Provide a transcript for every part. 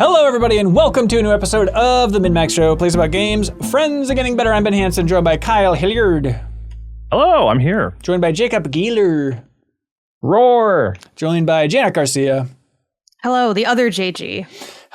Hello, everybody, and welcome to a new episode of the MinnMax Show, place about games, friends, and getting better. I'm Ben Hansen, joined by Kyle Hilliard. Hello, I'm here. Joined by Jacob Gieler. Roar. Joined by Janet Garcia. Hello, the other JG.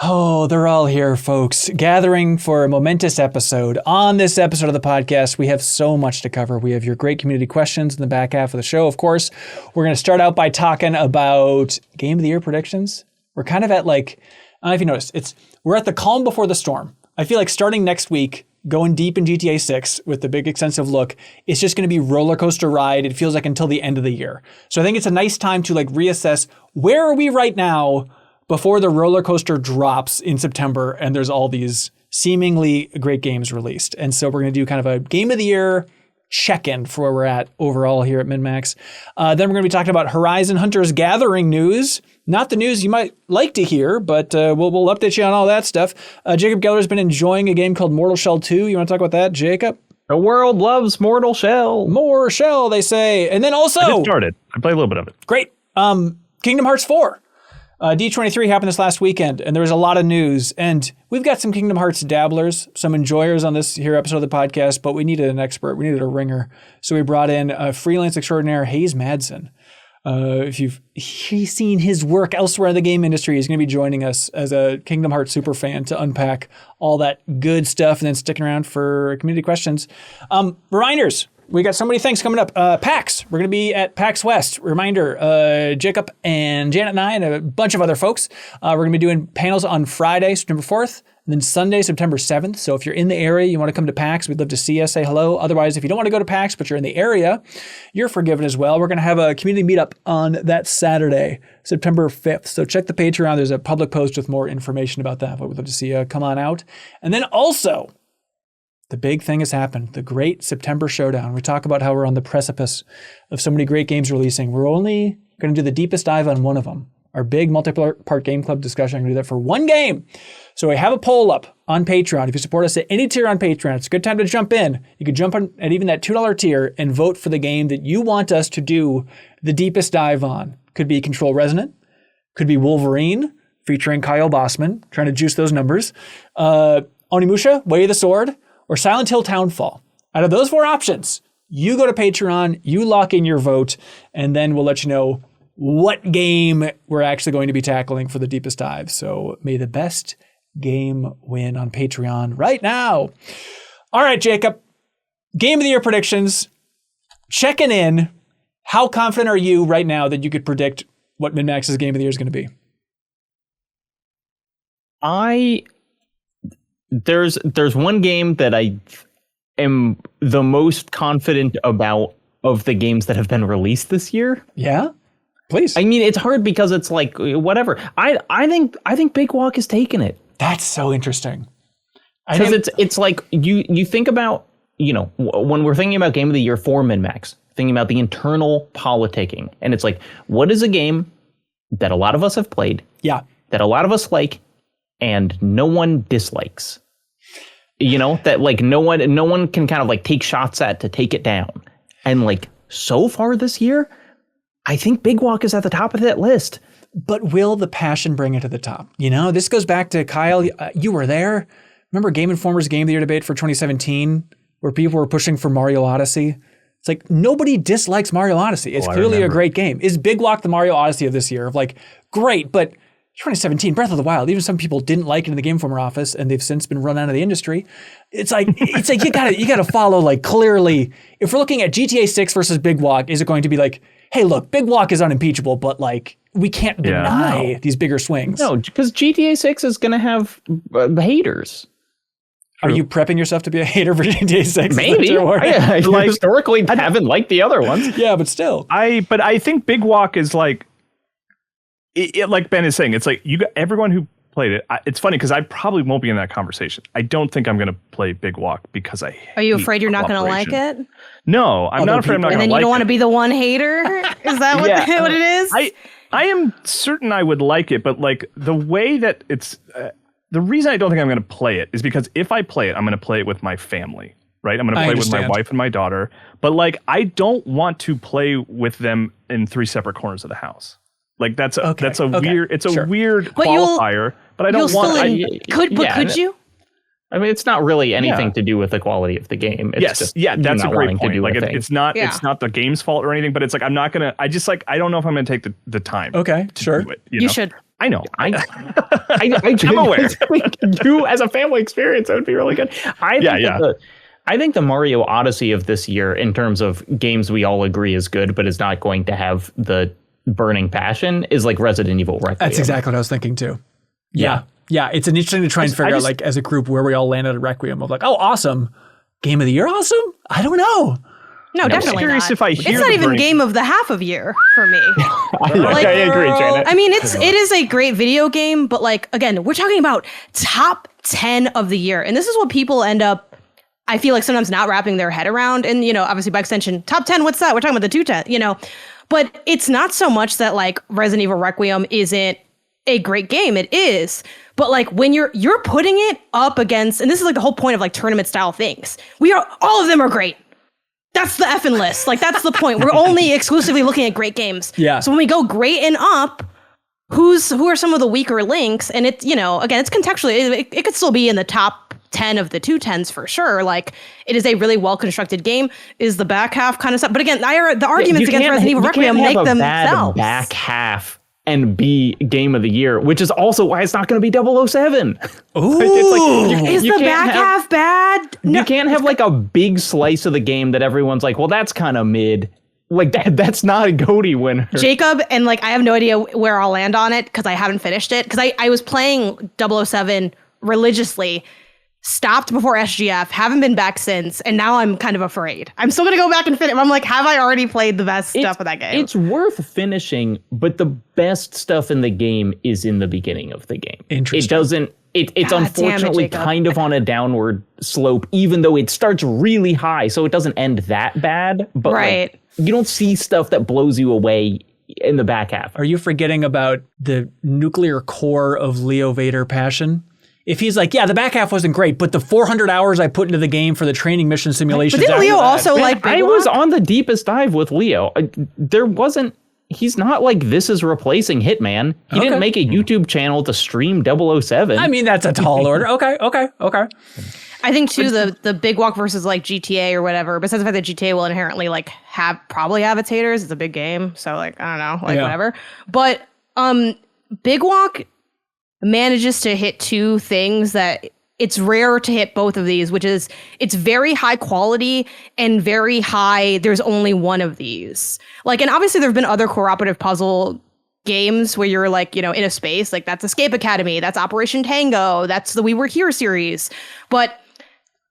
Oh, they're all here, folks, gathering for a momentous episode. On this episode of the podcast, we have so much to cover. We have your great community questions in the back half of the show, of course. We're going to start out by talking about Game of the Year predictions. We're kind of at like, I don't know if you noticed, we're at the calm before the storm. I feel like starting next week, going deep in GTA 6 with the big extensive look, it's just going to be roller coaster ride. It feels like until the end of the year. So I think it's a nice time to like reassess where are we right now before the roller coaster drops in September and there's all these seemingly great games released. And so we're going to do kind of a Game of the Year check-in for where we're at overall here at MinnMax. Then we're going to be talking about Horizon Hunters Gathering news. Not the news you might like to hear, but we'll update you on all that stuff. Jacob Geller's been enjoying a game called Mortal Shell 2. You want to talk about that, Jacob? The world loves Mortal Shell. More Shell, they say. And then also... I just started. I played a little bit of it. Great. Kingdom Hearts 4. D23 happened this last weekend, and there was a lot of news. And we've got some Kingdom Hearts dabblers, some enjoyers on this here episode of the podcast, but we needed an expert. We needed a ringer. So we brought in freelance extraordinaire Hayes Madsen. If you've seen his work elsewhere in the game industry, he's going to be joining us as a Kingdom Hearts super fan to unpack all that good stuff and then sticking around for community questions. Reminders. We got so many things coming up. PAX. We're going to be at PAX West. Reminder, Jacob and Janet and I and a bunch of other folks. We're going to be doing panels on Friday, September 4th, and then Sunday, September 7th. So if you're in the area, you want to come to PAX, we'd love to see you, say hello. Otherwise, if you don't want to go to PAX, but you're in the area, you're forgiven as well. We're going to have a community meetup on that Saturday, September 5th. So check the Patreon. There's a public post with more information about that, but we'd love to see you come on out. And then also, the big thing has happened, the great September showdown. We talk about how we're on the precipice of so many great games releasing. We're only going to do the deepest dive on one of them. Our big multi-part game club discussion. I'm going to do that for one game. So we have a poll up on Patreon. If you support us at any tier on Patreon, it's a good time to jump in. You can jump on at even that $2 tier and vote for the game that you want us to do the deepest dive on. Could be Control Resonant. Could be Wolverine, featuring Kyle Bossman, trying to juice those numbers. Onimusha, Way of the Sword, or Silent Hill Townfall. Out of those four options, you go to Patreon, you lock in your vote, and then we'll let you know what game we're actually going to be tackling for the deepest dive. So may the best game win on Patreon right now. All right, Jacob. Game of the Year predictions. Checking in. How confident are you right now that you could predict what MinnMax's Game of the Year is going to be? There's one game that I am the most confident about of the games that have been released this year. Yeah, please. I mean, it's hard because it's like whatever. I think Big Walk is taking it. That's so interesting. Because it's like you think about, you know, when we're thinking about Game of the Year for MinnMax, thinking about the internal politicking, and it's like, what is a game that a lot of us have played? Yeah. That a lot of us like, and no one dislikes, you know, that like no one can kind of like take shots at to take it down. And like so far this year, I think Big Walk is at the top of that list. But will the passion bring it to the top? You know, this goes back to Kyle. You were there. Remember Game Informer's Game of the Year debate for 2017, where people were pushing for Mario Odyssey? It's like nobody dislikes Mario Odyssey. It's clearly a great game. Is Big Walk the Mario Odyssey of this year? Of like, great, but 2017, Breath of the Wild, even some people didn't like it in the Game Informer office, and they've since been run out of the industry. It's like you gotta follow like clearly. If we're looking at GTA 6 versus Big Walk, is it going to be like, hey, look, Big Walk is unimpeachable, but like we can't deny these bigger swings? No, because GTA 6 is going to have haters. Are you prepping yourself to be a hater for GTA 6? Maybe. I like, historically haven't liked the other ones. Yeah, but still. But I think Big Walk is like, like Ben is saying, it's like everyone who played it. It's funny because I probably won't be in that conversation. I don't think I'm going to play Big Walk because I hate Are you afraid you're not going to like it? No, I'm not afraid I'm not going to like it. And then you don't want to be the one hater? Is that what it is? I am certain I would like it, but like the way that it's... the reason I don't think I'm going to play it is because if I play it, I'm going to play it with my family, right? I'm going to play with my wife and my daughter. But like, I don't want to play with them in 3 separate corners of the house. Like that's a Okay. weird. It's a Sure. weird But qualifier. But I don't want. Could you? I mean, it's not really anything to do with the quality of the game. It's just that's you a not great wanting to point. do Like a thing. it's not the game's fault or anything. But it's like I'm not gonna. I just like I don't know if I'm gonna take the time. Okay, sure. To do it, You know? should. I know. I'm aware. You as a family experience, that would be really good. I think the Mario Odyssey of this year, in terms of games we all agree is good, but is not going to have the burning passion, is like Resident Evil Requiem. That's exactly what I was thinking too. Yeah. It's an interesting to try and figure out, like, as a group, where we all landed at Requiem of like, oh, awesome. Game of the year, awesome? I don't know. No, definitely curious not. if I hear it's not the even burning- game of the half of year for me. I agree, Janet. I mean, it is a great video game, but like, again, we're talking about top 10 of the year. And this is what people end up, I feel like, sometimes not wrapping their head around. And, you know, obviously by extension, top 10, what's that? We're talking about the 210, you know. But it's not so much that like Resident Evil Requiem isn't a great game. It is. But like when you're putting it up against, and this is like the whole point of like tournament style things. All of them are great. That's the effing list. Like, that's the point. We're only exclusively looking at great games. Yeah. So when we go great and up, who are some of the weaker links? And it's, you know, again, it's contextually, it could still be in the top 10 of the 210s for sure. Like, it is a really well-constructed game. Is the back half kind of stuff. But again, the arguments against Resident Evil Requiem make themselves. Back half and be game of the year, which is also why it's not going to be 007. Ooh. Is the back half bad? You can't have like a big slice of the game that everyone's like, well, that's kind of mid. Like that's not a GOTY winner. Jacob, and like I have no idea where I'll land on it because I haven't finished it. Because I was playing 007 religiously, stopped before SGF, haven't been back since, and now I'm kind of afraid. I'm still gonna go back and finish. I'm like, have I already played the best stuff of that game? It's worth finishing, but the best stuff in the game is in the beginning of the game. Interesting. It doesn't. It's God unfortunately damn it, kind of on a downward slope, even though it starts really high, so it doesn't end that bad. But right. like, you don't see stuff that blows you away in the back half. Are you forgetting about the nuclear core of Leo Vader passion? If he's like, yeah, the back half wasn't great, but the 400 hours I put into the game for the training mission simulations. But didn't Leo also like Big I was Walk? on the deepest dive with Leo. He's not like this is replacing Hitman. He didn't make a YouTube channel to stream 007. I mean, that's a tall order. Okay. I think too the Big Walk versus like GTA or whatever, besides the fact that GTA will inherently like probably have its haters. It's a big game, so like I don't know, like whatever. But Big Walk manages to hit two things that it's rare to hit both of these, which is it's very high quality and very high. There's only one of these. Like, and obviously there have been other cooperative puzzle games where you're like, you know, in a space, like that's Escape Academy, that's Operation Tango, that's the We Were Here series. But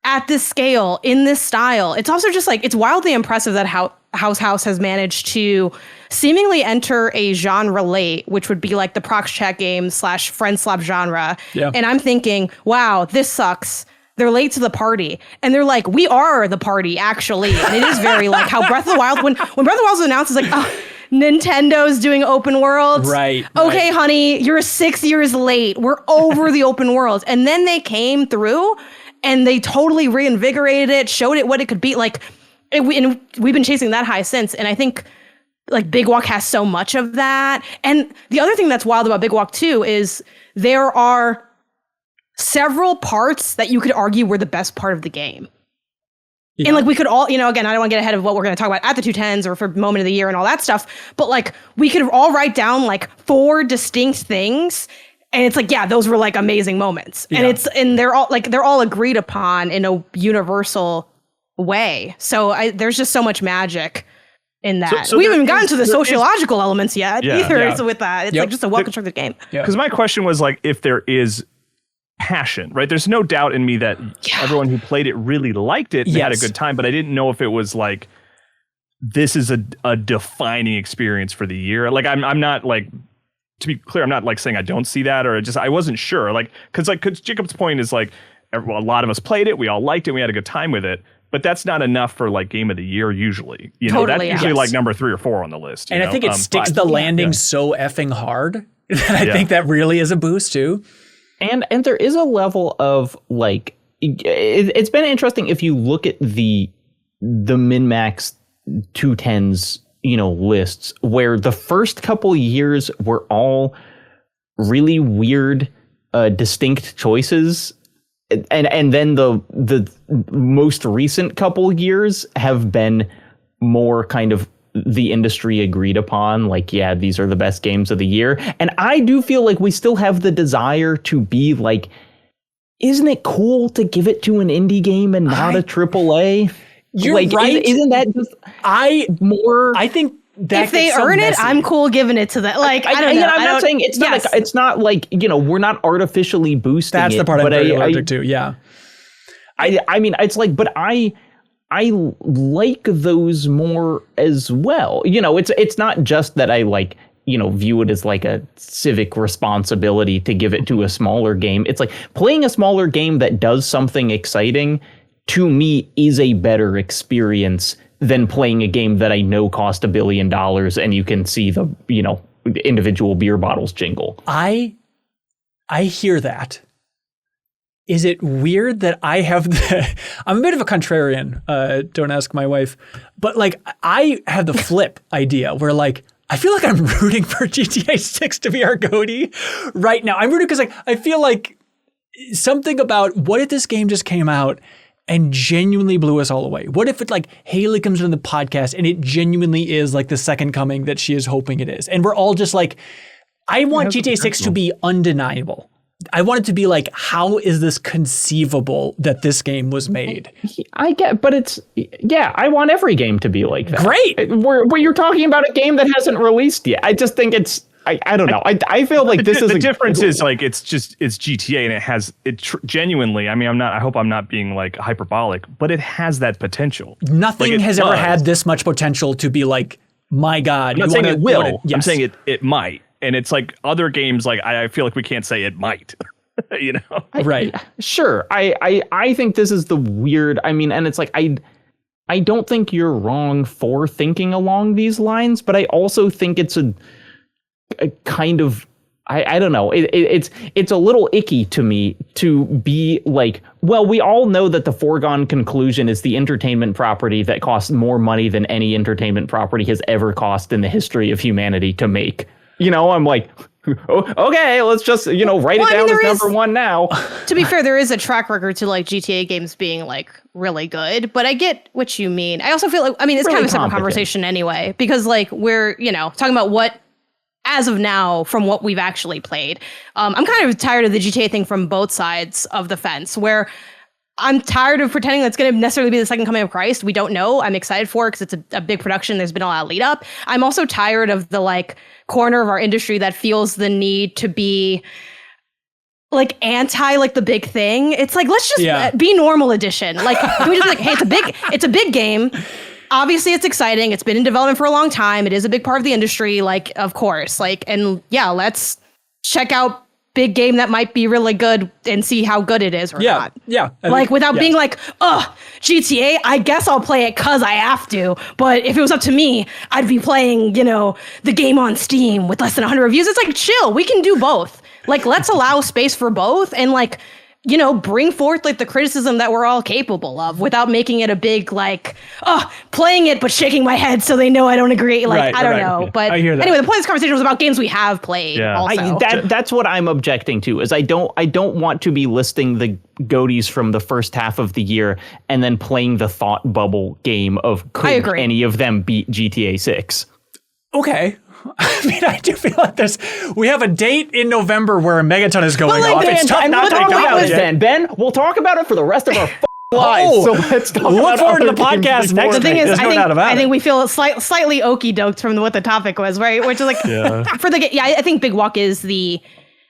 at this scale, in this style, it's also just like, it's wildly impressive that House has managed to seemingly enter a genre late, which would be like the prox chat game / friend slap genre. Yeah. And I'm thinking, wow, this sucks. They're late to the party. And they're like, we are the party, actually. And it is very like how Breath of the Wild, when Breath of the Wild was announced, it's like, oh, Nintendo's doing open worlds. Right. Okay, honey, you're 6 years late. We're over the open worlds. And then they came through and they totally reinvigorated it, showed it what it could be. Like, and we've been chasing that high since. And I think like Big Walk has so much of that. And the other thing that's wild about Big Walk too is there are several parts that you could argue were the best part of the game. Yeah. And like we could all, you know, again, I don't want to get ahead of what we're going to talk about at the 210s or for moment of the year and all that stuff. But like we could all write down like 4 distinct things. And it's like, yeah, those were like amazing moments. Yeah. And they're all agreed upon in a universal way. So there's just so much magic in that. So we haven't even gotten to the sociological elements yet either. So with that, it's like just a well-constructed game. Because my question was like, if there is passion, right? There's no doubt in me that everyone who played it really liked it and had a good time, but I didn't know if it was like, this is a defining experience for the year. Like, I'm not like, to be clear, I'm not like saying I don't see that, or just I wasn't sure. Like, because Jacob's point is like, a lot of us played it, we all liked it, we had a good time with it, but that's not enough for like game of the year usually. You know, that's usually like number 3 or 4 on the list. And I think it sticks the landing so effing hard that I think that really is a boost too. And there is a level of like, it's been interesting if you look at the MinnMax 210s, lists where the first couple years were all really weird, distinct choices. And then the most recent couple years have been more kind of the industry agreed upon, like, yeah, these are the best games of the year. And I do feel like we still have the desire to be like, isn't it cool to give it to an indie game and not a AAA? You're like, right. Isn't that just I think that if they earn it, I'm cool giving it to them. Like, I don't know. I'm not saying it's not like, it's not like, we're not artificially boosting That's it. the part I'm very allergic to. Yeah. I mean, it's like, but I like those more as well. It's not just that I like, view it as like a civic responsibility to give it to a smaller game. It's like playing a smaller game that does something exciting to me is a better experience than playing a game that I know cost $1 billion and you can see the, individual beer bottles jingle. I hear that. Is it weird that I have I'm a bit of a contrarian, don't ask my wife, but like I have the flip idea where like I feel like I'm rooting for GTA 6 to be our GOTY right now. I'm rooting because like I feel like something about what if this game just came out and genuinely blew us all away? What if it like Haley comes on the podcast and it genuinely is like the second coming that she is hoping it is? And we're all just like, I want GTA 6 to be undeniable. I want it to be like, how is this conceivable that this game was made? I get, but I want every game to be like that. Great. Where you're talking about a game that hasn't released yet. I just think it's, I don't know. I feel like this is the difference is like it's GTA and it has genuinely. I mean, I hope I'm not being like hyperbolic, but it has that potential. Nothing has ever had this much potential to be like, my God. I'm not saying it will. Yes. I'm saying it might. And it's like other games, like I feel like we can't say it might. Right. Sure. I think this is the weird. I mean, and it's like I don't think you're wrong for thinking along these lines, but I also think it's a kind of I don't know. It's a little icky to me to be like, well, we all know that the foregone conclusion is the entertainment property that costs more money than any entertainment property has ever cost in the history of humanity to make. I'm like, okay, let's just, write it down as number one now. To be fair, there is a track record to like GTA games being like really good, but I get what you mean. I also feel like, it's really kind of a separate conversation anyway, because like we're, talking about what, as of now, from what we've actually played. I'm kind of tired of the GTA thing from both sides of the fence, where I'm tired of pretending that's going to necessarily be the second coming of Christ. We don't know. I'm excited for it because it's a big production. There's been a lot of lead up. I'm also tired of the like corner of our industry that feels the need to be like anti like the big thing. It's like, let's just be normal edition. Like, can we just like, hey, it's a big game. Obviously it's exciting. It's been in development for a long time. It is a big part of the industry. Like, of course, like, and yeah, let's check out big game that might be really good and see how good it is or not. Yeah. Like without being like, GTA, I guess I'll play it because I have to. But if it was up to me, I'd be playing, the game on Steam with less than 100 reviews. It's like, chill. We can do both. Like, let's allow space for both and like, bring forth like the criticism that we're all capable of without making it a big like, playing it but shaking my head so they know I don't agree. Like, I don't know. But I hear that. Anyway, the point of this conversation was about games we have played. Yeah. Also. That's what I'm objecting to is I don't want to be listing the GOTYs from the first half of the year and then playing the thought bubble game of could any of them beat GTA 6. Okay. I mean, I do feel like we have a date in November where a megaton is going off. Ben, it's tough not to talk about it. Ben, we'll talk about it for the rest of our lives. So let's talk look forward to the podcast next week. The thing is, I think we feel slightly okey doked from what the topic was, right? Which is like, I think Big Walk is the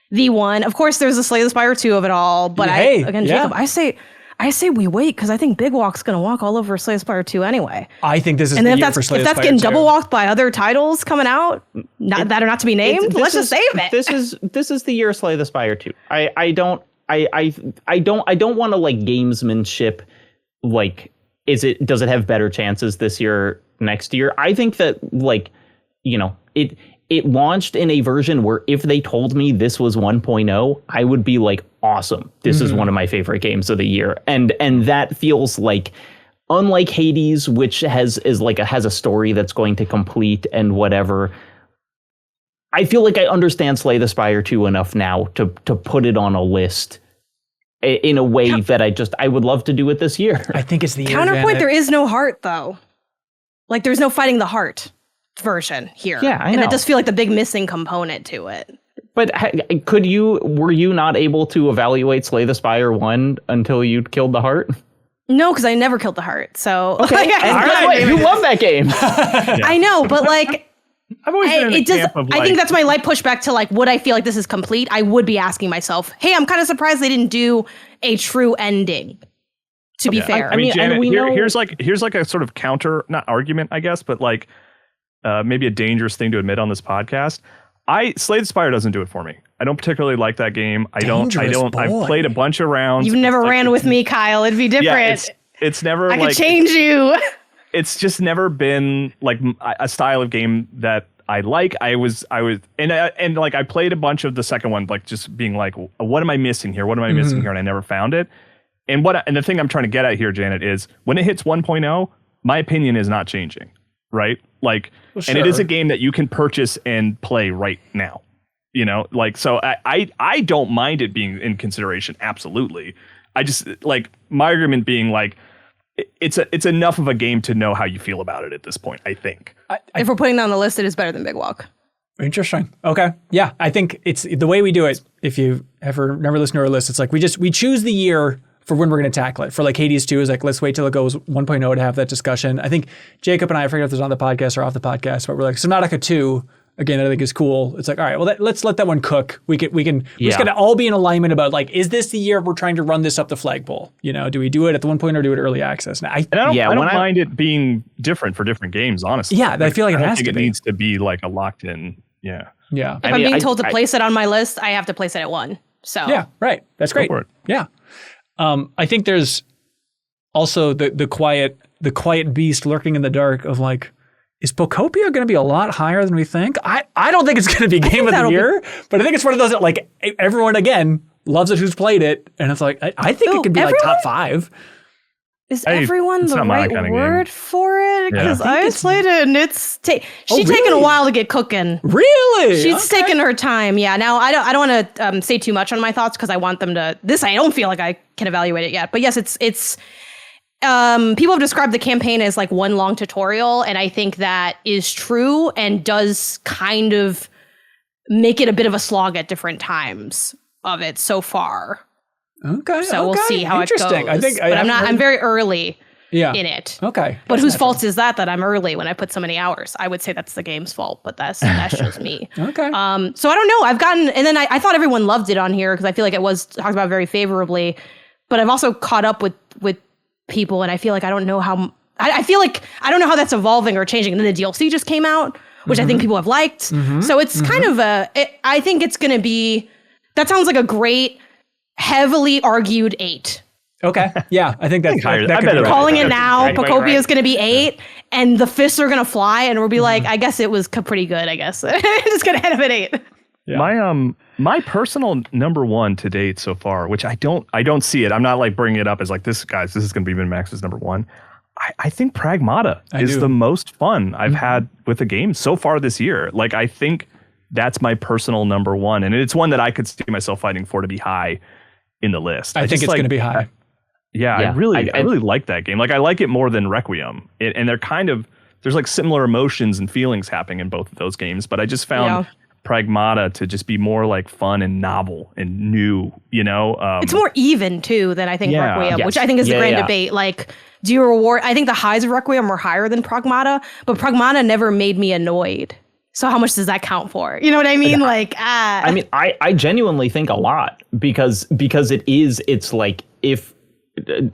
one. Of course, there's a Slay the Spire 2 of it all, but Jacob, I say we wait because I think Big Walk's going to walk all over Slay the Spire 2 anyway. I think this is the year for Slay the Spire 2. If that's getting double walked by other titles coming out that are not to be named, let's just save it. This is the year of Slay the Spire 2. I don't want to like gamesmanship. Like, does it have better chances this year, next year? I think that like, it launched in a version where if they told me this was 1.0, I would be like, awesome. This is one of my favorite games of the year. And that feels like unlike Hades, which has a story that's going to complete and whatever, I feel like I understand Slay the Spire 2 enough now to put it on a list in a way that I would love to do it this year. I think it's the year, counterpoint. Janet. There is no heart though. Like there's no fighting the heart version here. Yeah, I know. And it does feel like the big missing component to it. But were you not able to evaluate Slay the Spire 1 until you killed the heart? No, because I never killed the heart. So Okay, you love that game. I know, but like I've always been in the camp of I think that's my light pushback to like, would I feel like this is complete? I would be asking myself, hey, I'm kind of surprised they didn't do a true ending. To be fair, I mean, Janet, we know here's like a sort of counter, not argument, I guess, but like maybe a dangerous thing to admit on this podcast. Slay the Spire doesn't do it for me. I don't particularly like that game. I don't. I've played a bunch of rounds. You've never ran with me, Kyle. It'd be different. Yeah, it's never. I could change you. It's just never been like a style of game that I like. I played a bunch of the second one, like just being like, what am I missing here? What am I missing here? And I never found it. And the thing I'm trying to get at here, Janet, is when it hits 1.0, my opinion is not changing, right? Like, and it is a game that you can purchase and play right now. You know, like, so I don't mind it being in consideration. Absolutely. I just like my argument being like, it's enough of a game to know how you feel about it at this point, I think. If we're putting that on the list, it is better than Big Walk. Interesting. Okay. Yeah. I think it's the way we do it. If you ever never listen to our list, it's like we choose the year for when we're going to tackle it. For like Hades 2 is like, let's wait till it goes 1.0 to have that discussion. I think Jacob and I forget if it's on the podcast or off the podcast, but we're like, Subnautica 2, again, I think is cool. It's like, all right, well, let's let that one cook. We just got to all be in alignment about like, is this the year we're trying to run this up the flagpole? You know, do we do it at the 1.0 or do it early access? Now, I don't mind it being different for different games, honestly. Yeah, I feel like it has to be. It needs to be like a locked in. Yeah. Yeah. If I'm being told to place it on my list, I have to place it at 1. So yeah, right. That's great. Yeah. I think there's also the quiet beast lurking in the dark of like, is Pocopia going to be a lot higher than we think? I don't think it's going to be game of the year, but I think it's one of those that like everyone again loves it who's played it, and it's like I think it could be like top 5. Is everyone the right word for it? Because I played it and it's she's taken a while to get cooking. Really? She's taken her time. Yeah. Now I don't want to say too much on my thoughts because I want them to. I don't feel like I can evaluate it yet. But yes, it's. People have described the campaign as like one long tutorial, and I think that is true and does kind of make it a bit of a slog at different times of it so far. Okay. So we'll see how it goes. I think, but I'm very early in it. Okay. But whose fault is that I'm early when I put so many hours? I would say that's the game's fault, but that's just me. Okay. So I don't know. I've gotten, and then I thought everyone loved it on here because I feel like it was talked about very favorably, but I've also caught up with people, and I feel like I don't know how. I feel like I don't know how that's evolving or changing. And then the DLC just came out, which I think people have liked. So it's kind of I think it's going to be. That sounds like a great, heavily argued 8. Okay. Yeah, I think that's higher. That could be calling it now. Pocopia is right. going to be 8, and the fists are going to fly, and we'll be like, I guess it was pretty good. I guess it's going to end up at 8. Yeah. My personal number 1 to date so far, which I don't see it. I'm not like bringing it up as like this is going to be MinnMax's number 1. I think Pragmata is the most fun I've had with a game so far this year. Like I think that's my personal number 1, and it's one that I could see myself fighting for to be high in the list. I think it's going to be high. I really like that game. Like I like it more than Requiem, and they're kind of there's like similar emotions and feelings happening in both of those games. But I just found Pragmata to just be more like fun and novel and new. You know, it's more even too than I think Requiem, which I think is the grand debate. Like, do you reward? I think the highs of Requiem were higher than Pragmata, but Pragmata never made me annoyed. So how much does that count for? You know what I mean? Like, I mean, I genuinely think a lot because it's like if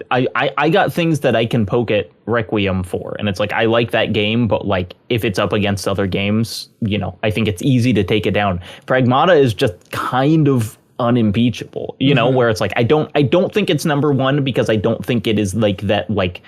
I got things that I can poke at Requiem for, and it's like I like that game, but like if it's up against other games, you know, I think it's easy to take it down. Pragmata is just kind of unimpeachable, you know, where it's like I don't think it's number 1 because I don't think it is like that like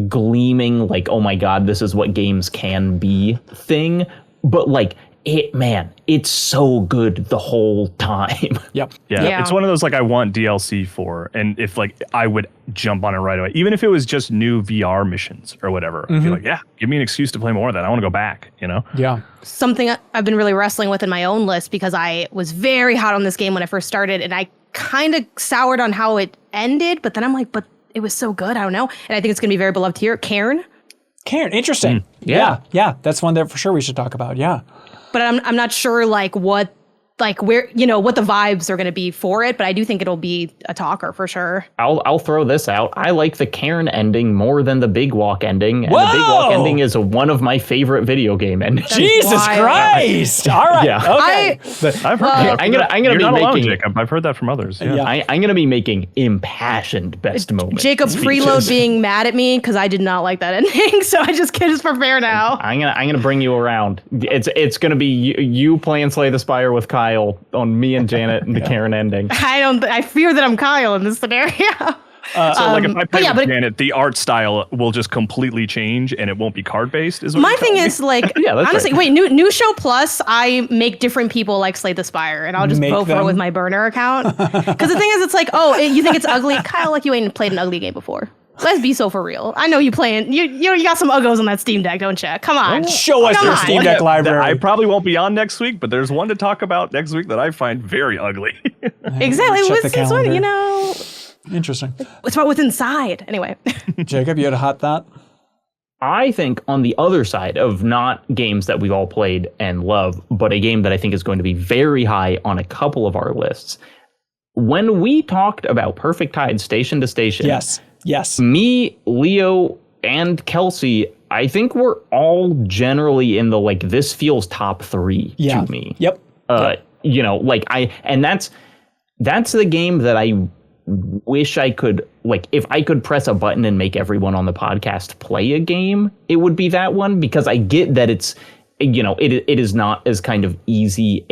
gleaming like, oh my god, this is what games can be thing. But like it's so good the whole time. Yep. Yeah, it's one of those like I want DLC for, and if like I would jump on it right away, even if it was just new VR missions or whatever. I'd be like, yeah, give me an excuse to play more of that. I want to go back, you know? Yeah. Something I've been really wrestling with in my own list, because I was very hot on this game when I first started, and I kind of soured on how it ended, but then I'm like, but it was so good, I don't know. And I think it's going to be very beloved here. Cairn, interesting. Yeah. That's one that for sure we should talk about. Yeah. But I'm not sure what the vibes are going to be for it, but I do think it'll be a talker for sure. I'll throw this out. I like the Cairn ending more than the Big Walk ending. And Whoa! The Big Walk ending is one of my favorite video game endings. Jesus Christ! All right. Yeah. Okay. I've heard I'm gonna You're be not alone, making Jacob. I've heard that from others. Yeah. I'm gonna be making impassioned best moments. Jacob Freeload being mad at me because I did not like that ending, so I just can't prepare now. I'm gonna bring you around. It's gonna be you playing Slay the Spire with Kyle on me and Janet and the Cairn ending. I fear that I'm Kyle in this scenario. So like if I play with Janet, the art style will just completely change and it won't be card based. Is what my thing is like, honestly, right. wait, new show plus, I make different people like Slay the Spire, and I'll just vote for it with my burner account. Because the thing is, it's like, you think it's ugly, Kyle? Like you ain't played an ugly game before. Let's be so for real. I know you playing. You got some uggos on that Steam Deck, don't you? Come on. Show us your Steam Deck library. I probably won't be on next week, but there's one to talk about next week that I find very ugly. Exactly. Check the This calendar. one, Interesting. it's about what's inside. Anyway. Jacob, you had a hot thought? I think on the other side of not games that we've all played and love, but a game that I think is going to be very high on a couple of our lists. When we talked about Perfect Tide Station to Station, Yes. me, Leo, and Kelsey, I think we're all generally in the this feels top 3 to me. Yep. And that's the game that I wish I could, if I could press a button and make everyone on the podcast play a game, it would be that one, because I get that it's, it is not as kind of easy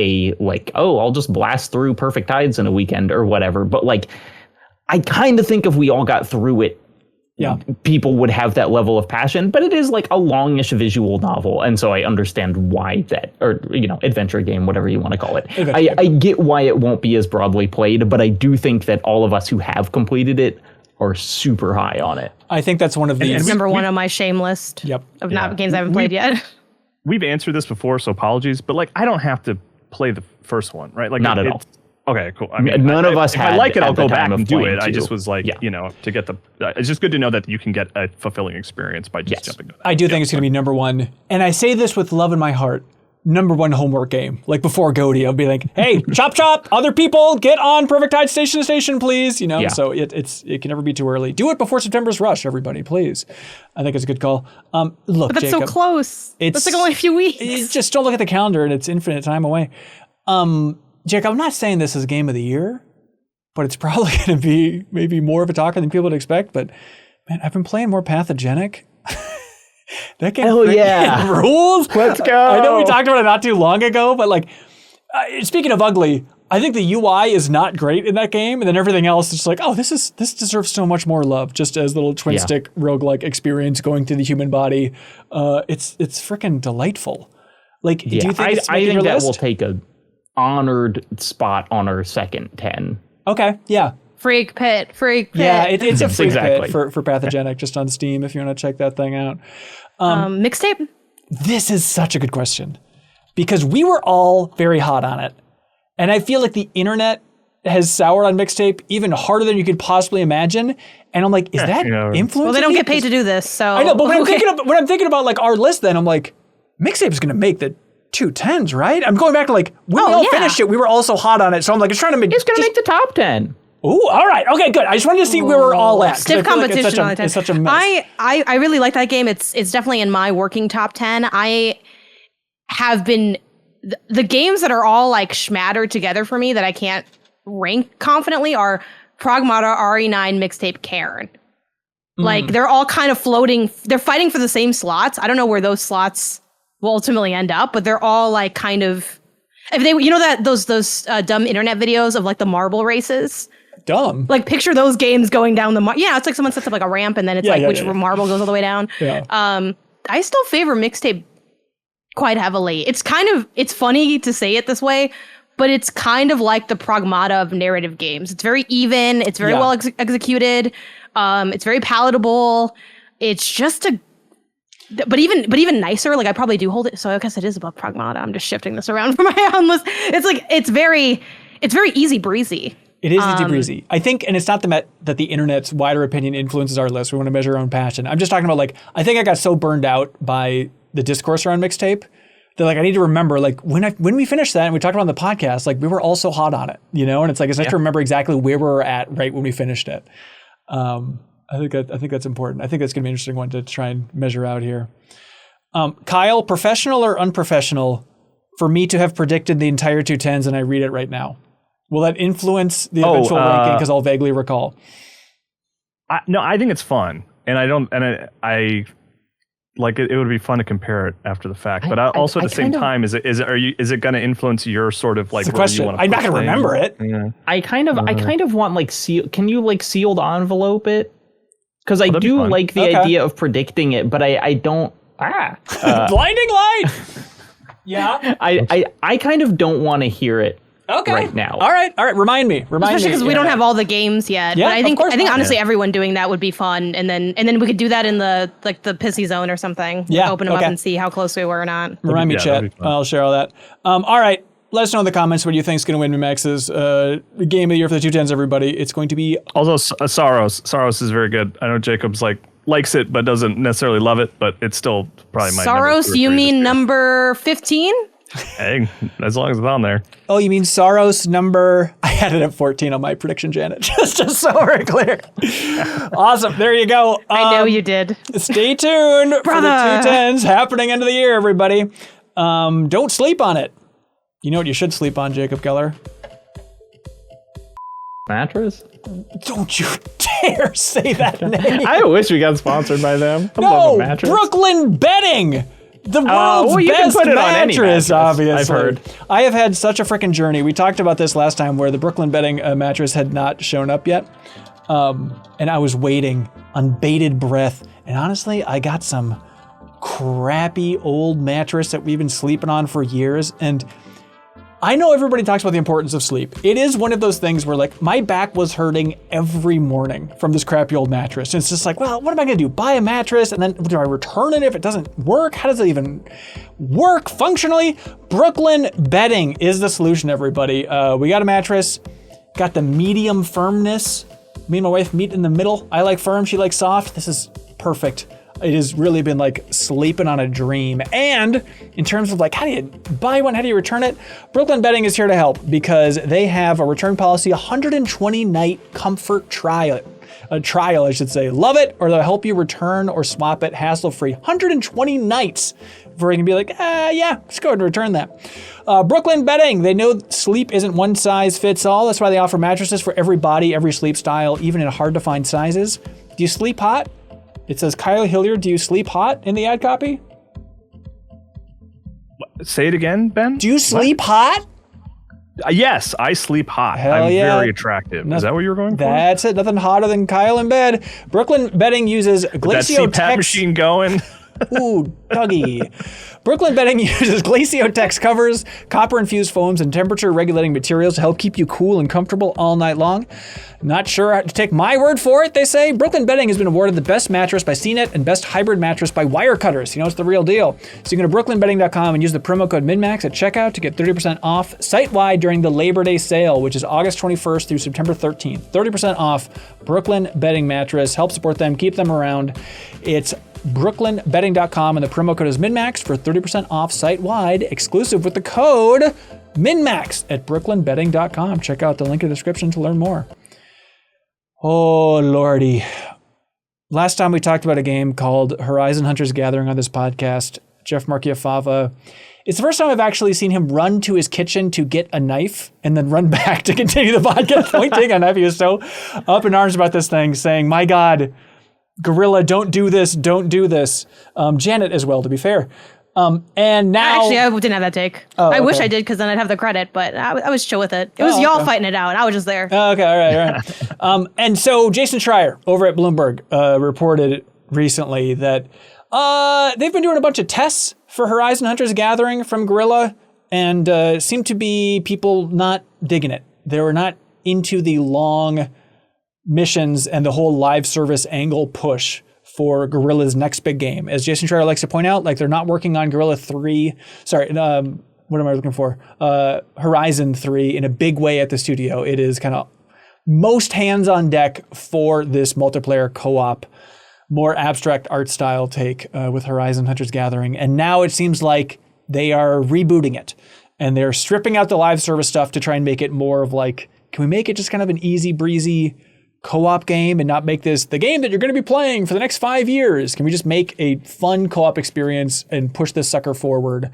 I'll just blast through Perfect Tides in a weekend or whatever. But I kind of think if we all got through it, people would have that level of passion. But it is a longish visual novel, and so I understand why that, or adventure game, whatever you want to call it. I get why it won't be as broadly played, but I do think that all of us who have completed it are super high on it. I think that's one of these. It's number one on my shame list. Of not games I haven't played yet. We've answered this before, so apologies, but I don't have to play the first one, right? Not at all. Okay, cool. I mean, none of us if had. I like it, I'll at the go back time of and do playing it. I too. just was to get the. It's just good to know that you can get a fulfilling experience by just jumping to that. I do think it's going to be number one, and I say this with love in my heart. Number one homework game. Before GOTY, I'll be like, hey, chop, other people, get on Perfect Tide Station to Station, please. So it can never be too early. Do it before September's rush, everybody, please. I think it's a good call. Look, But that's Jacob, so close. That's only a few weeks. Just don't look at the calendar, and it's infinite time away. Jacob, I'm not saying this is game of the year, but it's probably going to be maybe more of a talker than people would expect. But man, I've been playing more Pathogenic. That game rules. Let's go. I know we talked about it not too long ago, but speaking of ugly, I think the UI is not great in that game, and then everything else is this deserves so much more love. Just as little twin stick roguelike experience going through the human body, it's freaking delightful. Do you think I it's think your that list? will take a honored spot on our second 10. Okay, yeah. Freak pit. Yeah, it's a freak exactly. pit for Pathogenic, just on Steam if you want to check that thing out. Mixtape? This is such a good question because we were all very hot on it. And I feel like the internet has soured on Mixtape even harder than you could possibly imagine. And I'm like, is that influencing? Well, they don't me? get paid to do this, so. I know, but when I'm thinking about our list, then I'm like, Mixtape is going to make the 210s, right? I'm going back to when we all finished it, we were also hot on it. So I'm it's trying to make. It's going to make the top 10. Ooh, all right. Okay, good. I just wanted to see where we're all at. Stiff competition. It's such a mess. I really like that game. It's definitely in my working top 10. I have been the games that are all schmattered together for me that I can't rank confidently are Pragmata, RE9, Mixtape, Cairn. They're all kind of floating. They're fighting for the same slots. I don't know where those slots will ultimately end up, but they're all kind of. If they, those dumb internet videos of the marble races. Dumb. Picture those games going down the it's someone sets up a ramp and then it's which marble goes all the way down. Yeah. I still favor Mixtape quite heavily. It's funny to say it this way, but it's kind of like the pragmata of narrative games. It's very even. It's very well executed. It's very palatable. It's just but even nicer. Like I probably do hold it. So I guess it is above pragmata. I'm just shifting this around for my own list. It's like it's very easy breezy. It is easy breezy. I think, and it's not that the internet's wider opinion influences our list. We want to measure our own passion. I'm just talking about like I think I got so burned out by the discourse around mixtape that like I need to remember like when we finished that and we talked about it on the podcast, like we were all so hot on it, you know, and it's like it's nice to remember exactly where we were at right when we finished it. I think that's important. I think that's gonna be an interesting one to try and measure out here. Kyle, professional or unprofessional for me to have predicted the entire 210s and I read it right now? Will that influence the eventual ranking? Because I'll vaguely recall. No, I think it's fun, and I like it would be fun to compare it after the fact. But also at the same time, is it going to influence your sort of like? That's the question. I'm not going to remember it. Yeah. I kind of want like seal. Can you like sealed envelope it? Because I do like the idea of predicting it, but I don't. Blinding light. Yeah. I kind of don't want to hear it. Right now. All right. Remind me. Especially because we don't have all the games yet. Yeah, but I think honestly everyone doing that would be fun, and then we could do that in the pissy zone or something. Yeah. Open them up and see how close we were or not. Remind me, chat. I'll share all that. All right. Let us know in the comments what you think is going to win MinnMax's game of the year for the 210s, everybody. It's going to be also Saros. Saros is very good. I know Jacob's likes it but doesn't necessarily love it, but it's still probably my Saros. You mean number 15? Hey, as long as it's on there. Oh, you mean Saros number? I had it at 14 on my prediction, Janet. just so we're clear. Awesome. There you go. I know you did. Stay tuned for the 210s happening end of the year, everybody. Don't sleep on it. You know what you should sleep on, Jacob Geller? Mattress? Don't you dare say that name. I wish we got sponsored by them. No, Brooklynn Bedding. The world's best mattress, obviously. I've heard. I have had such a freaking journey. We talked about this last time where the Brooklynn Bedding mattress had not shown up yet. And I was waiting on bated breath. And honestly, I got some crappy old mattress that we've been sleeping on for years. And I know everybody talks about the importance of sleep. It is one of those things where like my back was hurting every morning from this crappy old mattress. And it's just like, well, what am I gonna do? Buy a mattress and then do I return it if it doesn't work? How does it even work functionally? Brooklynn Bedding is the solution, everybody. We got a mattress, got the medium firmness. Me and my wife meet in the middle. I like firm, she likes soft. This is perfect. It has really been like sleeping on a dream. And in terms of like, how do you buy one? How do you return it? Brooklynn Bedding is here to help because they have a return policy, 120 night comfort trial. A trial, I should say. Love it, or they'll help you return or swap it hassle-free. 120 nights before you can be like, yeah, let's go ahead and return that. Brooklynn Bedding, they know sleep isn't one size fits all. That's why they offer mattresses for every body, every sleep style, even in hard to find sizes. Do you sleep hot? It says, Kyle Hilliard, do you sleep hot in the ad copy? Say it again, Ben? Do you sleep hot? Yes, I sleep hot. Hell I'm yeah. very attractive. Is that what you were going for? That's it. Nothing hotter than Kyle in bed. Brooklynn Bedding uses Glacio that CPAP machine going. Ooh, Dougie. Brooklynn Bedding uses Glacio-Tex covers, copper-infused foams, and temperature-regulating materials to help keep you cool and comfortable all night long. Not sure how to take my word for it, they say. Brooklynn Bedding has been awarded the best mattress by CNET and best hybrid mattress by Wirecutters. You know, it's the real deal. So you can go to brooklynbedding.com and use the promo code MinnMax at checkout to get 30% off site-wide during the Labor Day sale, which is August 21st through September 13th. 30% off Brooklynn Bedding mattress. Help support them, keep them around. It's brooklynbedding.com and the promo code is MinnMax for 30% off site-wide, exclusive with the code MinnMax at brooklynbedding.com. Check out the link in the description to learn more. Oh, Lordy. Last time we talked about a game called Horizon Hunters Gathering on this podcast, Jeff Marchiafava. It's the first time I've actually seen him run to his kitchen to get a knife and then run back to continue the podcast pointing a knife. He was so up in arms about this thing, saying, my God, Gorilla, don't do this, don't do this. Janet as well, to be fair. And now... Actually, I didn't have that take. I wish I did, because then I'd have the credit, but I was chill with it. It was y'all fighting it out. I was just there. Okay, all right. And so Jason Schreier over at Bloomberg reported recently that They've been doing a bunch of tests for Horizon Hunters Gathering from Guerrilla, and seem to be people not digging it. They were not into the long missions and the whole live service angle push for Guerrilla's next big game. As Jason Schreier likes to point out, like they're not working on Guerrilla 3. Sorry, what am I looking for? Horizon 3 in a big way at the studio. It is kind of most hands on deck for this multiplayer co-op, more abstract art style take with Horizon Hunters Gathering. And now it seems like they are rebooting it and they're stripping out the live service stuff to try and make it more of like, can we make it just kind of an easy breezy co-op game and not make this the game that you're going to be playing for the next 5 years? Can we just make a fun co-op experience and push this sucker forward?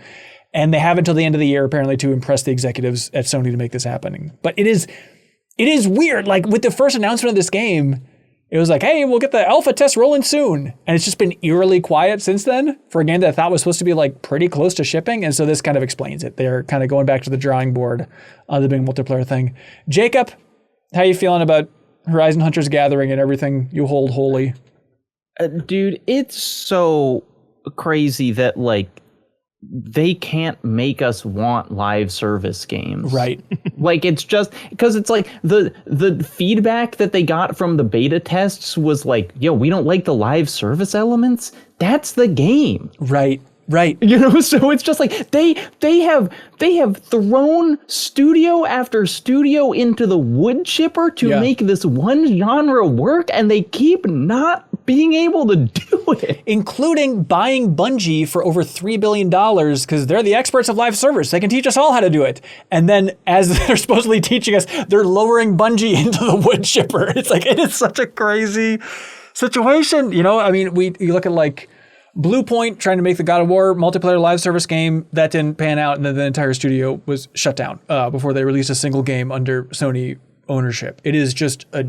And they have until the end of the year apparently to impress the executives at Sony to make this happening. But it is weird. Like with the first announcement of this game, it was like, hey, we'll get the alpha test rolling soon. And it's just been eerily quiet since then for a game that I thought was supposed to be like pretty close to shipping. And so this kind of explains it. They're kind of going back to the drawing board on the big multiplayer thing. Jacob, how you feeling about Horizon Hunters Gathering and everything you hold holy? Dude, it's so crazy that like they can't make us want live service games. Right. Like it's just because it's like the feedback that they got from the beta tests was like, yo, we don't like the live service elements. That's the game. Right. You know, so it's just like they have thrown studio after studio into the wood chipper to make this one genre work, and they keep not being able to do it. Including buying Bungie for over $3 billion because they're the experts of live service. They can teach us all how to do it. And then as they're supposedly teaching us, they're lowering Bungie into the wood chipper. It's like, it is such a crazy situation. You know, I mean, you look at like Blue Point trying to make the God of War multiplayer live service game. That didn't pan out, and then the entire studio was shut down before they released a single game under Sony ownership. It is just a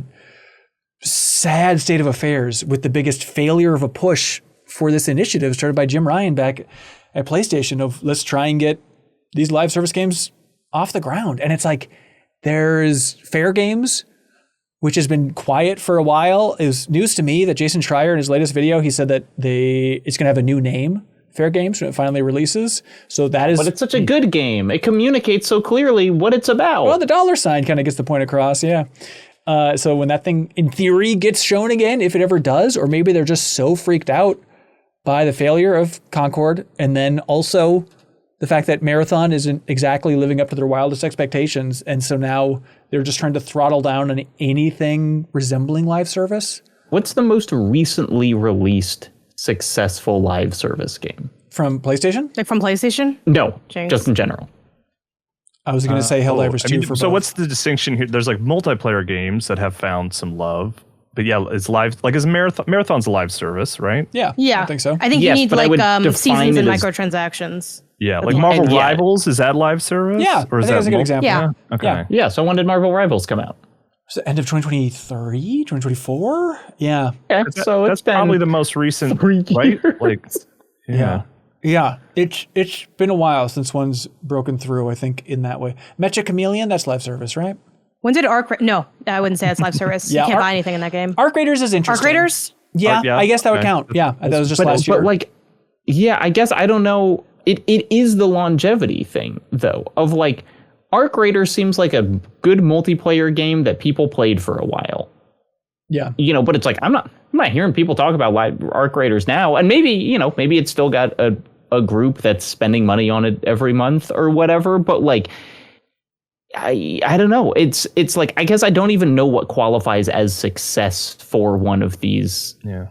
sad state of affairs with the biggest failure of a push for this initiative started by Jim Ryan back at PlayStation of let's try and get these live service games off the ground. And it's like there's Fair Games, which has been quiet for a while. It was news to me that Jason Schreier in his latest video, he said that it's going to have a new name, Fair Games, when it finally releases. So that is... But it's such a good game. It communicates so clearly what it's about. Well, the dollar sign kind of gets the point across, yeah. So when that thing, in theory, gets shown again, if it ever does, or maybe they're just so freaked out by the failure of Concord, and then also the fact that Marathon isn't exactly living up to their wildest expectations, and so now they're just trying to throttle down on anything resembling live service. What's the most recently released successful live service game? From PlayStation? Like from PlayStation? No, James. just in general. I was going to say Helldivers 2 for so both. what's the distinction here? There's like multiplayer games that have found some love. But yeah, it's live. Like, is Marathon's a live service, right? Yeah, Yeah. I think so. I think Yes, you need but I would like define seasons and it as- microtransactions. Yeah, like Marvel And yeah. Rivals, is that live service? Yeah, or I is think that that's a good example. Yeah. Okay. Yeah. Yeah, so when did Marvel Rivals come out? So end of 2023, 2024? Yeah. Yeah, so That's it's been probably the most recent, 3 right? years. Like, yeah. Yeah. It's been a while since one's broken through, I think, in that way. Mecha Chameleon, that's live service, right? When did No, I wouldn't say it's live service. Yeah, You can't Arc- buy anything in that game. Arc Raiders is Arc interesting. Raiders? Yeah, Yeah, I guess that would okay. count. Yeah, that was just last year. But like, yeah, I guess I don't know. It is the longevity thing though. Of like, Arc Raiders seems like a good multiplayer game that people played for a while. Yeah. You know, but it's like I'm not hearing people talk about live Arc Raiders now. And maybe maybe it's still got a group that's spending money on it every month or whatever. But like, I don't know. It's like, I guess I don't even know what qualifies as success for one of these. Yeah.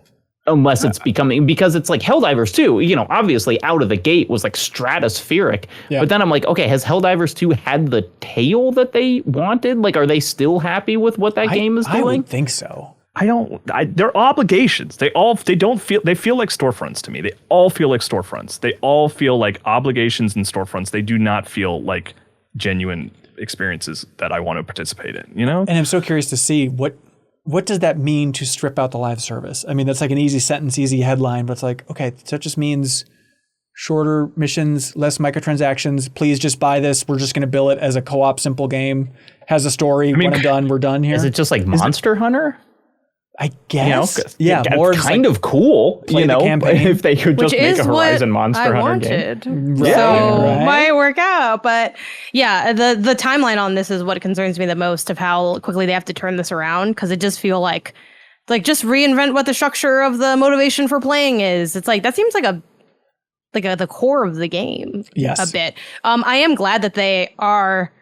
Unless it's becoming, because it's like Helldivers 2, obviously out of the gate was like stratospheric. Yeah. But then I'm like, okay, has Helldivers 2 had the tail that they wanted? Like, are they still happy with what that game is doing? I would think so. They're obligations. They feel like storefronts to me. They all feel like storefronts. They all feel like obligations and storefronts. They do not feel like genuine experiences that I want to participate in, And I'm so curious to see what does that mean to strip out the live service? I mean, that's like an easy sentence, easy headline, but it's like, okay, so it just means shorter missions, less microtransactions. Please just buy this. We're just going to bill it as a co-op simple game. Has a story. When I'm done, we're done here. Is it just like Monster Hunter? I guess. Yeah, that's more kind of cool, play the campaign. if they could just make a Horizon Monster Hunter game. Right. Might work out. But yeah, the timeline on this is what concerns me the most, of how quickly they have to turn this around, because it just feel like just reinvent what the structure of the motivation for playing is. It's like, that seems like the core of the game. Yes. A bit. I am glad that they are,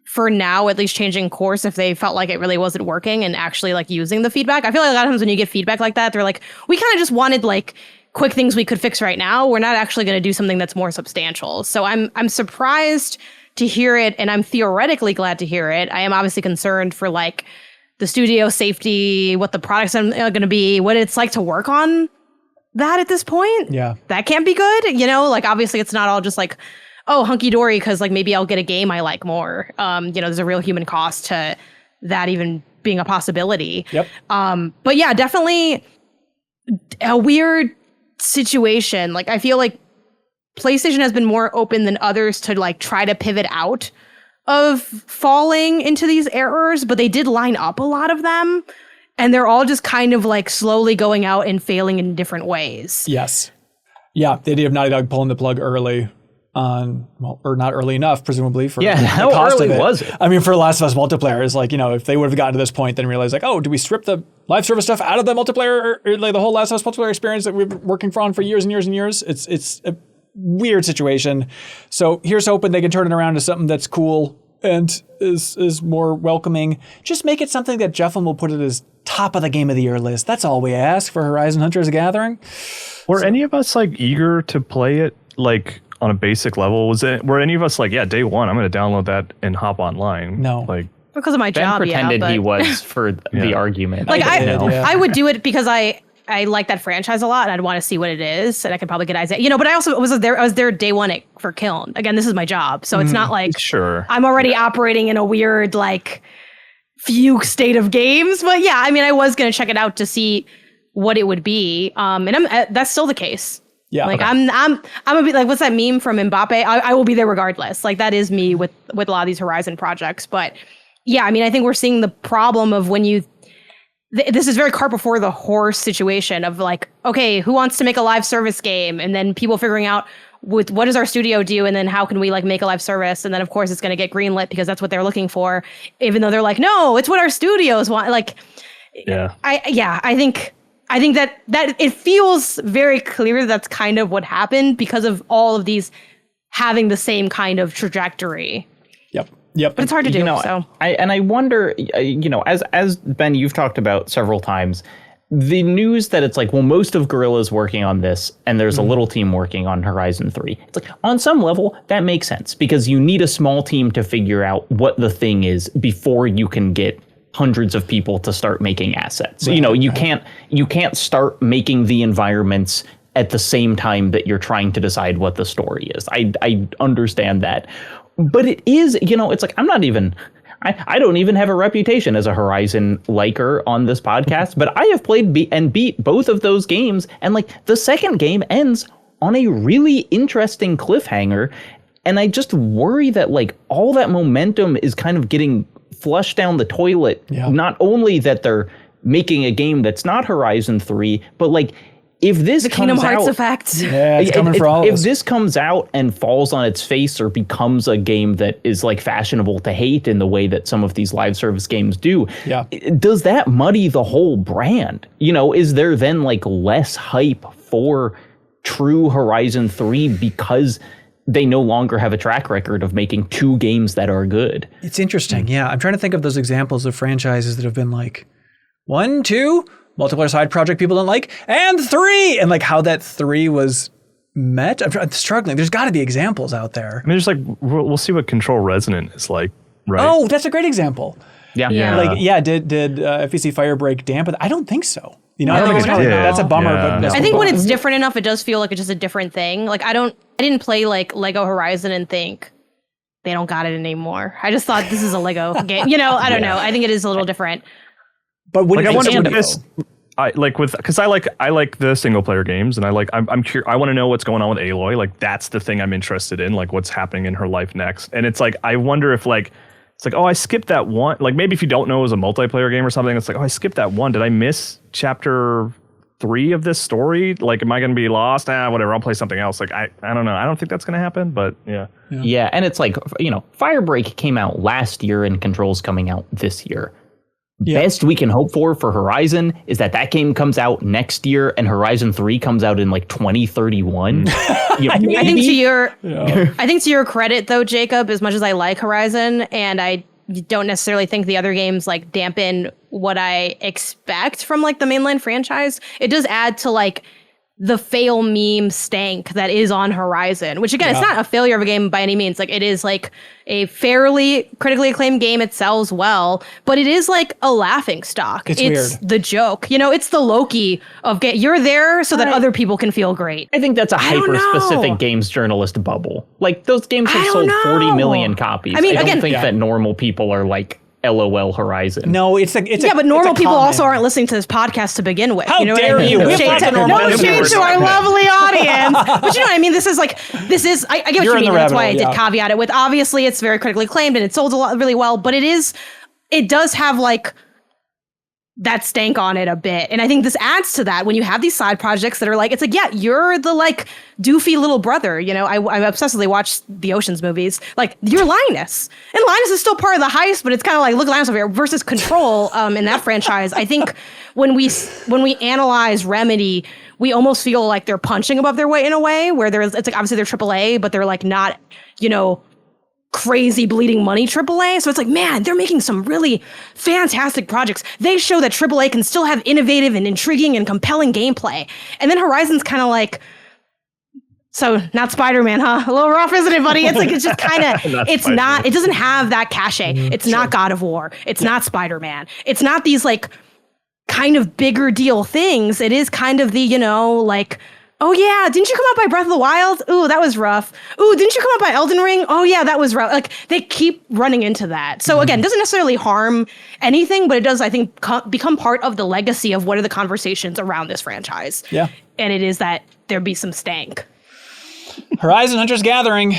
for now, at least changing course if they felt like it really wasn't working, and actually like using the feedback. I feel like a lot of times when you get feedback like that, they're like, we kind of just wanted like quick things we could fix right now. We're not actually going to do something that's more substantial. So I'm surprised to hear it, and I'm theoretically glad to hear it. I am obviously concerned for like the studio safety, what the products are going to be, what it's like to work on that at this point. Yeah. That can't be good. Like obviously it's not all just like, oh, hunky dory, because like maybe I'll get a game I like more. There's a real human cost to that even being a possibility. Yep. But yeah, definitely a weird situation. Like I feel like PlayStation has been more open than others to like try to pivot out of falling into these errors, but they did line up a lot of them, and they're all just kind of like slowly going out and failing in different ways. Yes. Yeah, the idea of Naughty Dog pulling the plug early on, or not early enough, presumably, for the how cost early of it. was it? I mean, for Last of Us multiplayer, is like, if they would have gotten to this point, then realized like, oh, do we strip the live service stuff out of the multiplayer, or like the whole Last of Us multiplayer experience that we've been working on for years and years and years? It's a weird situation. So here's hoping they can turn it around to something that's cool and is more welcoming. Just make it something that Jefflin will put it as top of the game of the year list. That's all we ask for Horizon Hunters Gathering. Were any of us like eager to play it like on a basic level? Were any of us like, yeah, day one, I'm going to download that and hop online? No. Like, because of my Ben job, pretended but he was for the argument. like Yeah. I would do it because I like that franchise a lot, and I'd want to see what it is, and I could probably get Isaiah. But I also was there day one for Kiln. Again, this is my job, so it's not like sure, I'm already operating in a weird like fugue state of games. But yeah, I mean, I was gonna check it out to see what it would be, and that's still the case. Yeah, like I'm gonna be like, what's that meme from Mbappe? I will be there regardless. Like that is me with a lot of these Horizon projects. But yeah, I mean, I think we're seeing the problem of when you. This is very cart before the horse situation of like, okay, who wants to make a live service game? And then people figuring out with what does our studio do? And then how can we like make a live service? And then of course it's going to get greenlit because that's what they're looking for. Even though they're like, no, it's what our studios want. Like, yeah, I think that it feels very clear that's kind of what happened because of all of these having the same kind of trajectory. Yep. But it's hard to do. So I wonder, as Ben, you've talked about several times, the news that it's like, well, most of Guerrilla's working on this, and there's a little team working on Horizon 3. It's like, on some level, that makes sense, because you need a small team to figure out what the thing is before you can get hundreds of people to start making assets. Right. You can't start making the environments at the same time that you're trying to decide what the story is. I understand that. But it is, it's like, I don't even have a reputation as a Horizon liker on this podcast, but I have played and beat both of those games. And like the second game ends on a really interesting cliffhanger. And I just worry that like all that momentum is kind of getting flushed down the toilet. Yeah. Not only that they're making a game that's not Horizon 3, but like, if this comes Kingdom Hearts out, effect. Yeah, it's coming for all of us. If this comes out and falls on its face or becomes a game that is like fashionable to hate in the way that some of these live service games do, does that muddy the whole brand? Is there then like less hype for true Horizon 3 because they no longer have a track record of making two games that are good? It's interesting. Yeah, I'm trying to think of those examples of franchises that have been like 1, 2, multiplayer side project people don't like, and 3, and like how that 3 was met. I'm struggling. There's got to be examples out there. I mean, there's like, we'll see what Control Resonant is like, right? Oh, that's a great example. Yeah. Like, did FEC Firebreak dampen? I don't think so. I don't think it did. That's a bummer. Yeah. But I think when it's different enough, it does feel like it's just a different thing. Like I didn't play like Lego Horizon and think they don't got it anymore. I just thought this is a Lego game. I don't know. I think it is a little different. But when I wonder with this, because I like the single player games, and I'm curious. I want to know what's going on with Aloy. Like that's the thing I'm interested in. Like what's happening in her life next. And it's like I wonder if like it's like, oh, I skipped that one. Like maybe if you don't know it was a multiplayer game or something, it's like, oh, I skipped that one. Did I miss chapter 3 of this story? Like, am I going to be lost? Whatever. I'll play something else. Like, I don't know. I don't think that's going to happen, but yeah. Yeah, and it's like, Firebreak came out last year and Control's coming out this year. Best we can hope for Horizon is that game comes out next year and Horizon 3 comes out in like 2031. I think to your credit though, Jacob, as much as I like Horizon and I don't necessarily think the other games like dampen what I expect from like the mainline franchise, it does add to like the fail meme stank that is on Horizon, which again, it's not a failure of a game by any means. Like it is like a fairly critically acclaimed game. It sells well, but it is like a laughing stock. It's weird. The joke, it's the Loki of you're there so that other people can feel great. I think that's a hyper-specific games journalist bubble. Like those games have sold 40 million copies. I mean, I don't think that normal people are like, LOL Horizon. No, it's but normal people also aren't listening to this podcast to begin with. How dare you? No shade to our lovely audience. But you know what I mean? This is I get what you mean. That's why I did caveat it with, obviously it's very critically acclaimed and it sold really well, but it does have like that stank on it a bit. And I think this adds to that when you have these side projects that are like, it's like, yeah, you're the like doofy little brother. I obsessively watch the Ocean's movies. Like you're Linus. And Linus is still part of the heist, but it's kind of like, look at Linus over here versus Control in that franchise. I think when we analyze Remedy, we almost feel like they're punching above their weight in a way where it's like, obviously they're AAA, but they're like not, crazy bleeding money AAA. So it's like, man, they're making some really fantastic projects. They show that AAA can still have innovative and intriguing and compelling gameplay. And then Horizon's kind of like, so not Spider-Man, huh? A little rough, isn't it, buddy? It's like, it's just kind of, it doesn't have that cachet. It's not God of War. It's not Spider-Man. It's not these like kind of bigger deal things. It is kind of the, like, oh yeah, didn't you come out by Breath of the Wild? Ooh, that was rough. Ooh, didn't you come out by Elden Ring? Oh yeah, that was rough. Like they keep running into that. So again, it doesn't necessarily harm anything, but it does, I think, become part of the legacy of what are the conversations around this franchise. Yeah. And it is that there be some stank. Horizon Hunter's Gathering,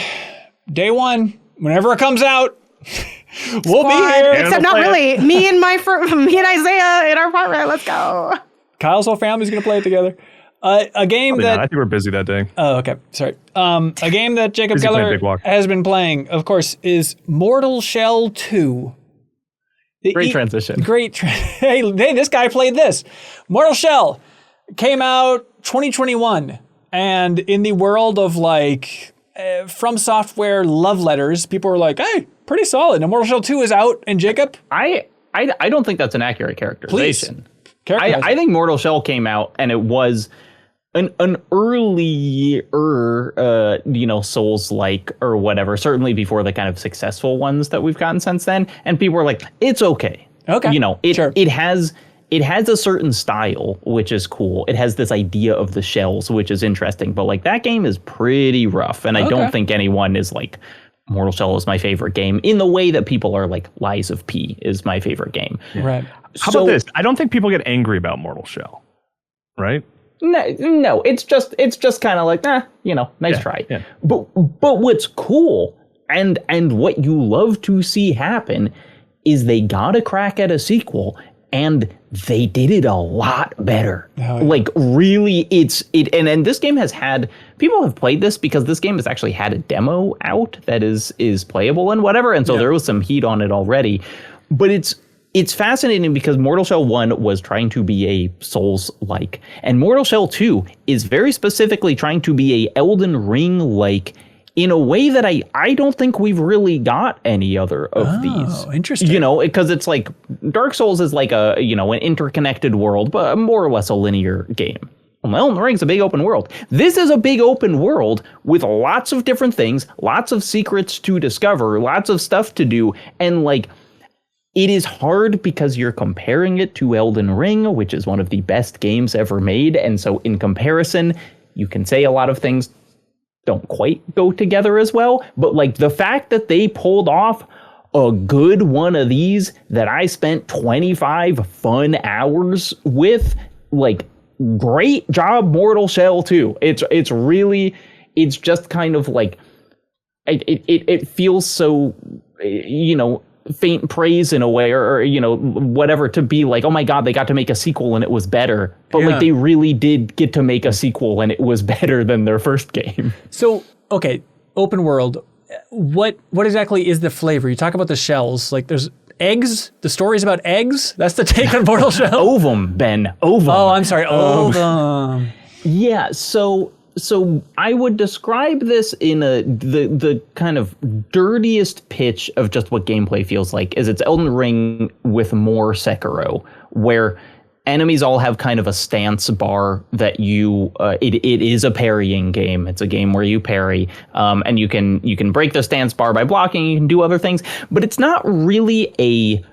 day 1, whenever it comes out. We'll be here. Except not really. Me and Isaiah in our apartment. Let's go. Kyle's whole family's going to play it together. A game that I think we're busy that day. Oh, okay. Sorry. A game that Jacob Geller has been playing, of course, is Mortal Shell 2. Great transition. Hey, this guy played this. Mortal Shell came out 2021, and in the world of like From Software love letters, people were like, "Hey, pretty solid." And Mortal Shell 2 is out. And Jacob, I don't think that's an accurate characterization. Please. I think Mortal Shell came out and it was an earlier, Souls-like or whatever, certainly before the kind of successful ones that we've gotten since then. And people were like, it's okay. Okay. It has a certain style, which is cool. It has this idea of the shells, which is interesting. But like that game is pretty rough. And I don't think anyone is like, Mortal Shell is my favorite game in the way that people are like Lies of P is my favorite game. Right. How about this? I don't think people get angry about Mortal Shell, right? No, it's just kind of like, nice try. Yeah. But what's cool and what you love to see happen is they got a crack at a sequel and they did it a lot better. Oh, yeah. Like really, and this game has had, people have played this because this game has actually had a demo out that is playable and whatever, and so there was some heat on it already. But it's fascinating because Mortal Shell 1 was trying to be a Souls-like, and Mortal Shell 2 is very specifically trying to be a Elden Ring-like in a way that I don't think we've really got any other of these. Interesting. Because it's like Dark Souls is like an interconnected world, but more or less a linear game. Well, Elden Ring's a big open world. This is a big open world with lots of different things, lots of secrets to discover, lots of stuff to do, and like it is hard because you're comparing it to Elden Ring, which is one of the best games ever made, and so in comparison, you can say a lot of things don't quite go together as well, but like the fact that they pulled off a good one of these that I spent 25 fun hours with, like, great job, Mortal Shell 2. It's really, it's just kind of like, it feels so, faint praise in a way, or you know, whatever, to be like, oh my God, they got to make a sequel and it was better. But like, they really did get to make a sequel and it was better than their first game. So, okay, open world. What exactly is the flavor? You talk about the shells. Like, there's eggs. The story's about eggs. That's the take on Portal Shell. Ovum, Ben. Ovum. Oh, I'm sorry. Ovum. Yeah. So I would describe this in the kind of dirtiest pitch of just what gameplay feels like is it's Elden Ring with more Sekiro, where enemies all have kind of a stance bar that it is a parrying game. It's a game where you parry, and you can break the stance bar by blocking. You can do other things, but it's not really a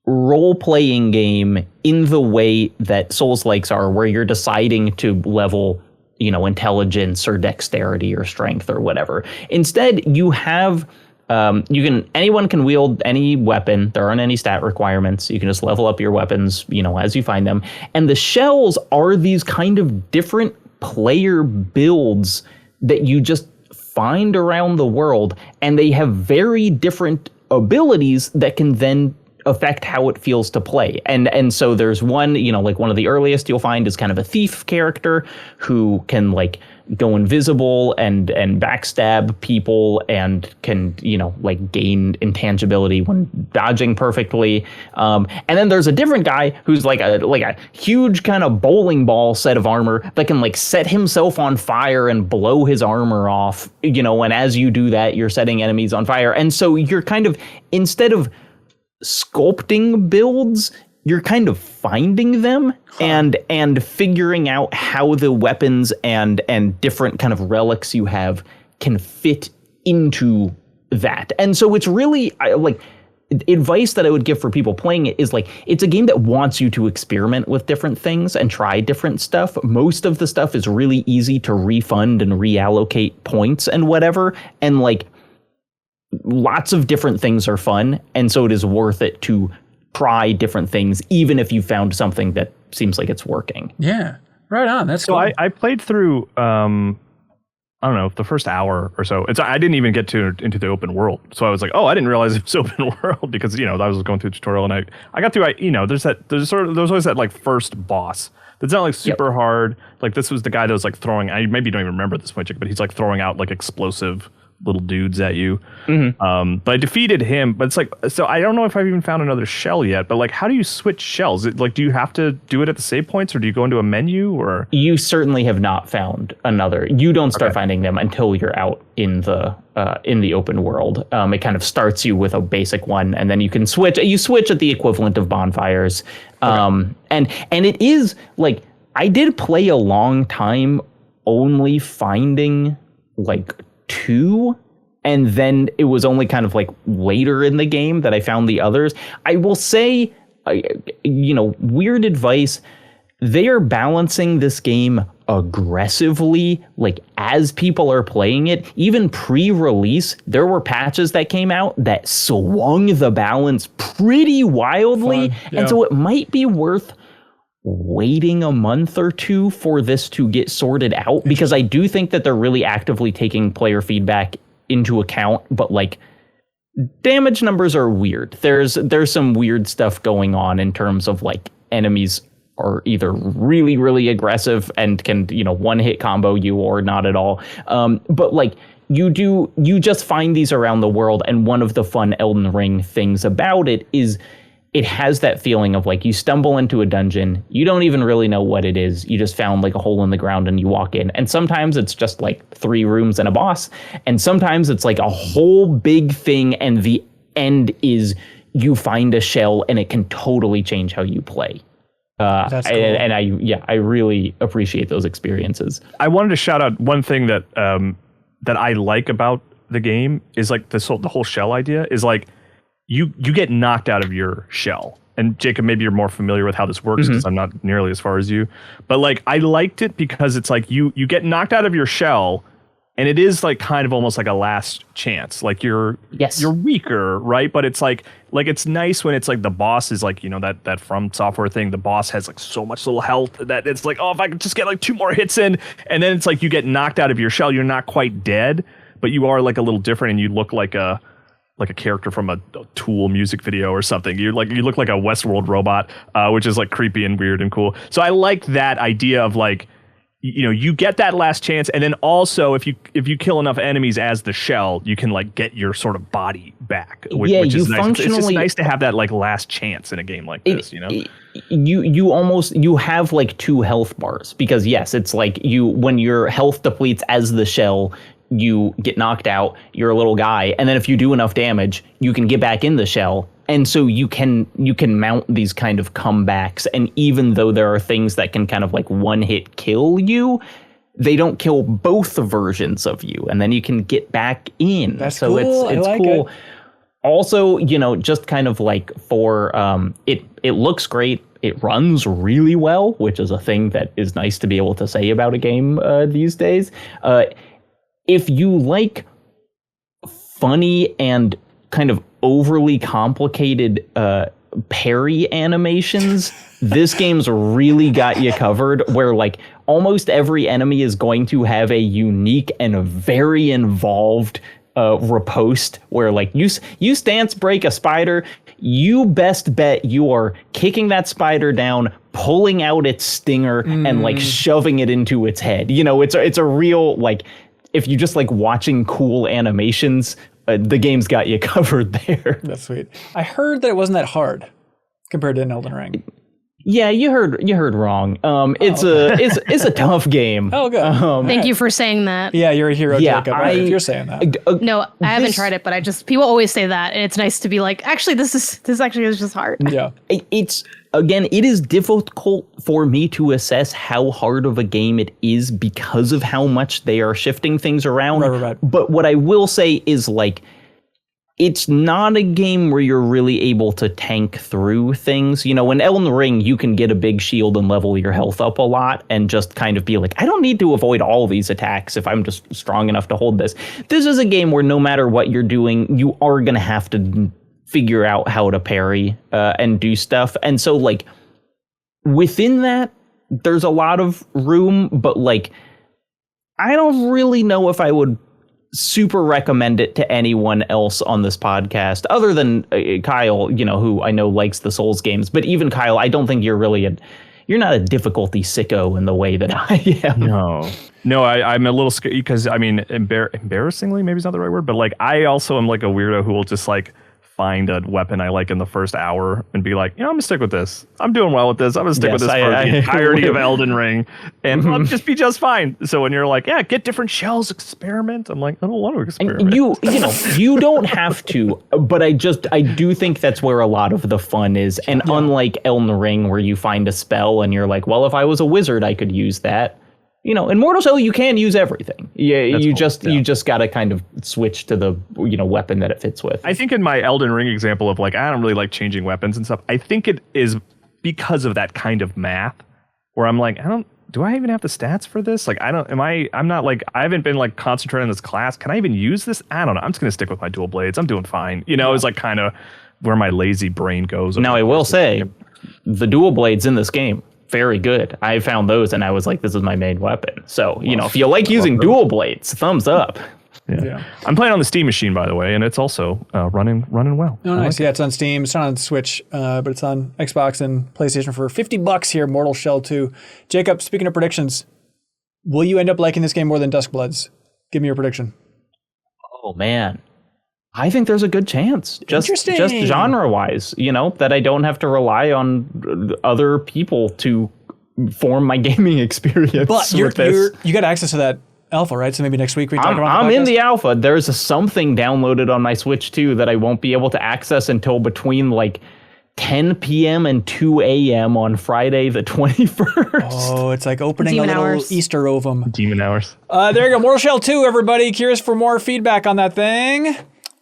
role-playing game in the way that Souls-likes are, where you're deciding to level, you know, intelligence or dexterity or strength or whatever. Instead, you have anyone can wield any weapon. There aren't any stat requirements. You can just level up your weapons, you know, as you find them. And the shells are these kind of different player builds that you just find around the world, and they have very different abilities that can then affect how it feels to play. And so there's one, you know, like one of the earliest you'll find is kind of a thief character who can like go invisible and backstab people and can, you know, like gain intangibility when dodging perfectly. And then there's a different guy who's like a huge kind of bowling ball set of armor that can like set himself on fire and blow his armor off, you know, and as you do that, you're setting enemies on fire. And so you're kind of, instead of sculpting builds, you're kind of finding them and figuring out how the weapons and different kind of relics you have can fit into that. And so it's really like advice that I would give for people playing it is like, it's a game that wants you to experiment with different things and try different stuff. Most of the stuff is really easy to refund and reallocate points and whatever. And like, lots of different things are fun, and so it is worth it to try different things, even if you found something that seems like it's working. Yeah, right on. That's cool. I played through, I don't know, the first hour or so. I didn't even get into the open world, so I was like, oh, I didn't realize it was open world because, you know, I was going through the tutorial and I got through. You know, there's always that like first boss. That's not like super hard. Like this was the guy that was like throwing. I maybe don't even remember at this point, but he's like throwing out like explosive little dudes at you. But I defeated him. But it's like, so I don't know if I've even found another shell yet. But like, how do you switch shells? Do you have to do it at the save points, or do you go into a menu? Or you certainly have not found another. You don't start finding them until you're out in the open world. It kind of starts you with a basic one, and then you can switch. You switch at the equivalent of bonfires. And it is like, I did play a long time only finding like 2, and then it was only kind of like later in the game that I found the others. I will say, you know, weird advice, they are balancing this game aggressively, like as people are playing it. Even pre-release, there were patches that came out that swung the balance pretty wildly. And so it might be worth waiting a month or two for this to get sorted out, because I do think that they're really actively taking player feedback into account, but like damage numbers are weird. There's some weird stuff going on in terms of like enemies are either really, really aggressive and can, you know, one hit combo you or not at all. But like you just find these around the world. And one of the fun Elden Ring things about it is it has that feeling of like you stumble into a dungeon, you don't even really know what it is. You just found like a hole in the ground and you walk in. And sometimes it's just like 3 rooms and a boss. And sometimes it's like a whole big thing. And the end is you find a shell and it can totally change how you play. That's cool. And I really appreciate those experiences. I wanted to shout out one thing that I like about the game is like the whole shell idea is like, you get knocked out of your shell. And Jacob, maybe you're more familiar with how this works because I'm not nearly as far as you. But like, I liked it because it's like you get knocked out of your shell, and it is like kind of almost like a last chance. Like you're weaker, right? But it's like it's nice when it's like the boss is like, you know, that From Software thing. The boss has like so much little health that it's like, oh, if I could just get like 2 more hits in, and then it's like you get knocked out of your shell. You're not quite dead, but you are like a little different, and you look like a like a character from a Tool music video or something. You look like a Westworld robot, which is like creepy and weird and cool. So I like that idea of like, you know, you get that last chance, and then also if you kill enough enemies as the shell, you can like get your sort of body back, which is nice. It's just nice to have that like last chance in a game like this, you know. You have like 2 health bars, because yes, it's like when your health depletes as the shell, you get knocked out, you're a little guy, and then if you do enough damage, you can get back in the shell. And so you can mount these kind of comebacks, and even though there are things that can kind of like one hit kill you, they don't kill both versions of you, and then you can get back in. That's so cool. it's like cool. It. Also, you know, just kind of like for it looks great. It runs really well, which is a thing that is nice to be able to say about a game these days. If you like funny and kind of overly complicated parry animations, this game's really got you covered, where like almost every enemy is going to have a unique and a very involved riposte, where like you stance break a spider, you best bet you are kicking that spider down, pulling out its stinger, and like shoving it into its head. You know, it's a real, like, if you just like watching cool animations, the game's got you covered there. That's sweet. I heard that it wasn't that hard compared to an Elden Ring. Yeah, you heard wrong. It's a tough game. Oh, good. Thank you for saying that. Yeah, you're a hero, Yeah, Jacob. If you're saying that. No, I haven't tried it, but people always say that, and it's nice to be like, actually, this actually is just hard. Yeah. It is difficult for me to assess how hard of a game it is because of how much they are shifting things around. Right. But what I will say is, like, it's not a game where you're really able to tank through things. You know, in Elden Ring, you can get a big shield and level your health up a lot and just kind of be like, I don't need to avoid all these attacks if I'm just strong enough to hold this. This is a game where no matter what you're doing, you are going to have to figure out how to parry and do stuff. And so, like, within that, there's a lot of room, but, like, I don't really know if I would super recommend it to anyone else on this podcast, other than Kyle, you know, who I know likes the Souls games. But even Kyle, I don't think you're not a difficulty sicko in the way that I am. No, I'm a little scared because, I mean, embarrassingly, maybe it's not the right word, but like I also am like a weirdo who will just like find a weapon I like in the first hour and be like, you know, I'm gonna stick with this. I'm doing well with this. I'm gonna stick with this for the entirety of Elden Ring, and I'll just be just fine. So when you're like, yeah, get different shells, experiment, I'm like, I don't want to experiment. And you don't have to, but I do think that's where a lot of the fun is. And unlike Elden Ring, where you find a spell and you're like, well, if I was a wizard, I could use that. You know, in Mortal Shell, you can use everything. Yeah, you just got to kind of switch to the weapon that it fits with. I think in my Elden Ring example of like, I don't really like changing weapons and stuff, I think it is because of that kind of math where I'm like, do I even have the stats for this? Like, I haven't been like concentrating on this class. Can I even use this? I don't know. I'm just going to stick with my dual blades. I'm doing fine. You know, it's like kind of where my lazy brain goes. Now, I will say the dual blades in this game, very good. I found those and I was like, this is my main weapon. So, you know, if you like using dual blades, thumbs up. Yeah. I'm playing on the Steam machine, by the way, and it's also running well. Oh, nice. Yeah, it's on Steam. It's not on Switch, but it's on Xbox and PlayStation for $50 here, Mortal Shell 2. Jacob, speaking of predictions, will you end up liking this game more than Duskbloods? Give me your prediction. Oh, man. I think there's a good chance, just genre-wise, you know, that I don't have to rely on other people to form my gaming experience. But you got access to that alpha, right? So maybe next week we talk about I'm in the alpha. There's something downloaded on my Switch too that I won't be able to access until between like 10 p.m. and 2 a.m. on Friday the 21st. Oh, it's like opening Demon a little hours. Easter ovum. Demon hours. There you go. Mortal Shell 2, everybody. Curious for more feedback on that thing.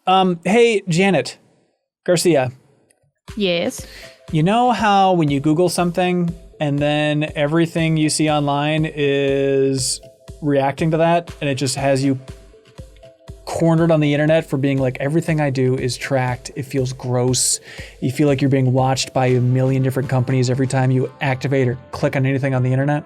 Hey, Janet Garcia. Yes. You know how when you Google something and then everything you see online is reacting to that and it just has you cornered on the internet for being like, everything I do is tracked. It feels gross. You feel like you're being watched by a million different companies every time you activate or click on anything on the internet?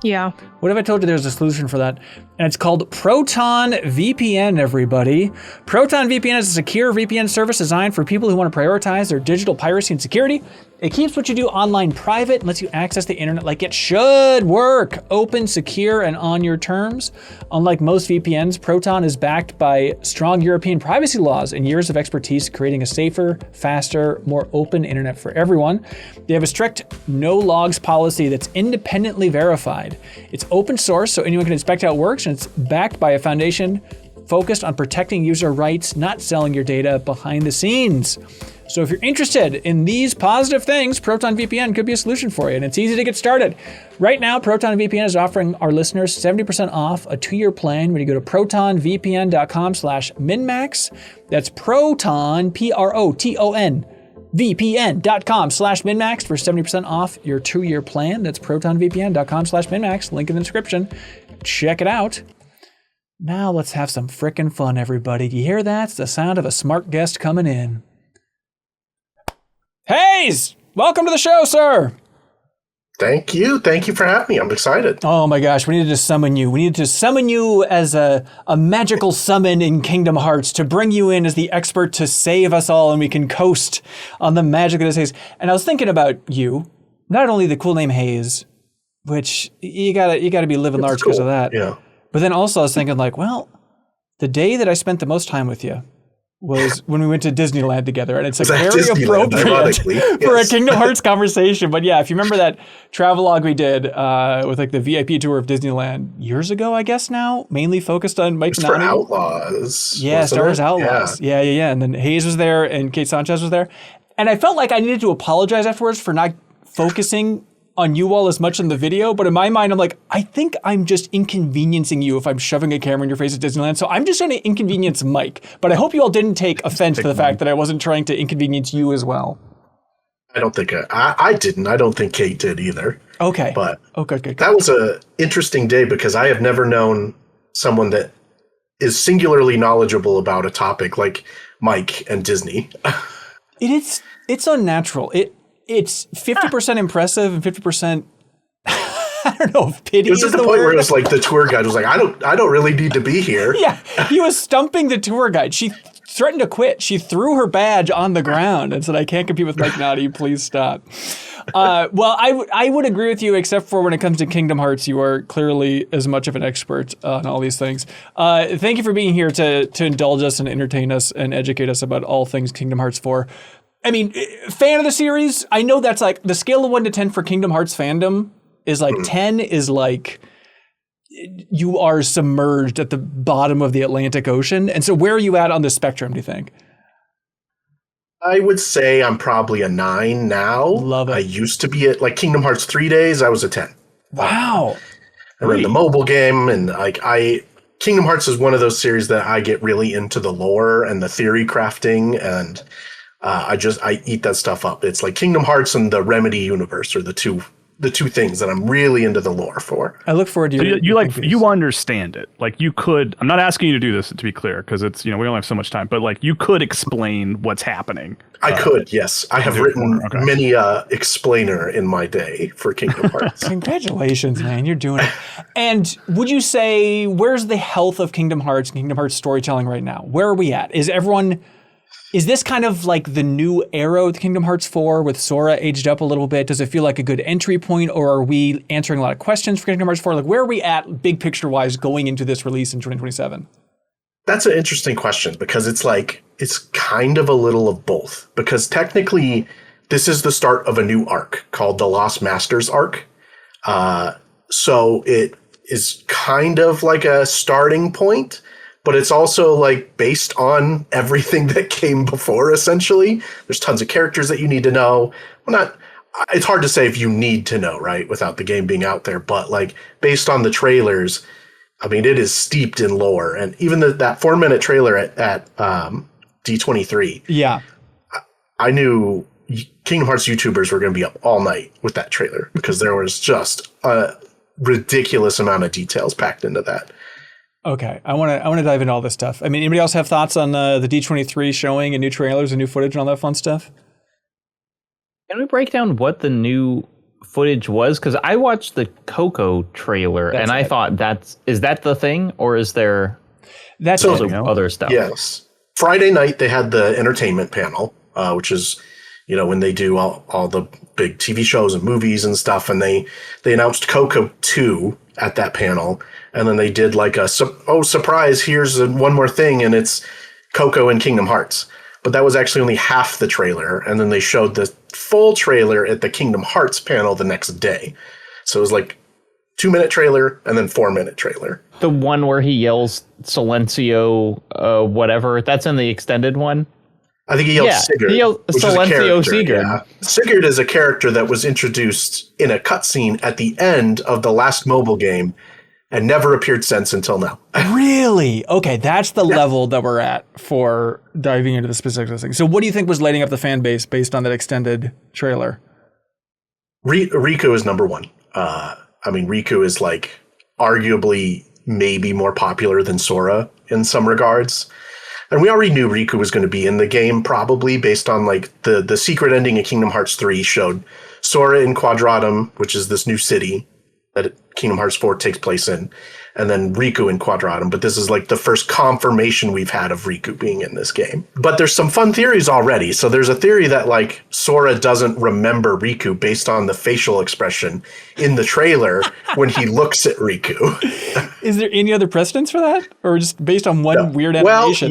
Yeah. What if I told you there's a solution for that? And it's called ProtonVPN, everybody. ProtonVPN is a secure VPN service designed for people who want to prioritize their digital piracy and security. It keeps what you do online private and lets you access the internet like it should work. Open, secure, and on your terms. Unlike most VPNs, Proton is backed by strong European privacy laws and years of expertise creating a safer, faster, more open internet for everyone. They have a strict no logs policy that's independently verified. It's open source, so anyone can inspect how it works, and it's backed by a foundation focused on protecting user rights, not selling your data behind the scenes. So if you're interested in these positive things, ProtonVPN could be a solution for you, and it's easy to get started. Right now, ProtonVPN is offering our listeners 70% off a 2-year plan when you go to protonvpn.com/MinnMax. That's Proton, Proton, VPN.com/MinnMax for 70% off your 2-year plan. That's protonvpn.com/MinnMax. Link in the description. Check it out. Now let's have some frickin' fun, everybody. Do you hear that? It's the sound of a smart guest coming in. Hayes, welcome to the show, sir. Thank you. Thank you for having me. I'm excited. Oh my gosh, we needed to summon you. We needed to summon you as a magical summon in Kingdom Hearts to bring you in as the expert to save us all and we can coast on the magic that is Hayes. And I was thinking about you, not only the cool name Hayes, which you gotta be living large because of that. Yeah. But then also I was thinking like, well, the day that I spent the most time with you was when we went to Disneyland together, and it's like very appropriate for a Kingdom Hearts conversation. But yeah, if you remember that travelogue we did with like the VIP tour of Disneyland years ago, I guess now, mainly focused on Mike for Outlaws. Yeah, Star Wars Outlaws. Yeah. And then Hayes was there and Kate Sanchez was there. And I felt like I needed to apologize afterwards for not focusing on you all as much in the video, but in my mind, I'm like, I think I'm just inconveniencing you if I'm shoving a camera in your face at Disneyland. So I'm just trying to inconvenience Mike. But I hope you all didn't take offense to the fact that I wasn't trying to inconvenience you as well. I don't think I didn't. I don't think Kate did either. Okay. But good. That was an interesting day because I have never known someone that is singularly knowledgeable about a topic like Mike and Disney. It's unnatural. It's 50% impressive and 50%, I don't know if pity is the word. It was at the point where it was like the tour guide was like, I don't really need to be here. Yeah, he was stumping the tour guide. She threatened to quit. She threw her badge on the ground and said, I can't compete with Mike Naughty. Please stop. Well, I would agree with you, except for when it comes to Kingdom Hearts, you are clearly as much of an expert on all these things. Thank you for being here to indulge us and entertain us and educate us about all things Kingdom Hearts 4. I mean, fan of the series, I know that's like the scale of 1 to 10 for Kingdom Hearts fandom is like 10 is like you are submerged at the bottom of the Atlantic Ocean. And so where are you at on the spectrum, do you think? I would say I'm probably a 9 now. Love it. I used to be at like Kingdom Hearts 3 days. I was a 10. Wow. And then the mobile game and like Kingdom Hearts is one of those series that I get really into the lore and the theory crafting and I eat that stuff up. It's like Kingdom Hearts and the Remedy universe are the two things that I'm really into the lore for. I look forward to you understand it. Like you could, I'm not asking you to do this to be clear, because it's, we only have so much time, but like you could explain what's happening. I could, yes. I have written many explainer in my day for Kingdom Hearts. Congratulations, man. You're doing it. And would you say, where's the health of Kingdom Hearts storytelling right now? Where are we at? Is this kind of like the new era with Kingdom Hearts 4 with Sora aged up a little bit? Does it feel like a good entry point, or are we answering a lot of questions for Kingdom Hearts 4? Like, where are we at big picture wise going into this release in 2027? That's an interesting question because it's kind of a little of both, because technically this is the start of a new arc called the Lost Masters arc. So it is kind of like a starting point, but it's also like based on everything that came before, essentially. There's tons of characters that you need to know. It's hard to say if you need to know, right, without the game being out there. But like based on the trailers, I mean, it is steeped in lore. And even that 4-minute trailer at D23. Yeah. I knew Kingdom Hearts YouTubers were going to be up all night with that trailer because there was just a ridiculous amount of details packed into that. Okay, I want to dive into all this stuff. I mean, anybody else have thoughts on the D23 showing and new trailers and new footage and all that fun stuff? Can we break down what the new footage was? Because I watched the Coco trailer and I thought is that the thing, or is there other stuff? Yes. Friday night they had the entertainment panel, which is, when they do all the big TV shows and movies and stuff, and they announced Coco 2 at that panel, and then they did like surprise, here's one more thing, and it's Coco and Kingdom Hearts. But that was actually only half the trailer, and then they showed the full trailer at the Kingdom Hearts panel the next day. So it was like 2-minute trailer and then 4-minute trailer. The one where he yells Silencio, whatever, that's in the extended one? I think he yelled Sigurd. He yelled Silencio Sigurd. Yeah. Sigurd is a character that was introduced in a cutscene at the end of the last mobile game and never appeared since until now. Really? Okay, that's the level that we're at for diving into the specifics of this thing. So what do you think was lighting up the fan base based on that extended trailer? Riku is number one. Riku is like arguably maybe more popular than Sora in some regards. And we already knew Riku was going to be in the game probably based on like the secret ending in Kingdom Hearts 3 showed Sora in Quadratum, which is this new city that Kingdom Hearts 4 takes place in, and then Riku in Quadratum. But this is like the first confirmation we've had of Riku being in this game. But there's some fun theories already. So there's a theory that like Sora doesn't remember Riku based on the facial expression in the trailer when he looks at Riku. Is there any other precedence for that? Or just based on one weird animation?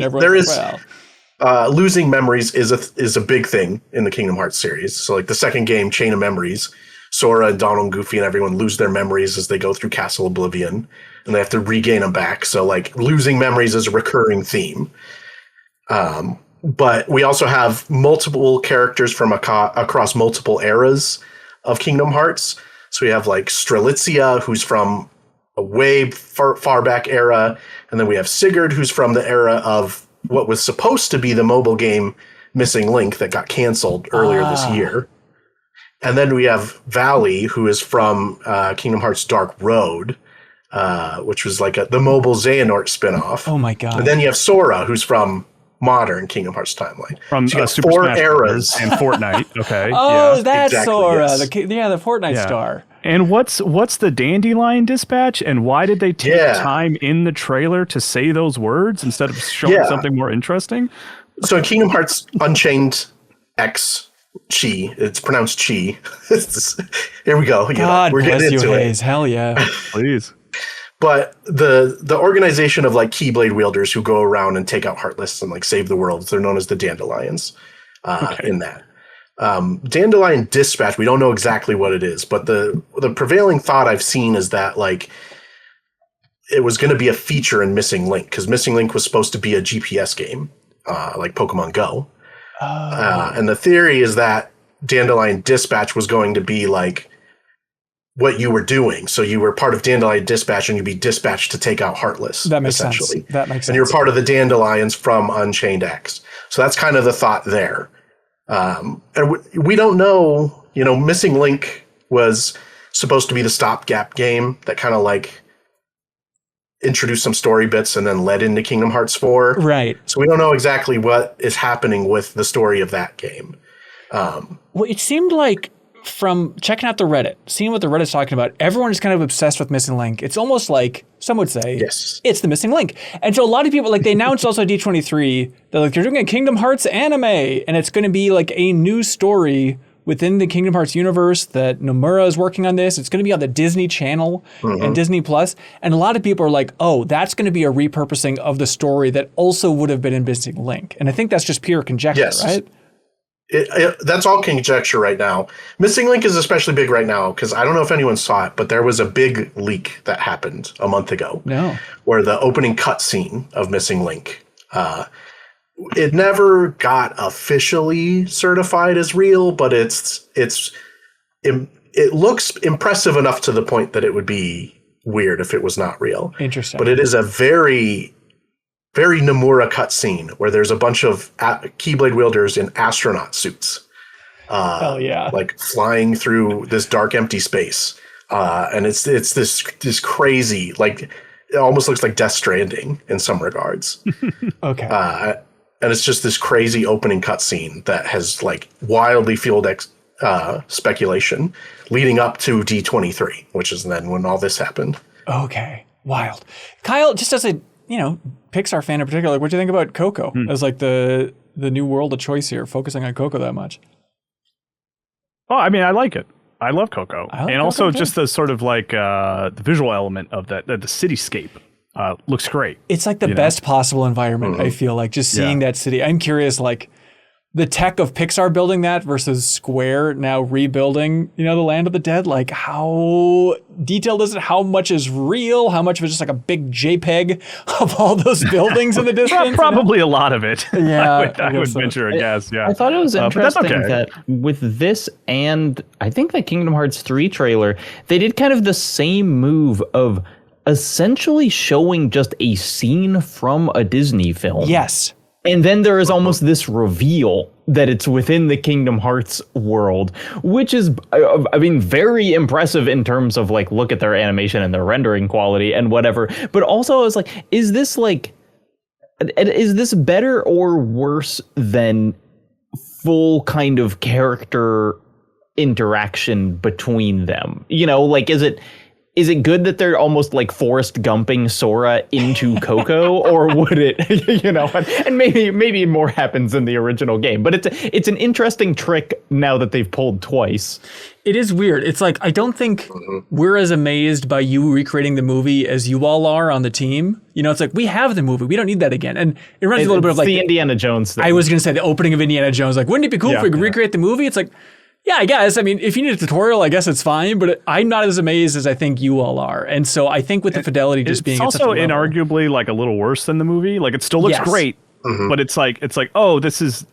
Losing memories is a big thing in the Kingdom Hearts series. So like the second game, Chain of Memories, Sora and Donald and Goofy and everyone lose their memories as they go through Castle Oblivion, and they have to regain them back. So like losing memories is a recurring theme. But we also have multiple characters from across multiple eras of Kingdom Hearts. So we have like Strelitzia, who's from a way far back era. And then we have Sigurd, who's from the era of what was supposed to be the mobile game Missing Link that got canceled earlier this year. And then we have Valley, who is from Kingdom Hearts Dark Road, which was like the mobile Xehanort spinoff. Oh my god! And then you have Sora, who's from modern Kingdom Hearts timeline. From so Super Smash Bros. And Fortnite. Okay. That's exactly, Sora. yes. The Fortnite star. And what's the Dandelion Dispatch? And why did they take time in the trailer to say those words instead of showing something more interesting? So in Kingdom Hearts Unchained X. Chi. It's pronounced Chi. Here we go. God we're bless getting you, into it. Hayes. Hell yeah. Please. But the organization of like Keyblade wielders who go around and take out Heartless and like save the world, they're known as the Dandelions in that. Dandelion Dispatch, we don't know exactly what it is, but the prevailing thought I've seen is that like it was going to be a feature in Missing Link, because Missing Link was supposed to be a GPS game like Pokemon Go. And the theory is that Dandelion Dispatch was going to be like what you were doing. So you were part of Dandelion Dispatch and you'd be dispatched to take out Heartless. That makes essentially. sense. That makes sense. And you're part of the Dandelions from Unchained X. So that's kind of the thought there. And we don't know, Missing Link was supposed to be the stopgap game that kind of like introduced some story bits and then led into Kingdom Hearts 4. Right. So we don't know exactly what is happening with the story of that game. Well, it seemed like from checking out the Reddit, seeing what the Reddit's talking about, everyone is kind of obsessed with Missing Link. It's almost like, some would say, it's the Missing Link. And so a lot of people, like they announced also at D23, they're doing a Kingdom Hearts anime, and it's going to be like a new story within the Kingdom Hearts universe that Nomura is working on this. It's going to be on the Disney Channel and Disney Plus. And a lot of people are like, oh, that's going to be a repurposing of the story that also would have been in Missing Link. And I think that's just pure conjecture, right? That's all conjecture right now. Missing Link is especially big right now because I don't know if anyone saw it, but there was a big leak that happened a month ago. No. Where the opening cutscene of Missing Link, it never got officially certified as real, but it looks impressive enough to the point that it would be weird if it was not real. Interesting. But it is a very, very Nomura cutscene where there's a bunch of Keyblade wielders in astronaut suits. Hell yeah. Like flying through this dark, empty space. And it's this crazy, like it almost looks like Death Stranding in some regards. Okay. And it's just this crazy opening cutscene that has like wildly fueled speculation leading up to D23, which is then when all this happened. Okay, wild. Kyle, just as a Pixar fan in particular, what do you think about Coco as like the new world of choice here, focusing on Coco that much? Oh, I mean, I like it. I love Coco, I like and also Coco just the sort of like the visual element of that the cityscape looks great. It's like the best possible environment. I feel like just seeing that city. I'm curious, like the tech of Pixar building that versus Square now rebuilding, the Land of the Dead. Like how detailed is it? How much is real? How much of it's just like a big JPEG of all those buildings in the distance? Probably a lot of it. Yeah, I would venture a guess. Yeah, I thought it was interesting okay. that with this and I think the Kingdom Hearts 3 trailer, they did kind of the same move of essentially showing just a scene from a Disney film. Yes. And then there is almost this reveal that it's within the Kingdom Hearts world, which is, I mean, very impressive in terms of like, look at their animation and their rendering quality and whatever. But also I was like, is this better or worse than full kind of character interaction between them? Like, is it good that they're almost like Forrest Gumping Sora into Coco, or would it, and maybe more happens in the original game, but it's an interesting trick now that they've pulled twice. It is weird. It's like, I don't think we're as amazed by you recreating the movie as you all are on the team. It's like, we have the movie. We don't need that again. And it reminds me a little bit of like the Indiana Jones thing. I was going to say the opening of Indiana Jones. Like, wouldn't it be cool if we could recreate the movie? It's like, yeah, I guess. I mean, if you need a tutorial, I guess it's fine, but I'm not as amazed as I think you all are. And so I think with the fidelity just being it's also inarguably like a little worse than the movie. Like it still looks great, but it's like, oh, this is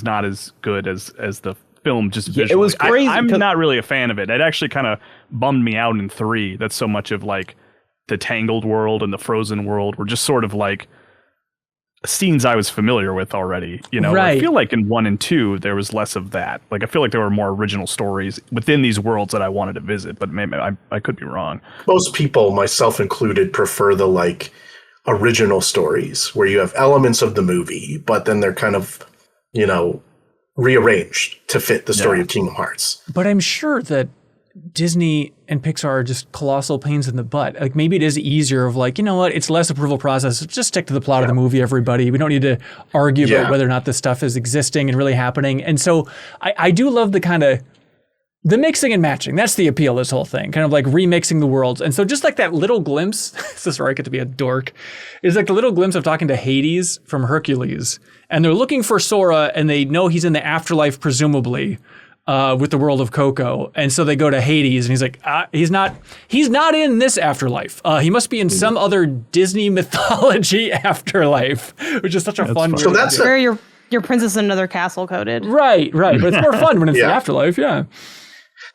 not as good as the film just visually. It was crazy. I'm not really a fan of it. It actually kind of bummed me out in 3 that so much of like the Tangled world and the Frozen world were just sort of like scenes I was familiar with already, Right. I feel like in 1 and 2 there was less of that. Like I feel like there were more original stories within these worlds that I wanted to visit, but maybe I could be wrong. Most people, myself included, prefer the like original stories where you have elements of the movie, but then they're kind of, rearranged to fit the story of Kingdom Hearts. But I'm sure that Disney and Pixar are just colossal pains in the butt. Like maybe it is easier of like, it's less approval process. Just stick to the plot of the movie, everybody. We don't need to argue about whether or not this stuff is existing and really happening. And so I do love the kind of the mixing and matching. That's the appeal of this whole thing, kind of like remixing the worlds. And so just like that little glimpse, this is where I get to be a dork, is like the little glimpse of talking to Hades from Hercules. And they're looking for Sora and they know he's in the afterlife, presumably, with the world of Coco. And so they go to Hades and he's like, he's not in this afterlife. He must be in some other Disney mythology afterlife, which is such a fun. So that's where your princess in another castle coded. Right. But it's more fun when it's the afterlife. Yeah.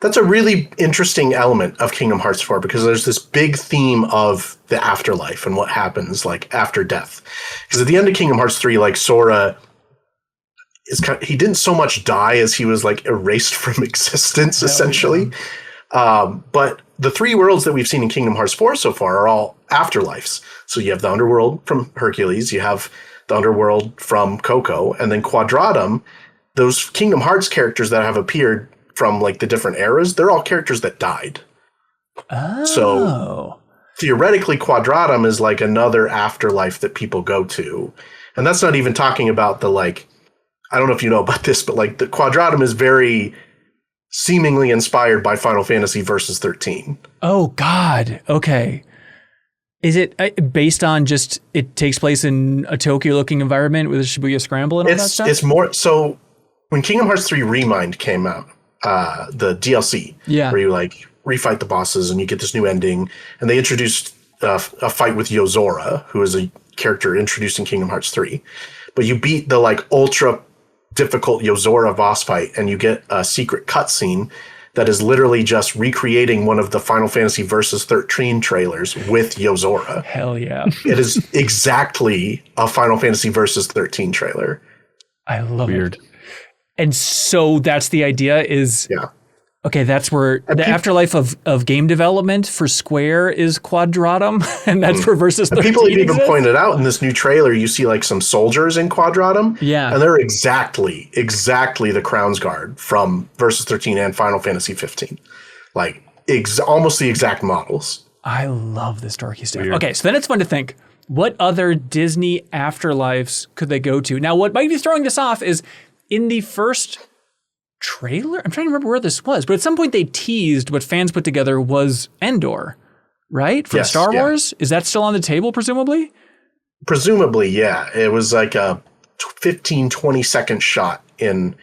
That's a really interesting element of Kingdom Hearts 4 because there's this big theme of the afterlife and what happens like after death. Because at the end of Kingdom Hearts 3, like Sora he didn't so much die as he was like erased from existence, essentially. But the 3 worlds that we've seen in Kingdom Hearts 4 so far are all afterlives. So you have the underworld from Hercules, you have the underworld from Coco, and then Quadratum. Those Kingdom Hearts characters that have appeared from like the different eras, they're all characters that died. Oh. So theoretically, Quadratum is like another afterlife that people go to. And that's not even talking about the like, I don't know if you know about this, but like the Quadratum is very seemingly inspired by Final Fantasy Versus 13. Oh, God. Okay. Is it based on just it takes place in a Tokyo-looking environment with a Shibuya Scramble and all that stuff? It's more so when Kingdom Hearts 3 Remind came out, the DLC, where you like refight the bosses and you get this new ending, and they introduced a fight with Yozora, who is a character introduced in Kingdom Hearts 3. But you beat the like ultra difficult Yozora boss fight, and you get a secret cutscene that is literally just recreating one of the Final Fantasy Versus 13 trailers with Yozora. Hell yeah. It is exactly a Final Fantasy Versus 13 trailer. I love it. And so that's the idea is... Yeah. Okay, that's where the afterlife of game development for Square is Quadratum, and that's where Versus 13 people have even exists? pointed out in this new trailer, you see like some soldiers in Quadratum. Yeah. And they're exactly the Crown's Guard from Versus 13 and Final Fantasy 15. Like, almost the exact models. I love this dorky stuff. Okay, so then it's fun to think, what other Disney afterlives could they go to? Now, what might be throwing this off is in the first trailer, I'm trying to remember where this was, but at some point they teased what fans put together was Endor, right? From Star Wars? Is that still on the table, presumably? Presumably, yeah. It was like a 15, 20-second shot in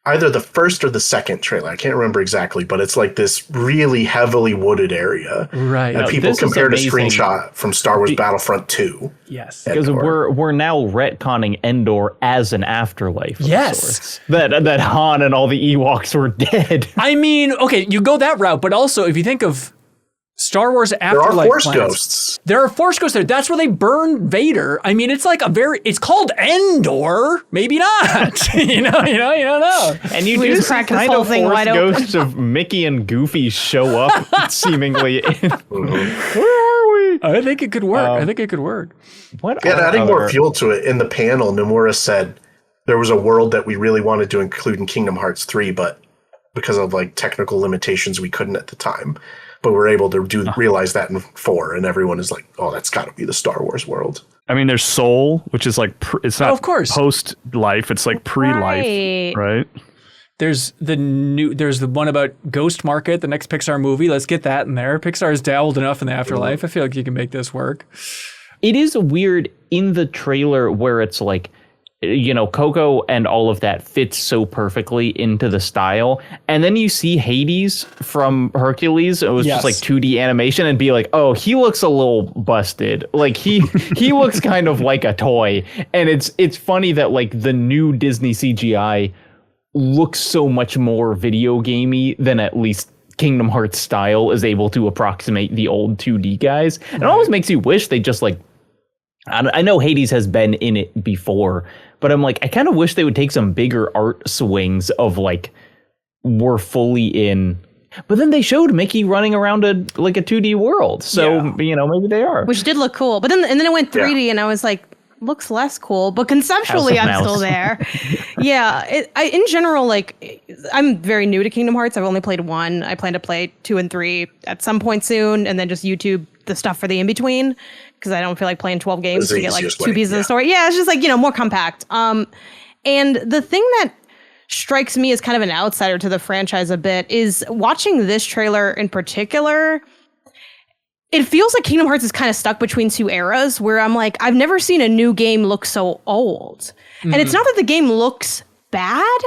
either the first or the second trailer. I can't remember exactly, but it's like this really heavily wooded area. Right. And people compared a screenshot from Star Wars Battlefront 2. Yes. Because we're now retconning Endor as an afterlife. Yes. That Han and all the Ewoks were dead. I mean, okay, you go that route, but also if you think of Star Wars Afterlife, there are Force planets, ghosts. There are Force ghosts there. That's where they burn Vader. I mean, it's like it's called Endor. Maybe not. you don't know. And you We do just see cracked this kind whole of thing Force wide open. ghosts of Mickey and Goofy show up seemingly. Where are we? I think it could work. What? Yeah, are adding other- more fuel to it. In the panel, Nomura said there was a world that we really wanted to include in Kingdom Hearts 3, but because of like technical limitations, we couldn't at the time. But we're able to realize that in 4, and everyone is like, "Oh, that's got to be the Star Wars world." I mean, there's Soul, which is like it's not of course. post-life; it's like pre-life, right? There's the one about Ghost Market, the next Pixar movie. Let's get that in there. Pixar's dabbled enough in the afterlife. I feel like you can make this work. It is weird in the trailer where it's like, Coco and all of that fits so perfectly into the style. And then you see Hades from Hercules. It was just like 2D animation and be like, oh, he looks a little busted. Like he looks kind of like a toy. And it's funny that like the new Disney CGI looks so much more video gamey than at least Kingdom Hearts style is able to approximate the old 2D guys. It almost makes you wish they just like, I know Hades has been in it before, but I'm like, I kind of wish they would take some bigger art swings of like, we're fully in. But then they showed Mickey running around a 2D world. So, maybe they are. Which did look cool. But then it went 3D and I was like, looks less cool. But conceptually, I'm still there. Yeah. In general, like, I'm very new to Kingdom Hearts. I've only played 1. I plan to play 2 and 3 at some point soon. And then just YouTube the stuff for the in-between. Because I don't feel like playing 12 games to get like 2 pieces of the story. Yeah, it's just like, more compact. And the thing that strikes me as kind of an outsider to the franchise a bit is watching this trailer in particular. It feels like Kingdom Hearts is kind of stuck between 2 eras where I'm like, I've never seen a new game look so old. And it's not that the game looks bad,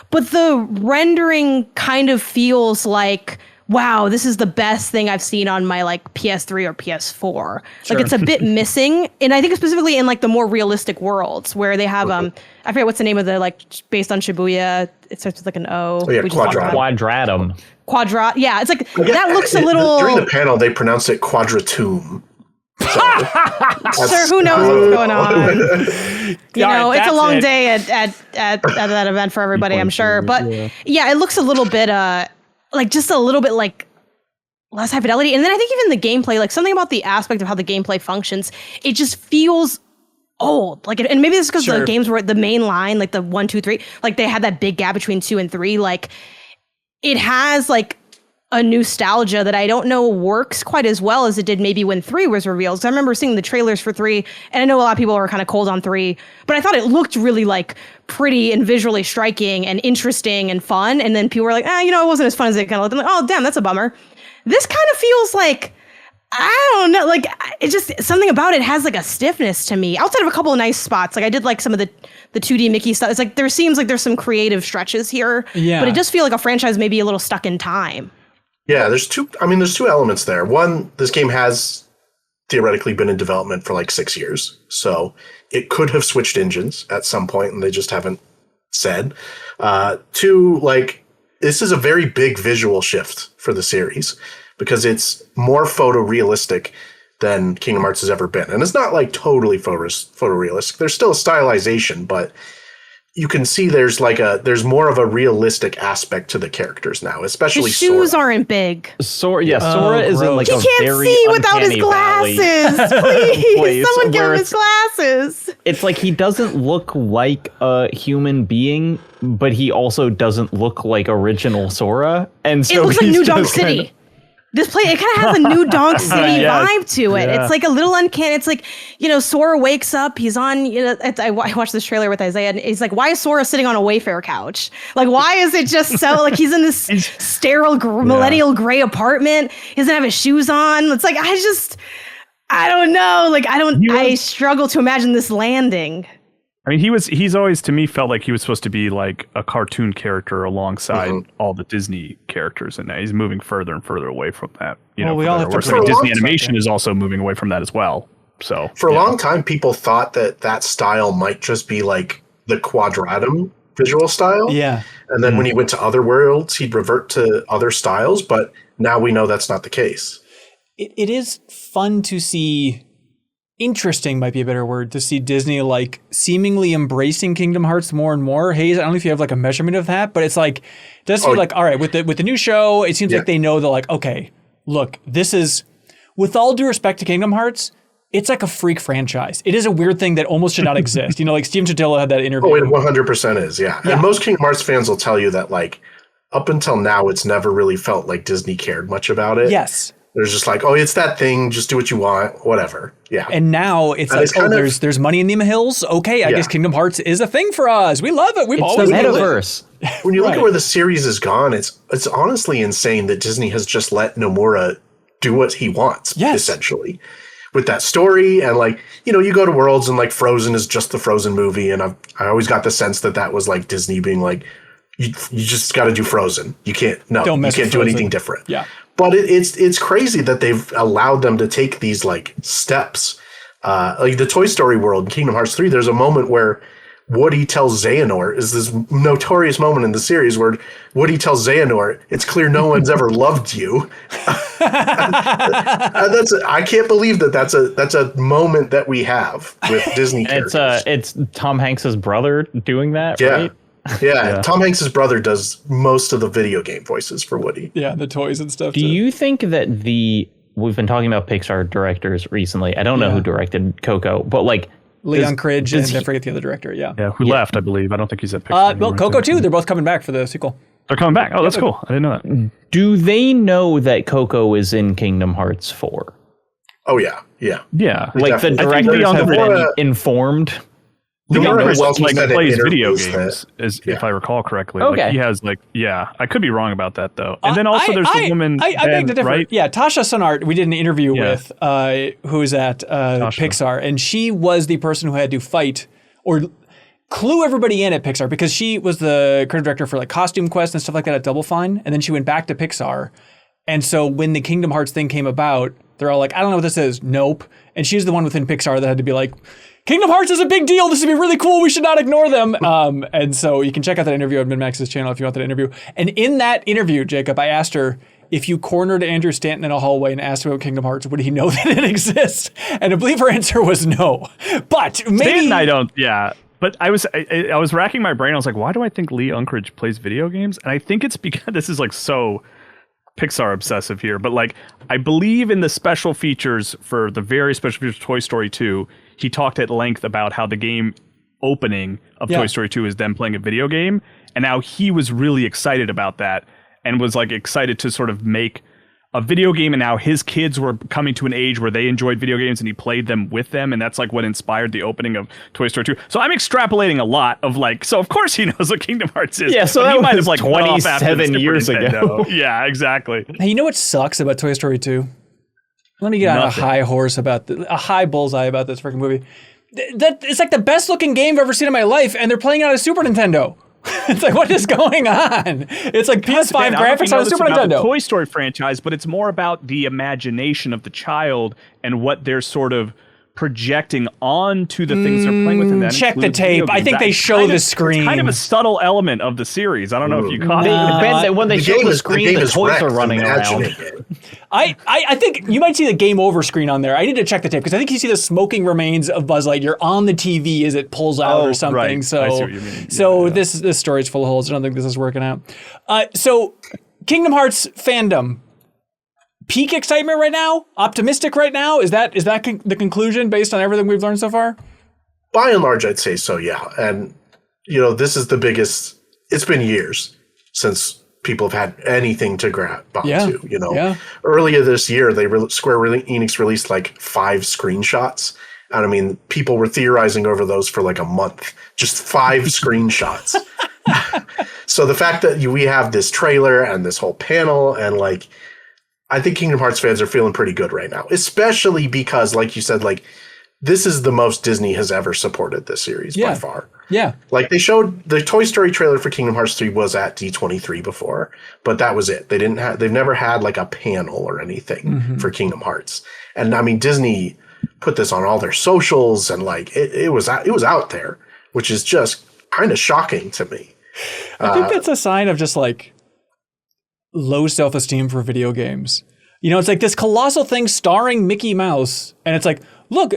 but the rendering kind of feels like, wow, this is the best thing I've seen on my like PS3 or PS4. Sure. Like it's a bit missing. And I think specifically in like the more realistic worlds where they have, I forget what's the name of the like based on Shibuya. It starts with like an O. Oh, yeah, Quadratum. Yeah, it's like that looks a little. During the panel, they pronounced it Quadratum. So, sure, who knows what's going on? It's a long day at that event for everybody, I'm sure. But yeah, it looks a little bit just a little bit like less high fidelity. And then I think even the gameplay, like something about the aspect of how the gameplay functions, it just feels old. Like, and maybe it's because the games were the main line, like the 1, 2, 3, like they had that big gap between 2 and 3. Like it has like a nostalgia that I don't know works quite as well as it did maybe when 3 was revealed. So I remember seeing the trailers for 3, and I know a lot of people are kind of cold on 3, but I thought it looked really like pretty and visually striking and interesting and fun. And then people were like, it wasn't as fun as it kind of looked. I'm like, oh, damn, that's a bummer. This kind of feels like, I don't know, like it's just something about it has like a stiffness to me outside of a couple of nice spots. Like I did like some of the 2D Mickey stuff. It's like there seems like there's some creative stretches here, but it does feel like a franchise maybe a little stuck in time. Yeah, there's two elements there. One, this game has theoretically been in development for like 6 years. So it could have switched engines at some point and they just haven't said. 2, like this is a very big visual shift for the series because it's more photorealistic than Kingdom Hearts has ever been. And it's not like totally photorealistic. There's still a stylization, but you can see there's more of a realistic aspect to the characters now, especially his shoes Sora. aren't big. Sora is in like He a can't very see without his uncanny valley. glasses. Please, Place someone give him where his glasses. It's like he doesn't look like a human being, but he also doesn't look like original Sora. And so It looks like he's New Donk just kind City. This play, it kind of has a New Donk City Yes. vibe to it. Yeah. It's like a little uncanny. It's like, Sora wakes up. He's on, I watched this trailer with Isaiah, and he's like, why is Sora sitting on a Wayfair couch? Like, why is it just so, like, he's in this sterile, millennial gray apartment. He doesn't have his shoes on. It's like, I don't know. Like, I struggle to imagine this landing. I mean, he's always, to me, felt like he was supposed to be like a cartoon character alongside all the Disney characters, and now he's moving further and further away from that. Well, we all have to for a long Disney time. animation is also moving away from that as well. So For a long time, people thought that style might just be like the Quadratum visual style. Yeah. And then when he went to other worlds, he'd revert to other styles. But now we know that's not the case. It is fun to see. Interesting might be a better word, to see Disney like seemingly embracing Kingdom Hearts more and more. Hayes, I don't know if you have like a measurement of that, but it's like, it does feel like, all right, with the new show, it seems like they know they're like, okay, look, this is, with all due respect to Kingdom Hearts, it's like a freak franchise. It is a weird thing that almost should not exist. Like Steven Chatillo had that interview. Oh, it 100% is, yeah. And most Kingdom Hearts fans will tell you that like up until now, it's never really felt like Disney cared much about it. Yes. There's just like, oh, it's that thing. Just do what you want, whatever. Yeah. And now it's like, there's money in the hills. Okay, I guess Kingdom Hearts is a thing for us. We love it. We've It's always the loved it. metaverse. When you look at where the series has gone, it's honestly insane that Disney has just let Nomura do what he wants, essentially. With that story, and like, you go to Worlds and like Frozen is just the Frozen movie, and I always got the sense that was like Disney being like, you just got to do Frozen. You can't do anything different. Yeah. But it's crazy that they've allowed them to take these like steps. Like the Toy Story world in Kingdom Hearts 3, there's a moment where Woody tells Xehanort, is this notorious moment in the series where Woody tells Xehanort, it's clear no one's ever loved you. I can't believe that's a moment that we have with Disney characters. It's Tom Hanks's brother doing that, right? Yeah, Tom Hanks's brother does most of the video game voices for Woody. Yeah, the toys and stuff. Do you think that we've been talking about Pixar directors recently. I don't know who directed Coco, but like Leon Cridge and I forget the other director. Yeah, who left, I believe. I don't think he's at Pixar. Well, Coco too. They're both coming back for the sequel. They're coming back. Oh, that's cool. I didn't know that. Do they know that Coco is in Kingdom Hearts 4? Oh yeah. Like the directors have been informed. Nomura has plays video games, if I recall correctly. Okay. Like he has I could be wrong about that though. And then also there's the woman. I beg to differ. Right? Yeah, Tasha Sonart, we did an interview with, who's at Pixar, and she was the person who had to fight or clue everybody in at Pixar because she was the creative director for like Costume Quest and stuff like that at Double Fine, and then she went back to Pixar. And so when the Kingdom Hearts thing came about, they're all like, I don't know what this is. Nope. And she's the one within Pixar that had to be like, Kingdom Hearts is a big deal. This would be really cool. We should not ignore them. And so you can check out that interview on MinnMax's channel if you want that interview. And in that interview, Jacob, I asked her, if you cornered Andrew Stanton in a hallway and asked him about Kingdom Hearts, would he know that it exists? And I believe her answer was no. But maybe... Stanton, I don't, But I was racking my brain. I was like, why do I think Lee Unkrich plays video games? And I think it's because this is like so Pixar obsessive here. But like, I believe in the special features for the very special features of Toy Story 2, he talked at length about how the game opening of Toy Story 2 is them playing a video game. And now he was really excited about that and was like excited to sort of make a video game. And now his kids were coming to an age where they enjoyed video games and he played them with them. And that's like what inspired the opening of Toy Story 2. So I'm extrapolating a lot of like, so of course he knows what Kingdom Hearts is. Yeah, so that he might was have like 27 years ago. Yeah, exactly. Hey, you know what sucks about Toy Story 2? Let me get on a high horse about a high bullseye about this freaking movie. It's like the best looking game I've ever seen in my life, and they're playing it on a Super Nintendo. It's like, what is going on? It's like PS5 graphics on a Super Nintendo. The Toy Story franchise, but it's more about the imagination of the child and what they're sort of projecting onto the things they're playing with. And that check the tape. I think they show the screen. It's kind of a subtle element of the series. I don't know if you caught it. When they show the screen, the toys are running around. I think you might see the game over screen on there. I need to check the tape because I think you see the smoking remains of Buzz Lightyear on the TV as it pulls out or something. Right. So, I see what you mean. so this story's full of holes. I don't think this is working out. So Kingdom Hearts fandom, peak excitement right now? Optimistic right now? Is that the conclusion based on everything we've learned so far? By and large, I'd say so, yeah. And, this is the biggest, it's been years since people have had anything to grab onto, Yeah. Earlier this year, Square Enix released like 5 screenshots. And I mean, people were theorizing over those for like a month, just 5 screenshots. So the fact that we have this trailer and this whole panel and like, I think Kingdom Hearts fans are feeling pretty good right now, especially because, like you said, like this is the most Disney has ever supported this series by far. Yeah. Like they showed the Toy Story trailer for Kingdom Hearts 3 was at D23 before, but that was it. They've never had like a panel or anything for Kingdom Hearts. And I mean, Disney put this on all their socials and like it was out there, which is just kind of shocking to me. I think that's a sign of just like low self-esteem for video games. It's like this colossal thing starring Mickey Mouse, and it's like, look,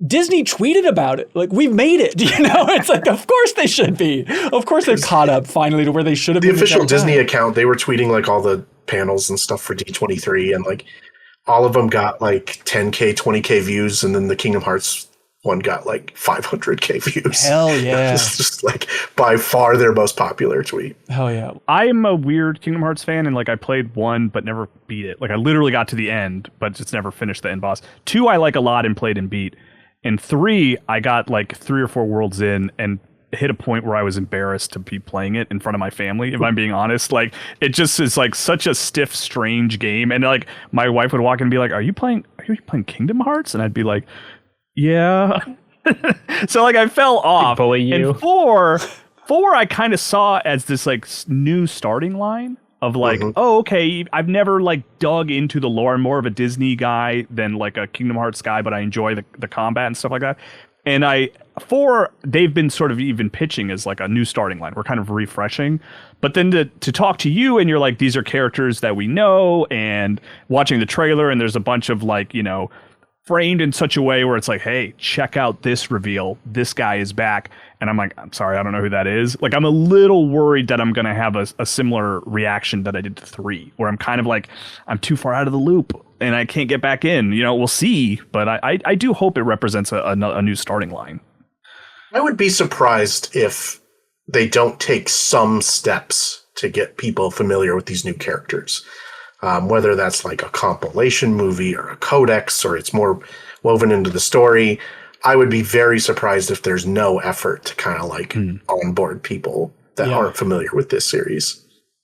Disney tweeted about it. Like, we've made it. It's like, of course they should be. Of course they're caught up finally to where they should have been. The official Disney account, they were tweeting like all the panels and stuff for D23, and like all of them got like 10K, 20K views, and then the Kingdom Hearts one got like 500K views. Hell yeah. It's just like by far their most popular tweet. Hell yeah. I'm a weird Kingdom Hearts fan, and like I played 1 but never beat it. Like I literally got to the end but just never finished the end boss. 2 I like a lot and played and beat. And 3 I got like 3 or 4 worlds in and hit a point where I was embarrassed to be playing it in front of my family, if I'm being honest. Like it just is like such a stiff, strange game. And like my wife would walk in and be like, are you playing Kingdom Hearts? And I'd be like, yeah. So like I fell off. Bully you. And 4 I kind of saw as this like new starting line of like, oh, okay, I've never like dug into the lore. I'm more of a Disney guy than like a Kingdom Hearts guy, but I enjoy the combat and stuff like that. And 4, they've been sort of even pitching as like a new starting line. We're kind of refreshing. But then to talk to you and you're like, these are characters that we know, and watching the trailer and there's a bunch of like, framed in such a way where it's like, hey, check out this reveal. This guy is back. And I'm like, I'm sorry, I don't know who that is. Like, I'm a little worried that I'm going to have a similar reaction that I did to 3, where I'm kind of like, I'm too far out of the loop and I can't get back in. We'll see. But I do hope it represents a new starting line. I would be surprised if they don't take some steps to get people familiar with these new characters. Whether that's like a compilation movie or a codex, or it's more woven into the story. I would be very surprised if there's no effort to kind of like onboard people that aren't familiar with this series.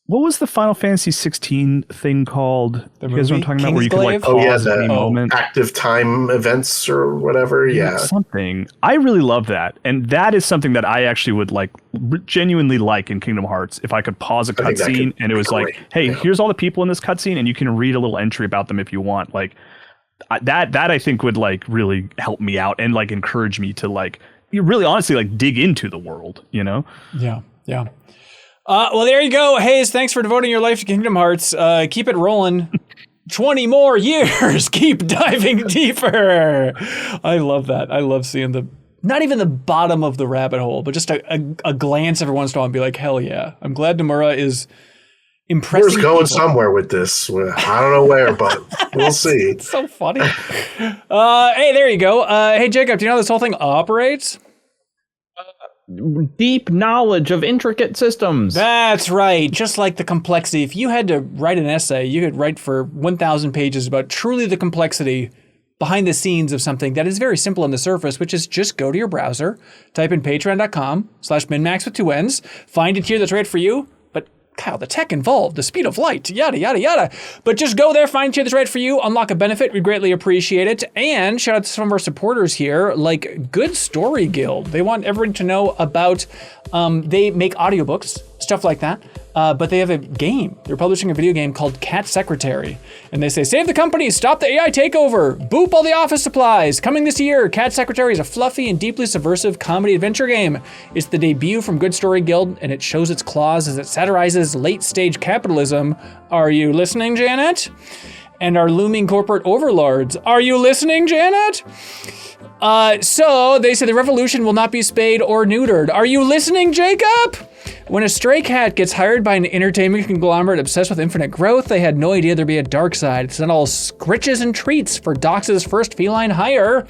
What was the Final Fantasy 16 thing called? You guys know what I'm talking about? Where you could like pause at any moment. Active time events or whatever. Yeah. Something. I really love that. And that is something that I actually would like genuinely like in Kingdom Hearts. If I could pause a cutscene and it was like, hey, here's all the people in this cutscene and you can read a little entry about them if you want. Like that I think would like really help me out and like encourage me to like really honestly like dig into the world, Yeah. Yeah. Well, there you go. Hayes, thanks for devoting your life to Kingdom Hearts. Keep it rolling. 20 more years. Keep diving deeper. I love that. I love seeing not even the bottom of the rabbit hole, but just a glance every once in a while and be like, hell yeah. I'm glad Nomura is impressing We're going somewhere with this. I don't know where, but we'll see. It's so funny. Hey, there you go. Hey, Jacob, do you know how this whole thing operates? Deep knowledge of intricate systems. That's right. Just like the complexity. If you had to write an essay, you could write for 1,000 pages about truly the complexity behind the scenes of something that is very simple on the surface, which is just go to your browser, type in patreon.com/MinnMax with 2 N's, find a tier that's right for you. Kyle, the tech involved, the speed of light, yada, yada, yada. But just go there, find a tier that's right for you, unlock a benefit. We'd greatly appreciate it. And shout out to some of our supporters here, like Good Story Guild. They want everyone to know about, they make audiobooks, stuff like that. But they have a game. They're publishing a video game called Cat Secretary. And they say, save the company, stop the AI takeover, boop all the office supplies. Coming this year, Cat Secretary is a fluffy and deeply subversive comedy adventure game. It's the debut from Good Story Guild, and it shows its claws as it satirizes late-stage capitalism. Are you listening, Janet? and our looming corporate overlords. Are you listening, Janet? So they say the revolution will not be spayed or neutered. Are you listening, Jacob? When a stray cat gets hired by an entertainment conglomerate obsessed with infinite growth, they had no idea there'd be a dark side. It's not all scritches and treats for Dox's first feline hire.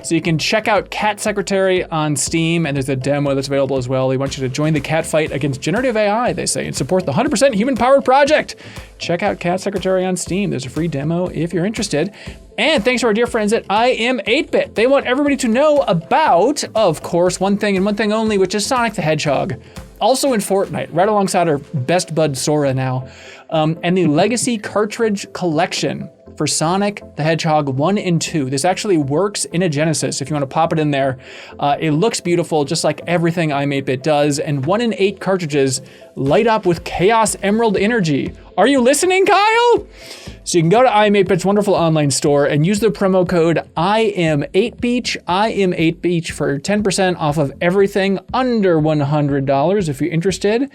So you can check out Cat Secretary on Steam, and there's a demo that's available as well. They want you to join the cat fight against generative AI, they say, and support the 100% human-powered project. Check out Cat Secretary on Steam. There's a free demo if you're interested. And thanks to our dear friends at I Am 8-Bit. They want everybody to know about, of course, one thing and one thing only, which is Sonic the Hedgehog. Also in Fortnite, right alongside our best bud Sora now. And the Legacy Cartridge Collection for Sonic the Hedgehog 1 and 2. This actually works in a Genesis if you want to pop it in there. It looks beautiful, just like everything I Am 8-Bit does. And 1 in 8 cartridges light up with Chaos Emerald energy. Are you listening, Kyle? So you can go to I Am 8-Bit's wonderful online store and use the promo code IAM8Beach, IAM8Beach for 10% off of everything under $100 if you're interested.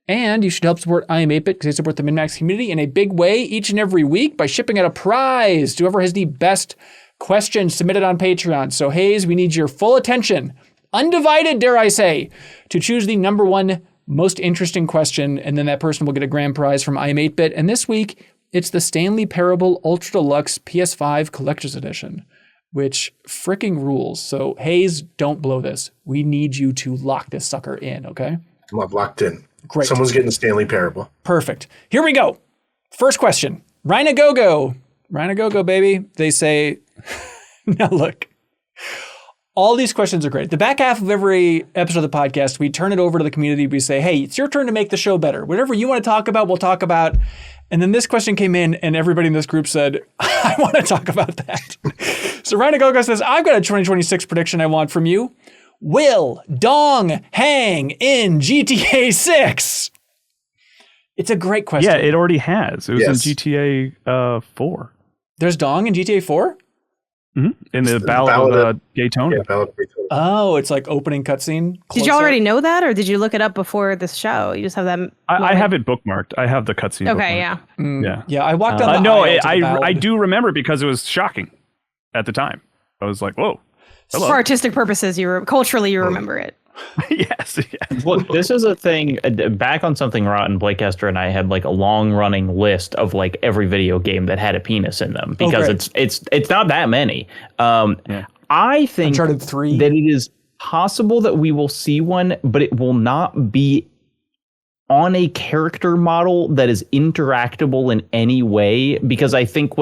And you should help support I Am 8-Bit because they support the MinnMax community in a big way each and every week by shipping out a prize to whoever has the best question submitted on Patreon. So Hayes, we need your full attention, undivided, dare I say, to choose the number one most interesting question, and then that person will get a grand prize from I Am 8-Bit. And this week, it's the Stanley Parable Ultra Deluxe PS5 Collector's Edition, which fricking rules. So Hayes, don't blow this. We need you to lock this sucker in, okay? I'm locked in. Great. Someone's getting the Stanley Parable. Perfect. Here we go. First question. Rhinagogo. Rhinagogo, baby. They say, now look, all these questions are great. The back half of every episode of the podcast, we turn it over to the community. We say, hey, it's your turn to make the show better. Whatever you want to talk about, we'll talk about. And then this question came in and everybody in this group said, I want to talk about that. So Rhinagogo says, I've got a 2026 prediction I want from you. Will Dong hang in GTA 6? It's a great question. Yeah, it already has. It was in GTA 4. There's Dong in GTA 4? Mm-hmm. In the Ballad of Daytona. Yeah, Ballad of Daytona. Oh, it's like opening cutscene. Did you already know that, or did you look it up before this show? You just have that. I have it bookmarked. I have the cutscene. Okay, bookmarked. yeah. Yeah, I walked on the no, aisle to the I Ballad. do remember because it was shocking at the time. I was like, whoa. Hello. For artistic purposes, culturally you remember it. yes. Look, this is a thing. Back on Something Rotten, Blake Esther and I had like a long running list of like every video game that had a penis in them because it's not that many. I think Uncharted 3. that it is possible that we will see one, but it will not be on a character model that is interactable in any way, because I think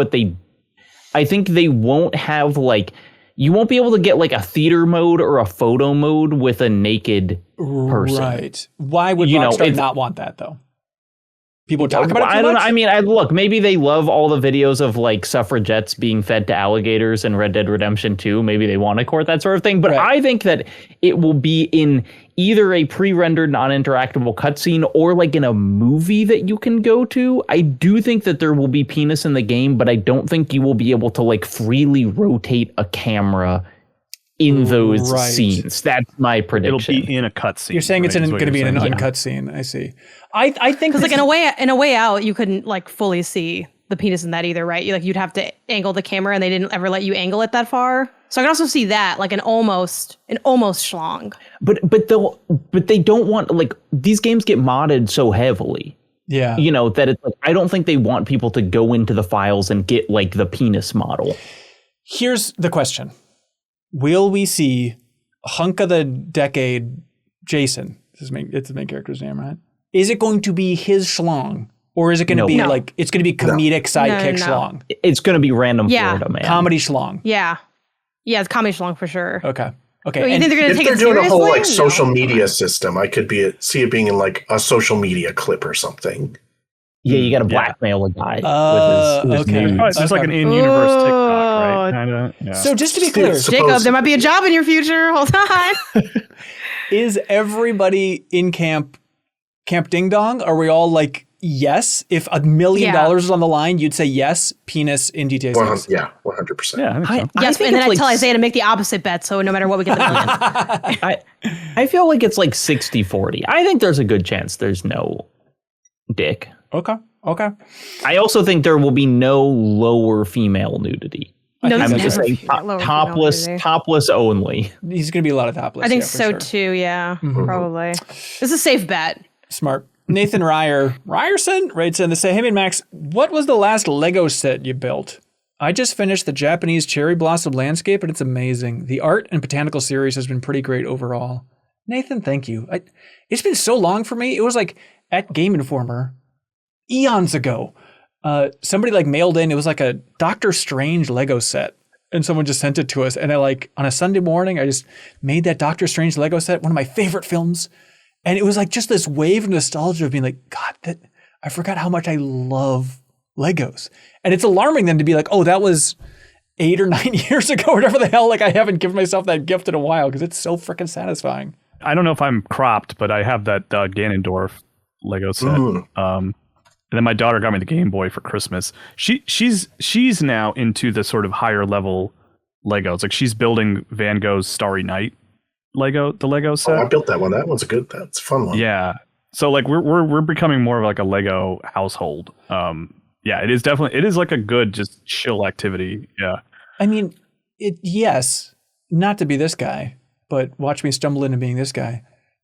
they won't have like. You won't be able to get like a theater mode or a photo mode with a naked person. Right. Why would Rockstar not want that, though? People talk about it too I don't know. much? I mean, look, maybe they love all the videos of like suffragettes being fed to alligators in Red Dead Redemption 2. Maybe they want to court that sort of thing. But Right. I think that it will be in either a pre-rendered non-interactable cutscene or like in a movie that you can go to. I do think that there will be penis in the game, but I don't think you will be able to like freely rotate a camera in those scenes. That's my prediction. It'll be in a cutscene. You're saying it's going to be in an uncut scene. I see. I think Because like in a way out, you couldn't like fully see the penis in that either, right? You'd have to angle the camera, and they didn't ever let you angle it that far. So I can also see that, like an almost schlong. But they don't want, like, these games get modded so heavily. Yeah. You know, that it's like, I don't think they want people to go into the files and get like the penis model. Here's the question. Will we see hunk of the decade Jason? It's the main character's name, right? Is it going to be his schlong? Or is it going to be like, it's going to be comedic sidekick schlong? It's going to be random Florida man. Comedy schlong. Yeah. Yeah, it's comedy schlong for sure. Okay. Well, you think they're going to take it seriously? If they're doing a whole like social media system, I could see it being in like a social media clip or something. Yeah, you got to blackmail a guy with his okay. nudes. Oh, it's just like an in-universe TikTok, right? Kinda, yeah. So just to be clear, Jacob, there might be a job in your future. Hold on. is everybody in Camp Ding Dong? Are we all like, yes? If $1 million was on the line, you'd say yes, penis in GTA 6? Yeah, 100%. Yeah, I think so. Yes, and then I tell Isaiah to make the opposite bet, so no matter what, we get the million. I feel like it's like 60-40. I think there's a good chance there's no dick. Okay. Okay. I also think there will be no lower female nudity. No, I there's think never so. lower female Topless, nudity. topless only. He's going to be a lot of topless. I think yeah, for so sure. too. Yeah, probably. This is a safe bet. Smart. Nathan Ryerson writes in to say, hey, MinnMax, what was the last Lego set you built? I just finished the Japanese cherry blossom landscape, and it's amazing. The art and botanical series has been pretty great overall. Nathan, thank you. It's been so long for me. It was like at Game Informer eons ago. Somebody like mailed in, it was like a Doctor Strange Lego set. And someone just sent it to us. And I on a Sunday morning, I just made that Doctor Strange Lego set, one of my favorite films. And it was like just this wave of nostalgia of being like, God, I forgot how much I love Legos. And it's alarming then to be like, oh, that was 8 or 9 years ago, whatever the hell. Like I haven't given myself that gift in a while because it's so freaking satisfying. I don't know if I'm cropped, but I have that Ganondorf Lego set. And then my daughter got me the Game Boy for Christmas. She's now into the sort of higher level Legos. Like she's building Van Gogh's Starry Night the Lego set. Oh, I built that one. That's a fun one. Yeah. So like we're becoming more of like a Lego household. Yeah, it is like a good just chill activity. Yeah. I mean, yes, not to be this guy, but watch me stumble into being this guy.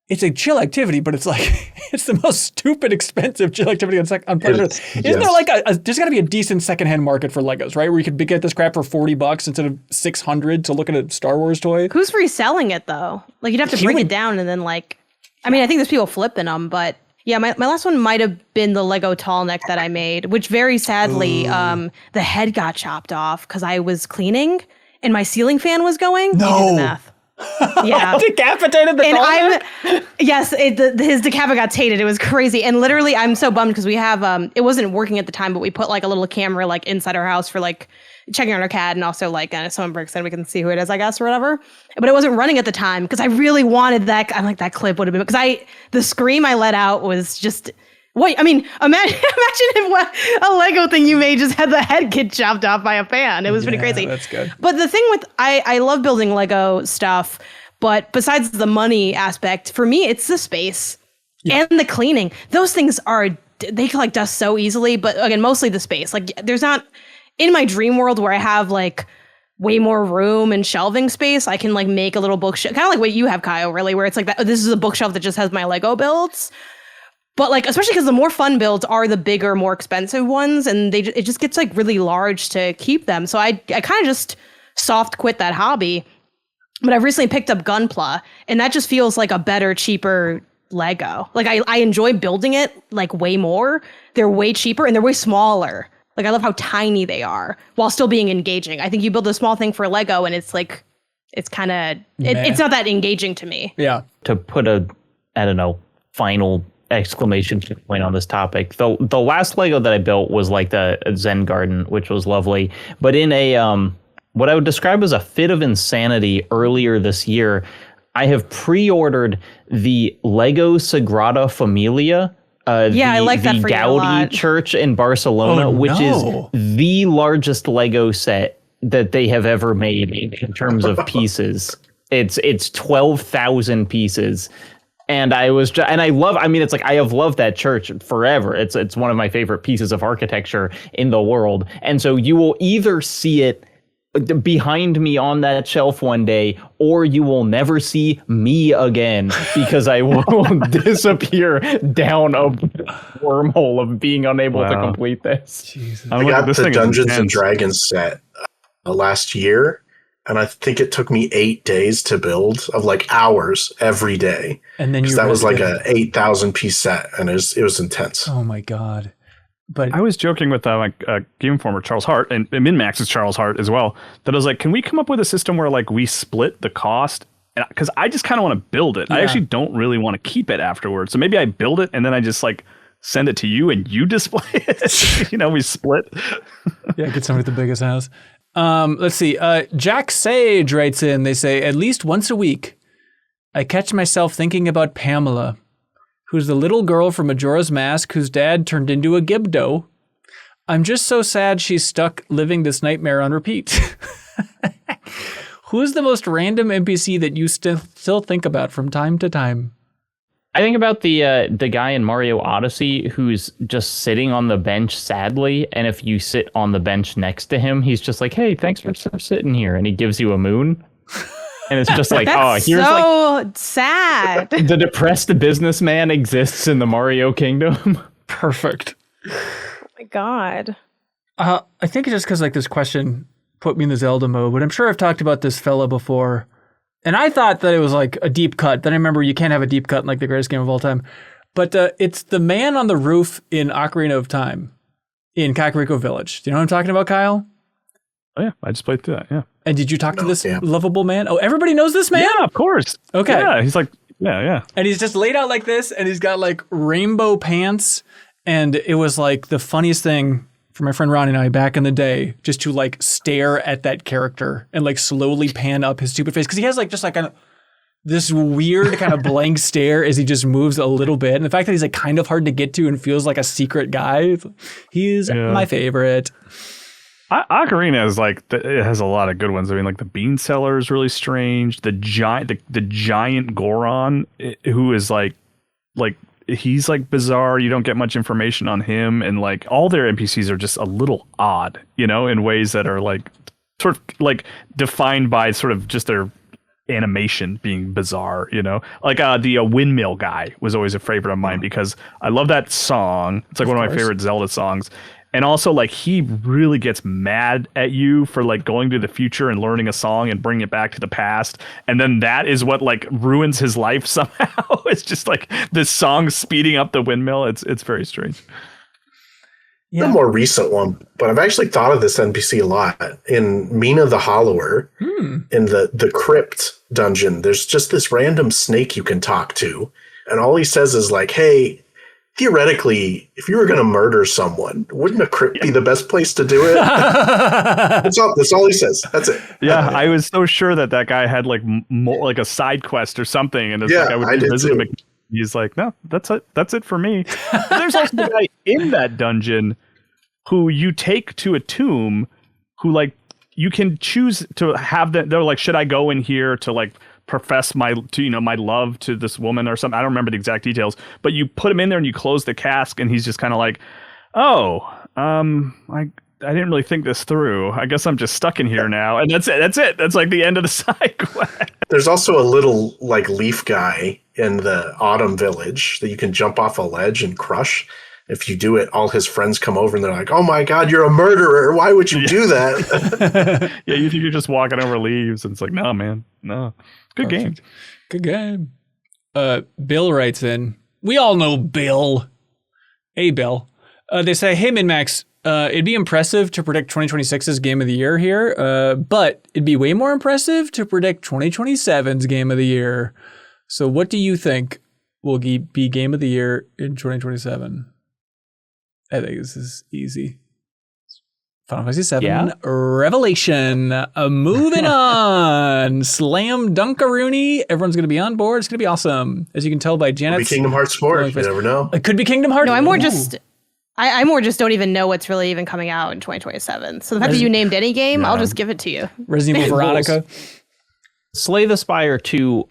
It's a chill activity, but it's like it's the most stupid, expensive chill activity on planet Earth. Isn't there like there's got to be a decent secondhand market for Legos, right? Where you could get this crap for $40 instead of $600 to look at a Star Wars toy. Who's reselling it though? Like you'd have to bring it down and then like, I mean, I think there's people flipping them, but yeah, my last one might have been the Lego tall neck that I made, which very sadly, the head got chopped off because I was cleaning and my ceiling fan was going. No. You did the math. Yeah. Decapitated the and yes, his decapitated. It was crazy. And literally I'm so bummed because we have, it wasn't working at the time, but we put like a little camera like inside our house for like checking on our cat and also like if someone breaks in, we can see who it is, I guess, or whatever. But it wasn't running at the time because I really wanted that. I'm like, that clip would have been, because the scream I let out was just, wait, I mean, imagine if a Lego thing you made just had the head get chopped off by a fan. It was pretty crazy. That's good. But the thing with, I love building Lego stuff, but besides the money aspect, for me, it's the space and the cleaning. Those things they collect dust so easily, but again, mostly the space. Like there's not, in my dream world where I have like way more room and shelving space, I can like make a little bookshelf, kind of like what you have, Kyle, really, where it's like that. This is a bookshelf that just has my Lego builds. But like, especially because the more fun builds are the bigger, more expensive ones, and it just gets like really large to keep them. So I kind of just soft quit that hobby. But I've recently picked up Gunpla, and that just feels like a better, cheaper Lego. Like I enjoy building it like way more. They're way cheaper and they're way smaller. Like I love how tiny they are while still being engaging. I think you build a small thing for Lego and it's like, it's kind of, it's not that engaging to me. Yeah. To put final exclamation point on this topic, the last Lego that I built was like the Zen garden, which was lovely. But in a, what I would describe as a fit of insanity earlier this year, I have pre-ordered the Lego Sagrada Familia. I like that for you a GOTY lot. church in Barcelona, which is the largest Lego set that they have ever made in terms of pieces. It's 12,000 pieces. And I have loved that church forever. It's one of my favorite pieces of architecture in the world. And so you will either see it behind me on that shelf one day, or you will never see me again because I will disappear down a wormhole of being unable to complete this. Jesus. I got the Dungeons and Dragons set last year, and I think it took me 8 days to build, of like hours every day. And then that was like a 8,000 piece set, and it was intense. Oh my God. But I was joking with Game Informer Charles Hart and MinnMax's Charles Hart as well, that I was like, can we come up with a system where like we split the cost? Because I just kind of want to build it. Yeah. I actually don't really want to keep it afterwards. So maybe I build it and then I just like send it to you and you display it. We split. Yeah, get somebody with the biggest house. Let's see. Jack Sage writes in, they say, at least once a week, I catch myself thinking about Pamela, who's the little girl from Majora's Mask whose dad turned into a Gibdo. I'm just so sad she's stuck living this nightmare on repeat. Who's the most random NPC that you still think about from time to time? I think about the guy in Mario Odyssey who's just sitting on the bench sadly, and if you sit on the bench next to him, he's just like, "Hey, thanks for sitting here," and he gives you a moon. And it's just like, That's here's so sad. the depressed businessman exists in the Mario Kingdom. Perfect. Oh my God. I think it's just because like this question put me in the Zelda mode, but I'm sure I've talked about this fella before. And I thought that it was like a deep cut. Then I remember you can't have a deep cut in like the greatest game of all time. But it's the man on the roof in Ocarina of Time in Kakariko Village. Do you know what I'm talking about, Kyle? Oh, yeah. I just played through that. Yeah. And did you talk to this lovable man? Oh, everybody knows this man? Yeah, of course. Okay. Yeah. He's like, yeah. And he's just laid out like this, and he's got like rainbow pants. And it was like the funniest thing for my friend Ronnie and I back in the day, just to like stare at that character and like slowly pan up his stupid face. Because he has like just like this weird kind of blank stare as he just moves a little bit. And the fact that he's like kind of hard to get to and feels like a secret guy, he's my favorite. Ocarina is like, it has a lot of good ones. I mean, like the Bean Seller is really strange. The giant Goron, who is like he's like bizarre. You don't get much information on him, and like all their NPCs are just a little odd, in ways that are like sort of like defined by sort of just their animation being bizarre, like the windmill guy was always a favorite of mine because I love that song. It's like one of my favorite Zelda songs. And also, like, he really gets mad at you for, like, going to the future and learning a song and bringing it back to the past. And then that is what, like, ruins his life somehow. It's just, like, this song speeding up the windmill. It's very strange. Yeah. The more recent one, but I've actually thought of this NPC a lot. In Mina the Hollower, in the Crypt dungeon, there's just this random snake you can talk to. And all he says is, like, hey, theoretically, if you were going to murder someone, wouldn't a crypt be the best place to do it? That's all he says. That's it. Yeah, I was so sure that guy had like like a side quest or something, and it's like I would visit him. He's like, no, that's it. That's it for me. There's also the guy in that dungeon who you take to a tomb, who like you can choose to have that. They're like, should I go in here to like profess my love to this woman or something? I don't remember the exact details, but you put him in there and you close the cask, and he's just kind of like, I didn't really think this through. I guess I'm just stuck in here now. And that's it. That's like the end of the side quest. There's also a little like leaf guy in the Autumn Village that you can jump off a ledge and crush. If you do it, all his friends come over and they're like, oh my God, you're a murderer. Why would you do that? Yeah, you think you're just walking over leaves, and it's like, no, man, no. Good game. Good game. Bill writes in. We all know Bill. Hey, Bill. They say, hey, MinnMax, it'd be impressive to predict 2026's Game of the Year here, but it'd be way more impressive to predict 2027's Game of the Year. So what do you think will be Game of the Year in 2027? I think this is easy. Final Fantasy VII Revelation. Moving on. Slam Dunkaroonie. Everyone's going to be on board. It's going to be awesome. As you can tell by Janet's. Could be Kingdom Hearts 4. You never know. It could be Kingdom Hearts. No, I more just don't even know what's really even coming out in 2027. So the fact that you named any game, I'll just give it to you. Resident Evil Veronica. Slay the Spire 2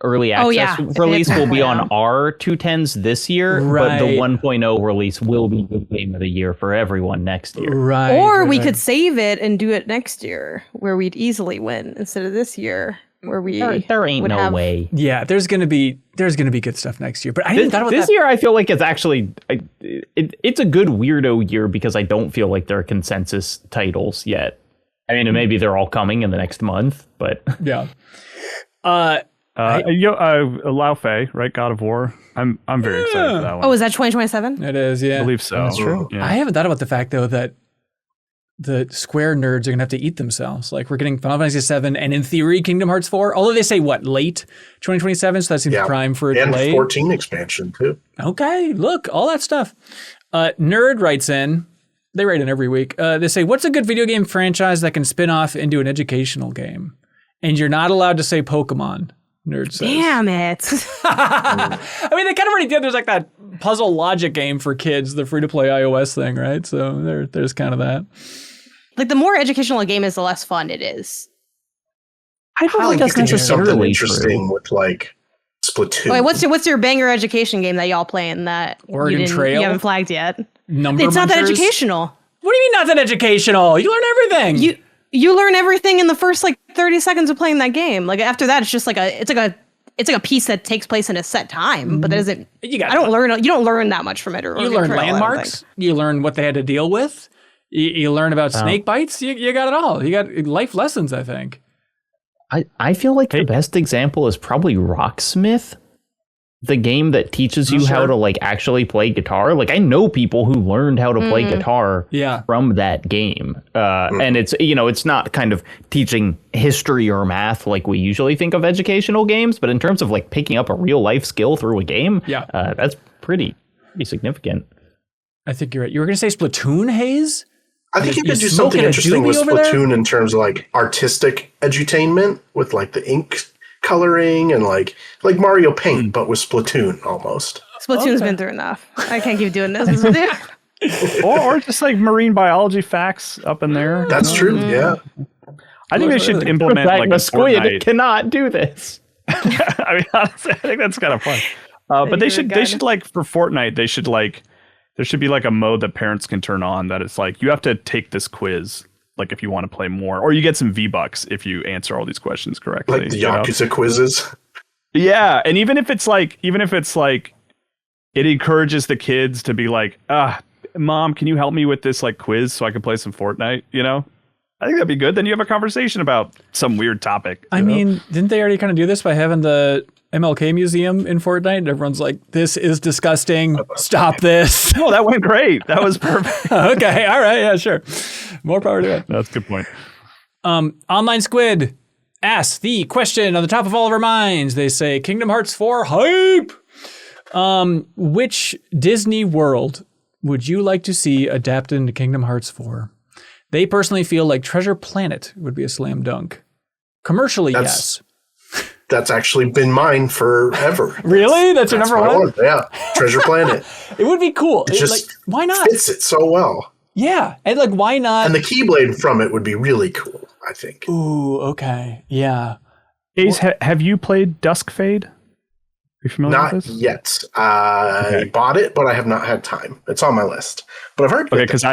early access release will be on our 210s this year, but the 1.0 release will be the Game of the Year for everyone next year. Right. Or we could save it and do it next year, where we'd easily win instead of this year, where we there ain't no way. Yeah, there's gonna be good stuff next year. But I didn't thought about this year. I feel like it's actually it's a good weirdo year because I don't feel like there are consensus titles yet. I mean, maybe they're all coming in the next month, but yeah. Lao Fei, right? God of War. I'm very excited for that one. Oh, is that 2027? It is, yeah. I believe so. That's true. Yeah. I haven't thought about the fact though that the Square nerds are gonna have to eat themselves. Like we're getting Final Fantasy VII and in theory Kingdom Hearts 4. Although they say late 2027, so that seems prime for a delay. And 14 expansion too. Okay, look, all that stuff. Nerd writes in. They write in every week. They say, what's a good video game franchise that can spin off into an educational game? And you're not allowed to say Pokemon, Nerd says. Damn it. I mean, they kind of already did. There's like that puzzle logic game for kids, the free-to-play iOS thing, right? So there's kind of that. Like, the more educational a game is, the less fun it is. I don't think that's necessarily interesting with, like, Splatoon. Wait, what's your banger education game that y'all playing that Oregon Trail? you haven't flagged yet? Number It's not that Munchers? educational. What do you mean not that educational? You learn everything. You learn everything in the first like 30 seconds of playing that game. Like after that, it's just like it's like a piece that takes place in a set time. But that doesn't. You don't learn that much from it. You learn landmarks. You learn what they had to deal with. You learn about snake bites. You got it all. You got life lessons, I think. I feel like the best example is probably Rocksmith, the game that teaches you how to like actually play guitar. Like I know people who learned how to play guitar from that game. And it's, it's not kind of teaching history or math like we usually think of educational games, but in terms of like picking up a real life skill through a game, that's pretty significant. I think you're right. You were going to say Splatoon, Hayes? I think you could do something interesting with Splatoon in terms of like artistic edutainment with like the ink coloring and like Mario Paint, but with Splatoon almost. Splatoon's been through enough. I can't keep doing this. or just like marine biology facts up in there. That's true. Yeah. I think they should implement like a squid Fortnite. Cannot do this. I mean, honestly, I think that's kind of fun. But they should like for Fortnite, there should be like a mode that parents can turn on that it's like you have to take this quiz. Like if you want to play more, or you get some V-Bucks if you answer all these questions correctly. Like the Yakuza quizzes. Yeah, and even if it's like, it encourages the kids to be like, Mom, can you help me with this like quiz so I can play some Fortnite? I think that'd be good. Then you have a conversation about some weird topic. I mean, didn't they already kind of do this by having the MLK Museum in Fortnite? And everyone's like, this is disgusting. Stop this. No, that went great. That was perfect. Okay. All right. Yeah, sure. More power to it. That's a good point. Online Squid asks the question on the top of all of our minds. They say, Kingdom Hearts 4 hype. Which Disney world would you like to see adapted into Kingdom Hearts 4? They personally feel like Treasure Planet would be a slam dunk. Commercially, yes. That's actually been mine forever. Really? That's your number one? Yeah, Treasure Planet. It would be cool. It just why not? Fits it so well. Yeah, and why not? And the Keyblade from it would be really cool, I think. Ooh, okay, yeah. Ace, have you played Dusk Fade? Are you familiar with this? Not yet. I bought it, but I have not had time. It's on my list, but I've heard. Okay, because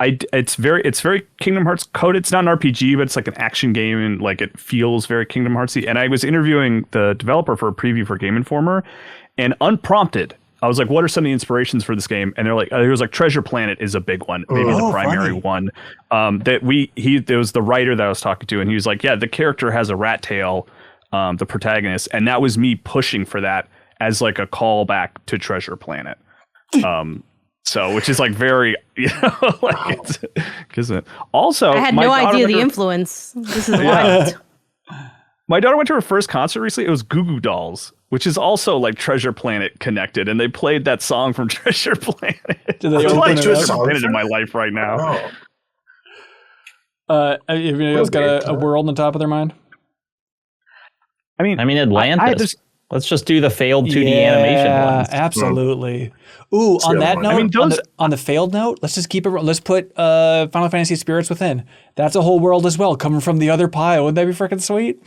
it's very Kingdom Hearts code. It's not an RPG, but it's like an action game, and like it feels very Kingdom Heartsy. And I was interviewing the developer for a preview for Game Informer, and unprompted, I was like, "What are some of the inspirations for this game?" And they're like, "It was like Treasure Planet is a big one, maybe the primary one." There was the writer that I was talking to, and he was like, "Yeah, the character has a rat tail, the protagonist, and that was me pushing for that as like a callback to Treasure Planet." So, which is like very, it's, isn't it? Also, I had no idea the influence. This is wild. My daughter went to her first concert recently. It was Goo Goo Dolls, which is also like Treasure Planet connected, and they played that song from Treasure Planet. Do they I like Treasure song Planet in my life right now. Everybody else got a world on the top of their mind? I mean Atlantis. Let's just do the failed 2D animation ones. Absolutely. Ooh, on that note, on the failed note, let's just keep it. Let's put Final Fantasy Spirits Within. That's a whole world as well, coming from the other pile. Wouldn't that be freaking sweet?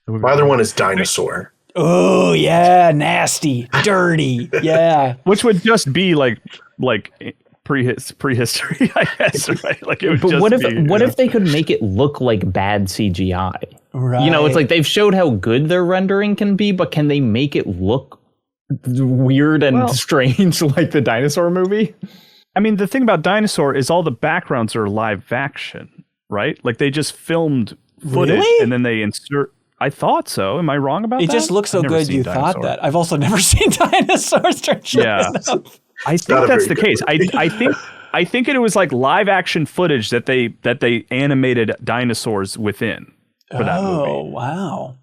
My other one is Dinosaur. Oh yeah, nasty, dirty, yeah. Which would just be like prehistory, I guess, right? Like it would. But what if they could make it look like bad CGI? Right. It's like they've showed how good their rendering can be, but can they make it look weird and strange like the dinosaur movie? I mean, the thing about Dinosaur is all the backgrounds are live action, right? Like they just filmed footage and then they insert. I thought so. Am I wrong about that? It just looks so good. You thought that. I've also never seen Dinosaurs. Yeah, I think that's the case. I think it was like live action footage that they animated dinosaurs within. For that movie. Oh, wow.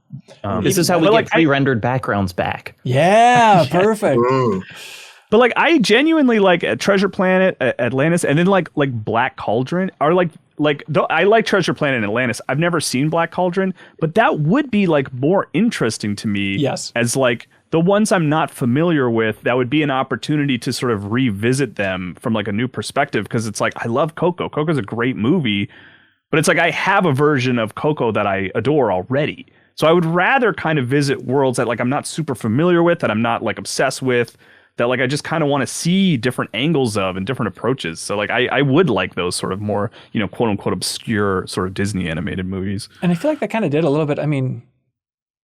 This is how we get pre-rendered backgrounds back. Yeah, perfect. But like I genuinely like Treasure Planet, Atlantis, and then like Black Cauldron are I like Treasure Planet and Atlantis. I've never seen Black Cauldron, but that would be like more interesting to me. Yes. As like the ones I'm not familiar with, that would be an opportunity to sort of revisit them from like a new perspective. Because it's like, I love Coco. Coco's a great movie. But it's like I have a version of Coco that I adore already. So I would rather kind of visit worlds that like I'm not super familiar with, that I'm not like obsessed with, that like I just kind of want to see different angles of and different approaches. So like I would like those sort of more, you know, quote unquote obscure sort of Disney animated movies. And I feel like that kind of did a little bit. I mean,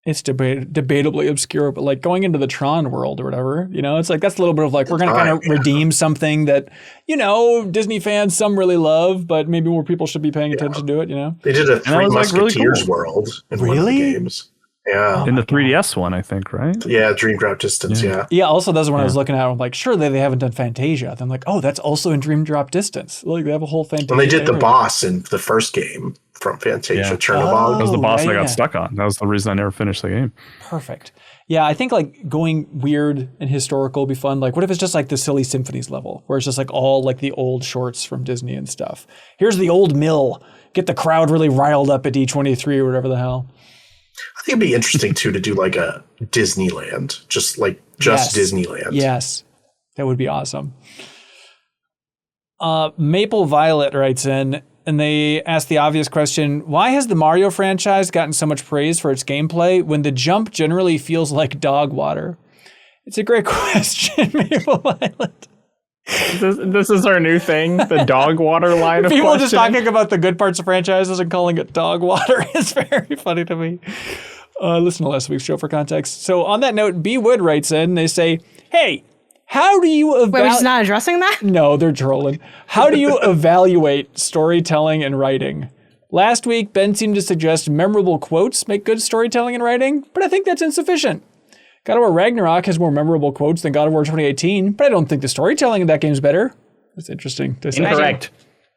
it's debatably obscure, but like going into the Tron world or whatever, you know, it's like that's a little bit of like we're going to kind of redeem something that, you know, Disney fans some really love, but maybe more people should be paying attention to it, you know? They did a Three Musketeers really cool. world in one of the games. Yeah. In the 3DS one, I think, right? Yeah, Dream Drop Distance, yeah. Yeah, also that's when I was looking at it, I'm like, surely they haven't done Fantasia. Then I'm like, oh, that's also in Dream Drop Distance. Like they have a whole Fantasia. And they did area. the boss in the first game from Fantasia, Chernobog. That was the boss yeah, I got stuck on. That was the reason I never finished the game. Perfect. Yeah, I think like going weird and historical would be fun. Like what if it's just like the Silly Symphonies level, where it's just like all like the old shorts from Disney and stuff. Here's the old mill. Get the crowd really riled up at D23 or whatever the hell. I think it'd be interesting too to do like a Disneyland, just Yes. Disneyland. Yes, that would be awesome. Maple Violet writes in, and they ask the obvious question, why has the Mario franchise gotten so much praise for its gameplay when the jump generally feels like dog water? It's a great question, Maple Violet. This is our new thing, the dog water line of People just questioning. talking about the good parts of franchises and calling it dog water is very funny to me. Listen to last week's show for context. So on that note, B. Wood writes in, they say, hey, how do you Wait, we're just not addressing that? No, they're trolling. How do you evaluate storytelling and writing? Last week, Ben seemed to suggest memorable quotes make good storytelling and writing, but I think that's insufficient. God of War Ragnarok has more memorable quotes than God of War 2018, but I don't think the storytelling in that game's better. That's interesting to say. Incorrect.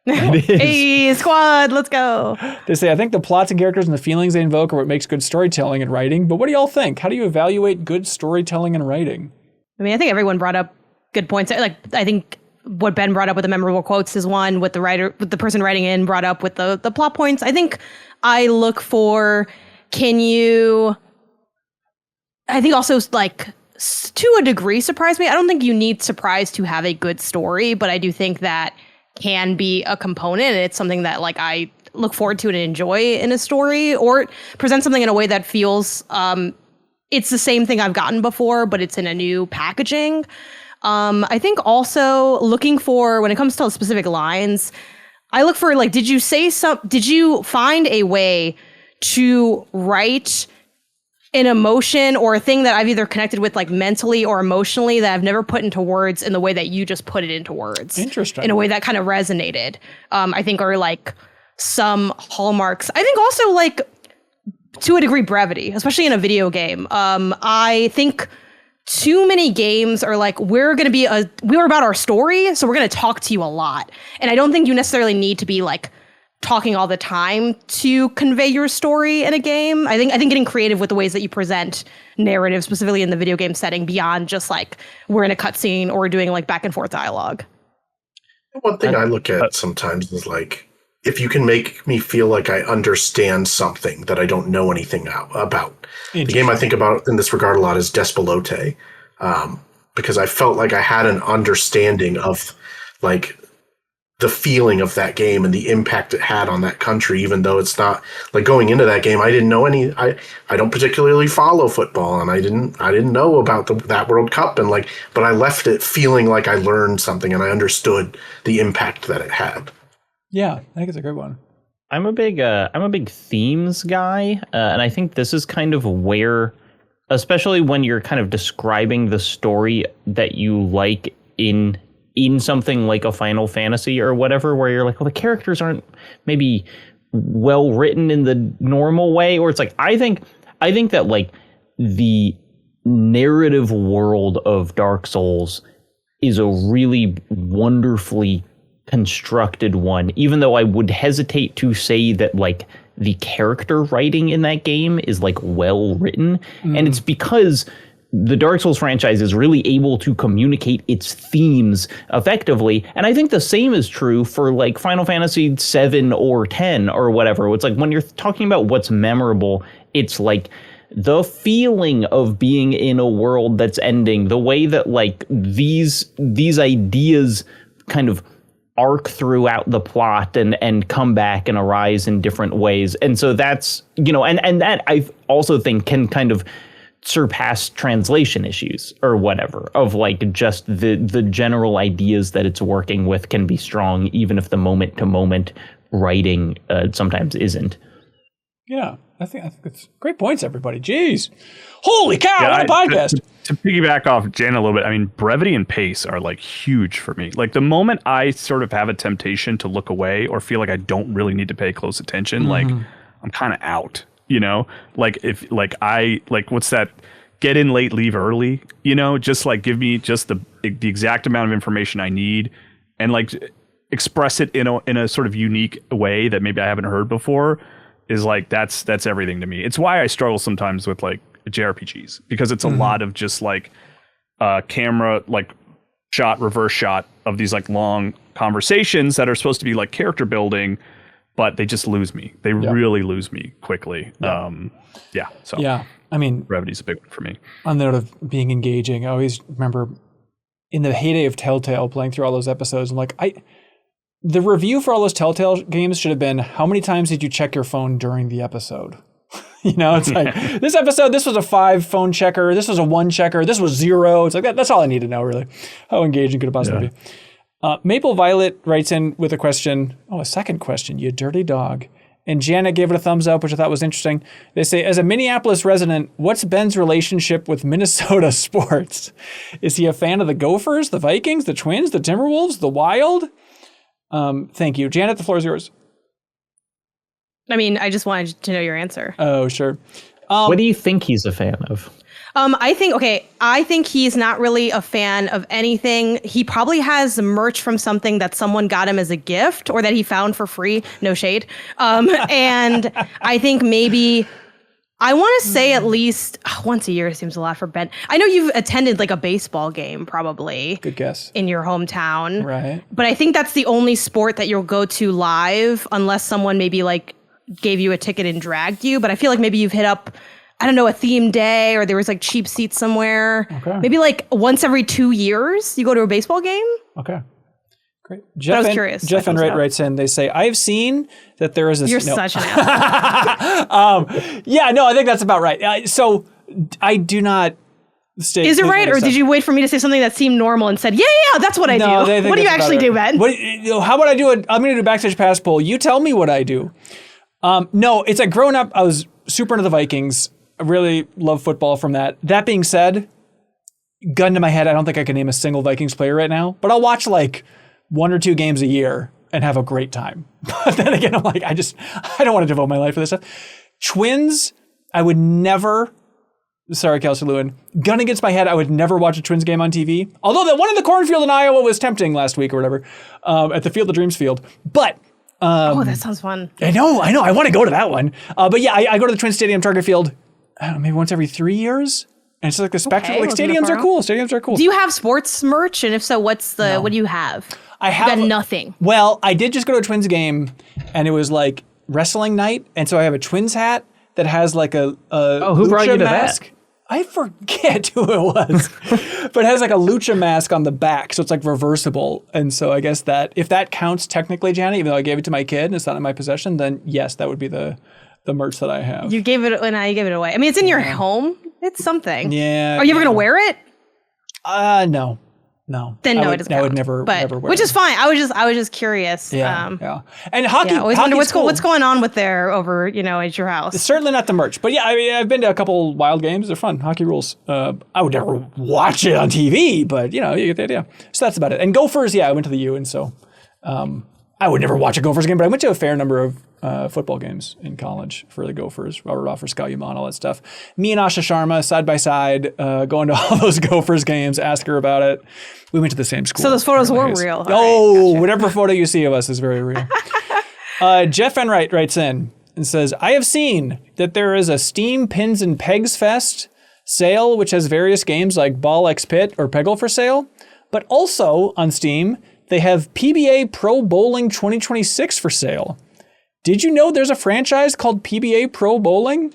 It is. Hey, squad, let's go. They say, I think the plots and characters and the feelings they invoke are what makes good storytelling and writing, but what do y'all think? How do you evaluate good storytelling and writing? I mean, I think everyone brought up good points. Like, I think what Ben brought up with the memorable quotes is one. What the person writing in brought up with the plot points. I think I look for, I think also like to a degree surprise me. I don't think you need surprise to have a good story, but I do think that can be a component. And it's something that like I look forward to and enjoy in a story, or present something in a way that feels it's the same thing I've gotten before, but it's in a new packaging. I think also looking for, when it comes to specific lines, I look for like, did you find a way to write an emotion or a thing that I've either connected with like mentally or emotionally that I've never put into words in the way that you just put it into words. Interesting. In a way that kind of resonated. I think are like some hallmarks. I think also like to a degree brevity, especially in a video game. I think too many games are like, we're about our story, so we're going to talk to you a lot. And I don't think you necessarily need to be like talking all the time to convey your story in a game. I think getting creative with the ways that you present narrative, specifically in the video game setting, beyond just like we're in a cutscene or we're doing like back and forth dialogue. One thing I look at sometimes is like, if you can make me feel like I understand something that I don't know anything about. The game I think about in this regard a lot is Despelote, because I felt like I had an understanding of like the feeling of that game and the impact it had on that country, even though it's not like going into that game, I didn't know I don't particularly follow football, and I didn't know about that World Cup, and like, but I left it feeling like I learned something and I understood the impact that it had. Yeah, I think it's a good one. I'm a big themes guy, and I think this is kind of where, especially when you're kind of describing the story that you like in something like a Final Fantasy or whatever, where you're like, well, the characters aren't maybe well written in the normal way, or it's like, I think that like the narrative world of Dark Souls is a really wonderfully constructed one, even though I would hesitate to say that like the character writing in that game is like well written. And it's because the Dark Souls franchise is really able to communicate its themes effectively. And I think the same is true for like Final Fantasy 7 or 10 or whatever. It's like when you're talking about what's memorable, it's like the feeling of being in a world that's ending, the way that like these ideas kind of arc throughout the plot and come back and arise in different ways. And so that's, and that I also think can kind of surpass translation issues or whatever, of like just the general ideas that it's working with can be strong, even if the moment to moment writing sometimes isn't. Yeah, I think it's great points, everybody. Jeez. Holy cow, what a podcast. To piggyback off Jen a little bit, I mean, brevity and pace are like huge for me. Like the moment I sort of have a temptation to look away or feel like I don't really need to pay close attention, like I'm kind of out, like if like what's that? Get in late, leave early, just like give me just the exact amount of information I need and like express it in a sort of unique way that maybe I haven't heard before is like, that's everything to me. It's why I struggle sometimes with like JRPGs, because it's a lot of just like camera, like shot, reverse shot of these like long conversations that are supposed to be like character building, but they just lose me. They really lose me quickly. So I mean, brevity's a big one for me. On the note of being engaging, I always remember in the heyday of Telltale playing through all those episodes, I'm like, the review for all those Telltale games should have been, how many times did you check your phone during the episode? It's like, this episode, this was a 5 phone checker, this was a 1 checker, this was 0. It's like, that's all I need to know, really. How engaging could it possibly be? Maple Violet writes in with a question, a second question, you dirty dog. And Janet gave it a thumbs up, which I thought was interesting. They say, as a Minneapolis resident, what's Ben's relationship with Minnesota sports? Is he a fan of the Gophers, the Vikings, the Twins, the Timberwolves, the Wild? Thank you. Janet, the floor is yours. I mean, I just wanted to know your answer. Oh, sure. What do you think he's a fan of? I think he's not really a fan of anything. He probably has merch from something that someone got him as a gift or that he found for free. No shade. And I think maybe, I want to say at least once a year seems a lot for Ben. I know you've attended like a baseball game probably. Good guess. In your hometown. Right. But I think that's the only sport that you'll go to live unless someone maybe like gave you a ticket and dragged you. But I feel like maybe you've hit up, I don't know, a theme day or there was like cheap seats somewhere. Okay. Maybe like once every 2 years you go to a baseball game. Okay. Great. I was curious. Jeff Enright writes in, they say, I've seen that there is a... You're such an asshole. I think that's about right. So I do not state... Is it right? Or did you wait for me to say something that seemed normal and said, yeah, that's what I do. What do you actually do, Ben? How about I do it? I'm going to do a backstage pass poll. You tell me what I do. No, it's like growing up, I was super into the Vikings. I really love football from that. That being said, gun to my head, I don't think I can name a single Vikings player right now, but I'll watch like 1 or 2 games a year and have a great time. But then again, I'm like, I don't want to devote my life to this stuff. Twins, I would never, sorry, Kelsey Lewin, gun against my head, I would never watch a Twins game on TV. Although that one in the cornfield in Iowa was tempting last week or whatever, at the Field of Dreams field. But that sounds fun. I know. I want to go to that one. But yeah, I go to the Twins Stadium, Target Field, I don't know, maybe once every 3 years. And it's like the spectrum. Like stadiums are cool. Stadiums are cool. Do you have sports merch? And if so, what do you have? I have nothing. Well, I did just go to a Twins game and it was like wrestling night. And so I have a Twins hat that has like a who brought you to mask. That? I forget who it was, but it has like a lucha mask on the back. So it's like reversible. And so I guess that if that counts technically, Janet, even though I gave it to my kid and it's not in my possession, then yes, that would be the merch that I have. You gave it, and I gave it away. I mean, it's in your home. It's something. Yeah. Are you ever going to wear it? No. Then no, it doesn't count. I would never wear which it. is fine. I was just curious. Yeah. And hockey. I always wonder what's going on with there over, at your house. It's certainly not the merch, but yeah, I mean, I've been to a couple Wild games. They're fun. Hockey rules. I would never watch it on TV, but you get the idea. So that's about it. And Gophers, I went to the U, and so I would never watch a Gophers game, but I went to a fair number of football games in college for the Gophers, Robert Offer, Scott Uman, all that stuff. Me and Asha Sharma, side by side, going to all those Gophers games, ask her about it. We went to the same school. So those photos were real. Gotcha. Whatever photo you see of us is very real. Jeff Enright writes in and says, I have seen that there is a Steam Pins and Pegs Fest sale, which has various games like Ball X Pit or Peggle for sale, but also on Steam, they have PBA Pro Bowling 2026 for sale. Did you know there's a franchise called PBA Pro Bowling?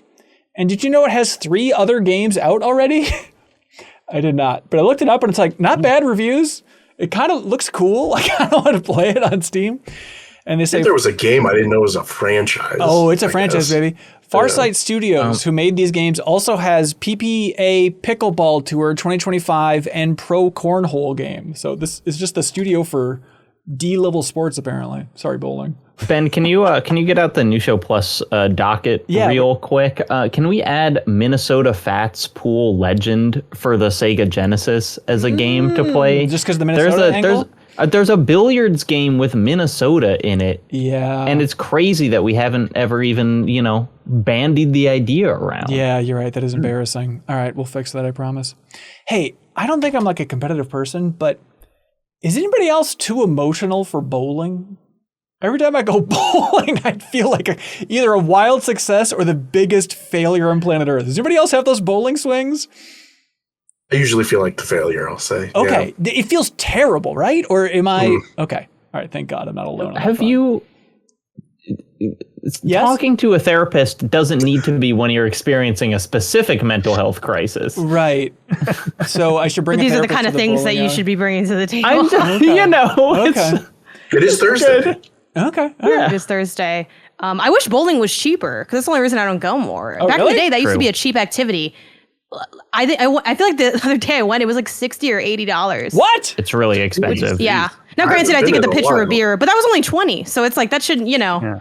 And did you know it has 3 other games out already? I did not, but I looked it up and it's like not bad reviews. It kind of looks cool. I kind of want to play it on Steam. And they say there was a game I didn't know it was a franchise. Oh, it's a franchise, baby. Farsight Studios, who made these games, also has PPA Pickleball Tour 2025 and Pro Cornhole game. So this is just the studio for D-level sports, apparently. Sorry, bowling. Ben, can you get out the New Show Plus docket real quick? Can we add Minnesota Fats Pool Legend for the Sega Genesis as a game to play? Just because the Minnesota angle? There's a billiards game with Minnesota in it. Yeah. And it's crazy that we haven't ever even, bandied the idea around. Yeah, you're right. That is embarrassing. All right, we'll fix that, I promise. Hey, I don't think I'm like a competitive person, but is anybody else too emotional for bowling? Every time I go bowling, I feel like either a wild success or the biggest failure on planet Earth. Does anybody else have those bowling swings? I usually feel like the failure, I'll say. Okay. Yeah. It feels terrible, right? Or am I... Okay. All right. Thank God I'm not alone. Have you... Yes? Talking to a therapist doesn't need to be when you're experiencing a specific mental health crisis. Right. So I should bring These are the kind of things that you should be bringing to the table. Okay. It is Thursday. Okay. It is Thursday. I wish bowling was cheaper because that's the only reason I don't go more. Back in the day, that used to be a cheap activity. I feel like the other day I went, it was like $60 or $80. What? It's really expensive. Yeah. Now, granted, I did get the pitcher of beer, but that was only $20. So it's like, that shouldn't,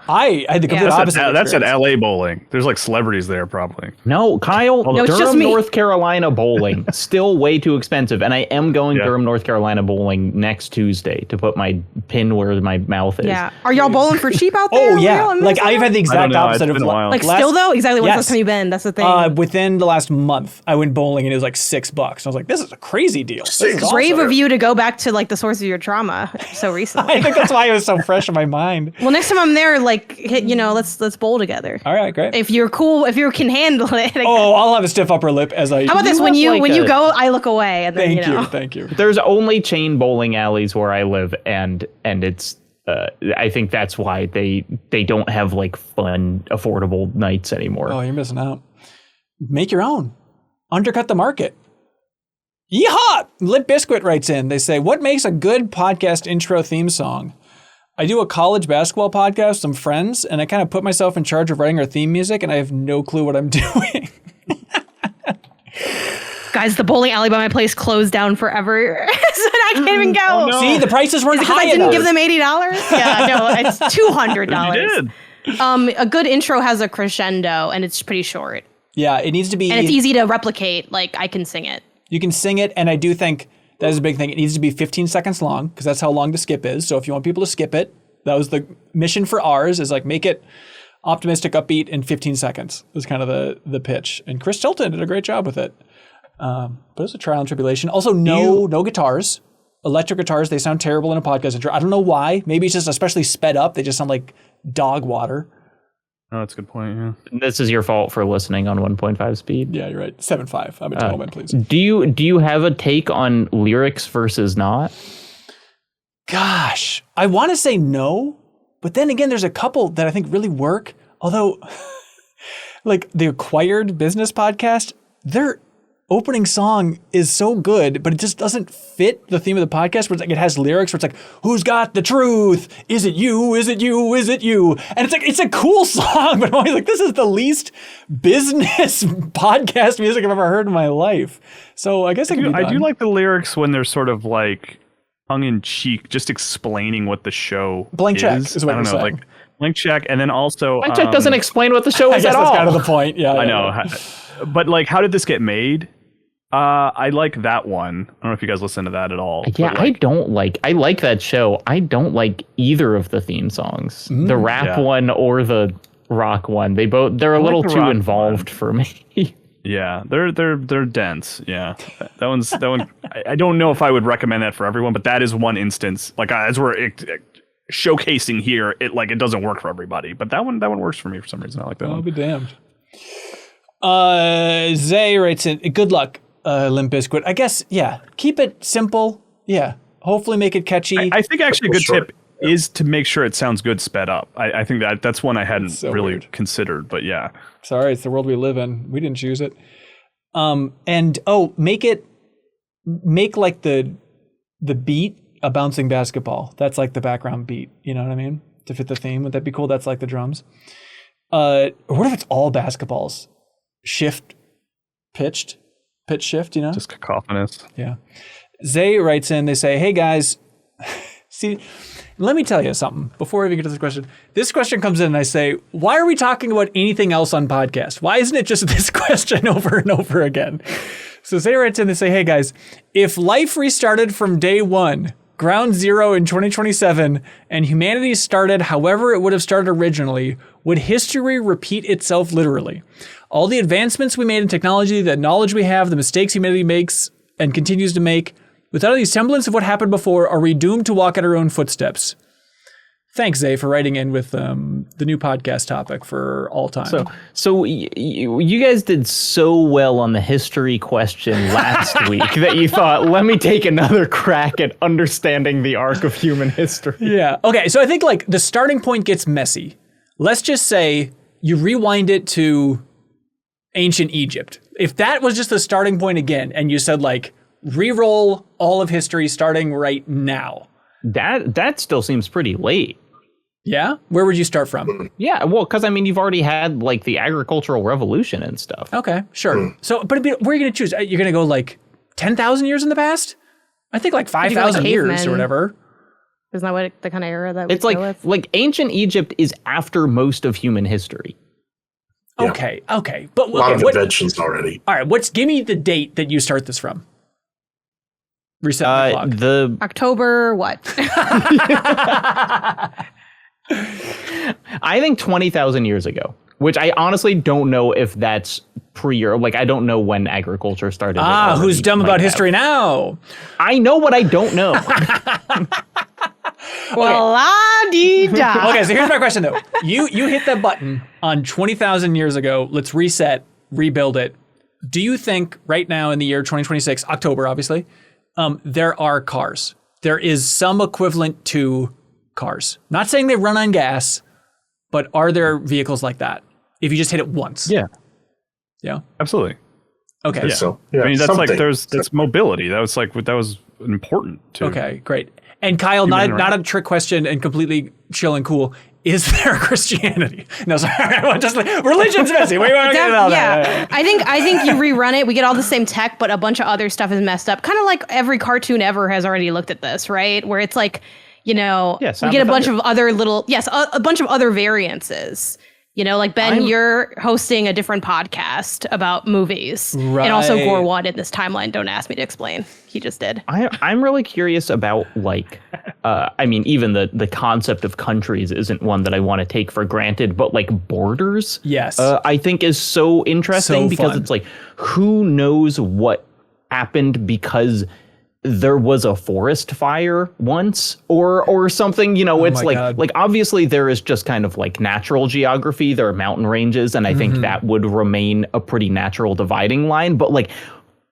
I had the complete opposite. That's at LA bowling. There's like celebrities there probably. No, Kyle, No, it's just Durham, me. North Carolina bowling, still way too expensive. And I am going Durham, North Carolina bowling next Tuesday to put my pin where my mouth is. Yeah. Are y'all bowling for cheap out there? Oh, yeah. Like, I've had the exact opposite of... Like, still though? Exactly. When's the last time you've been? That's the thing. Within the last month, I went bowling and it was like $6. I was like, this is a crazy deal. This is awesome. Brave of you to go back to like the source of your trauma so recently. I think that's why it was so fresh in my mind. Well, next time I'm there, like, let's bowl together. All right, great. If you're cool, if you can handle it. I'll have a stiff upper lip as I... How about this? When you go, I look away. And then, Thank you. There's only chain bowling alleys where I live, and it's... I think that's why they don't have like fun, affordable nights anymore. Oh, you're missing out. Make your own. Undercut the market. Yeehaw! Limp Biscuit writes in. They say, what makes a good podcast intro theme song? I do a college basketball podcast with some friends, and I kind of put myself in charge of writing our theme music, and I have no clue what I'm doing. Guys, the bowling alley by my place closed down forever. So I can't even go. Oh, no. See, the prices weren't Because high I didn't enough. give them $80? Yeah, no, it's $200. You did. A good intro has a crescendo, and it's pretty short. Yeah, it needs to be... And it's easy to replicate. Like, I can sing it. You can sing it, and I do think that is a big thing. It needs to be 15 seconds long, because that's how long the skip is. So if you want people to skip it, that was the mission for ours, is like make it optimistic, upbeat in 15 seconds. Was kind of the pitch. And Chris Tilton did a great job with it. But it was a trial and tribulation. Also, no guitars. Electric guitars, they sound terrible in a podcast intro. I don't know why. Maybe it's just especially sped up. They just sound like dog water. Oh, that's a good point, yeah. This is your fault for listening on 1.5 speed. Yeah, you're right. 7.5. I'm a gentleman, please. Do you have a take on lyrics versus not? Gosh, I want to say no, but then again, there's a couple that I think really work. Although, like the Acquired Business podcast, their opening song is so good, but it just doesn't fit the theme of the podcast. Where it's like it has lyrics where it's like, "Who's got the truth? Is it you? Is it you? Is it you?" And it's like it's a cool song, but I'm always like, this is the least business podcast music I've ever heard in my life. So I guess I do like the lyrics when they're sort of like tongue in cheek, just explaining what the show Blank check is what I don't you're know, saying. like blank check, and then also Blank check doesn't explain what the show I is guess at that's all. kind of the point. Yeah, I know. But like, how did this get made? I like that one. I don't know if you guys listen to that at all. Yeah, I like that show. I don't like either of the theme songs. The rap one or the rock one. They're a little too involved for me. Yeah, they're dense. Yeah, that one. I don't know if I would recommend that for everyone, but that is one instance. Like as we're showcasing here, it doesn't work for everybody, but that one works for me for some reason. I like that one. I'll be damned. Zay writes in, good luck, Limp Bizkit. I guess, yeah, keep it simple. Yeah, hopefully make it catchy. I think actually a good tip is to make sure it sounds good sped up. I think that's one I hadn't really considered, but yeah. Sorry, it's the world we live in. We didn't choose it. Make like the beat a bouncing basketball. That's like the background beat. You know what I mean? To fit the theme. Would that be cool? That's like the drums. Or what if it's all basketballs? Pitch shift, you know? Just cacophonous. Yeah. Zay writes in, they say, hey guys, see, let me tell you something before we even get to this question. This question comes in and I say, why are we talking about anything else on podcast? Why isn't it just this question over and over again? So Zay writes in, they say, hey guys, if life restarted from day one, ground zero in 2027, and humanity started however it would have started originally, would history repeat itself literally? All the advancements we made in technology, the knowledge we have, the mistakes humanity makes and continues to make, without any semblance of what happened before, are we doomed to walk in our own footsteps? Thanks, Zay, for writing in with the new podcast topic for all time. So you guys did so well on the history question last week that you thought, let me take another crack at understanding the arc of human history. Yeah. Okay, so I think like the starting point gets messy. Let's just say you rewind it to ancient Egypt. If that was just the starting point again, and you said like, re-roll all of history starting right now. That still seems pretty late. Yeah? Where would you start from? Yeah, well, because I mean, you've already had like the agricultural revolution and stuff. Okay, sure. So, but where are you going to choose? You're going to go like 10,000 years in the past? I think like 5,000 years or whatever. Isn't that what the kind of era that it's we go with? Like ancient Egypt is after most of human history. Yeah. Okay. But a lot of inventions already. All right, give me the date that you start this from. Reset the clock. The October what? I think 20,000 years ago, which I honestly don't know if that's I don't know when agriculture started. Who's dumb about history now? I know what I don't know. Well, la-dee-da. Okay, so here's my question though. You hit that button on 20,000 years ago. Let's reset, rebuild it. Do you think right now in the year 2026, October obviously, there are cars? There is some equivalent to cars. Not saying they run on gas, but are there vehicles like that? If you just hit it once. Yeah. Yeah. Absolutely. Okay. Yeah. So, yeah, I mean, that's mobility. That was important too. Okay, great. And Kyle, not a trick question and completely chill and cool. Is there Christianity? No, sorry. Just religion's messy. We want to get all that. I think you rerun it. We get all the same tech, but a bunch of other stuff is messed up. Kind of like every cartoon ever has already looked at this, right? Where it's like, we get a bunch of other a bunch of other variances. Like Ben, you're hosting a different podcast about movies. Right. And also Gore wanted this timeline. Don't ask me to explain. He just did. I'm really curious about even the concept of countries isn't one that I want to take for granted, but like borders, yes, I think is so interesting because it's like, who knows what happened because there was a forest fire once or something, it's like obviously there is just kind of like natural geography. There are mountain ranges. And I think that would remain a pretty natural dividing line. But like,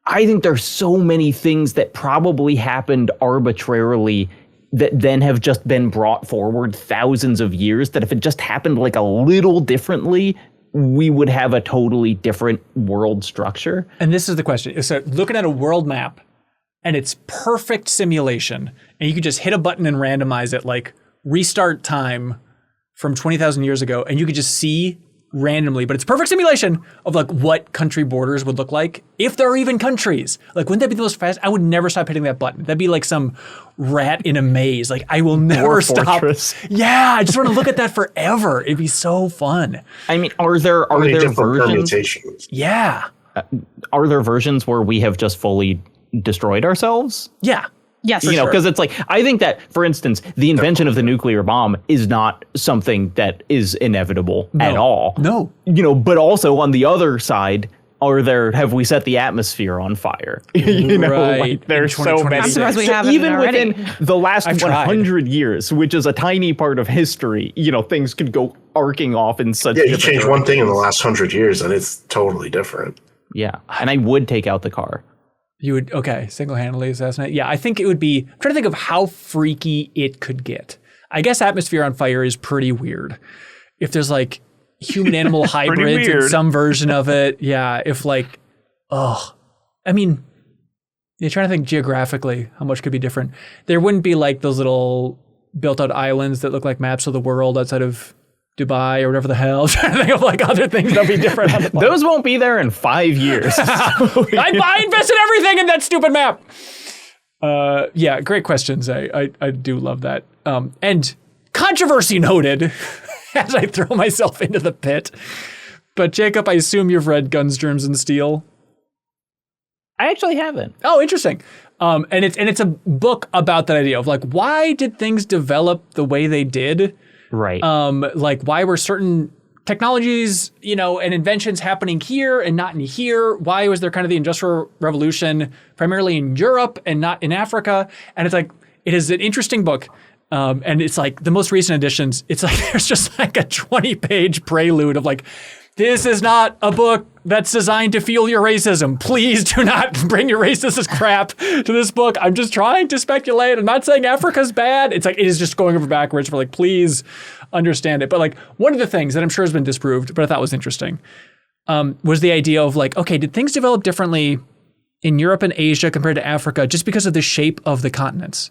I think there's so many things that probably happened arbitrarily that then have just been brought forward thousands of years that if it just happened like a little differently, we would have a totally different world structure. And this is the question. So looking at a world map, and it's perfect simulation, and you could just hit a button and randomize it, like restart time from 20,000 years ago, and you could just see randomly, but it's perfect simulation of like what country borders would look like, if there are even countries. Like, wouldn't that be the most fast? I would never stop hitting that button. That'd be like some rat in a maze. Like, I will never stop. Fortress. Yeah, I just want to look at that forever. It'd be so fun. I mean, are there versions? Permutations? Yeah. Are there versions where we have just fully destroyed ourselves? Yeah. Yes, because it's like, I think that, for instance, the invention of the nuclear bomb is not something that is inevitable at all. No. But also on the other side, have we set the atmosphere on fire? Right. Like, there's so many. I'm surprised we So haven't even already. within the last 100 years, which is a tiny part of history, things could go arcing off in such. Yeah, you change one thing in the last 100 years, and it's totally different. Yeah, and I would take out the car. You would, single-handedly assassinate. Yeah, I think it would be, I'm trying to think of how freaky it could get. I guess atmosphere on fire is pretty weird. If there's like human-animal hybrids in some version of it. Yeah, if like, I mean, You're trying to think geographically how much could be different. There wouldn't be like those little built-out islands that look like maps of the world outside of Dubai or whatever the hell. I'm trying to think of like other things that'll be different on the planet. Those won't be there in 5 years. I invested everything in that stupid map. Yeah, great questions. I do love that. And controversy noted, as I throw myself into the pit. But Jacob, I assume you've read Guns, Germs, and Steel. I actually haven't. Oh, interesting. And it's a book about that idea of like, why did things develop the way they did? Right. Like why were certain technologies, and inventions happening here and not in here? Why was there kind of the Industrial Revolution primarily in Europe and not in Africa? And it's like, it is an interesting book. And it's like the most recent editions, it's like, there's just like a 20-page prelude of like, this is not a book that's designed to fuel your racism. Please do not bring your racist crap to this book. I'm just trying to speculate. I'm not saying Africa's bad. It's like, it is just going over backwards for like, please understand it. But like one of the things that I'm sure has been disproved, but I thought was interesting, was the idea of like, okay, did things develop differently in Europe and Asia compared to Africa just because of the shape of the continents?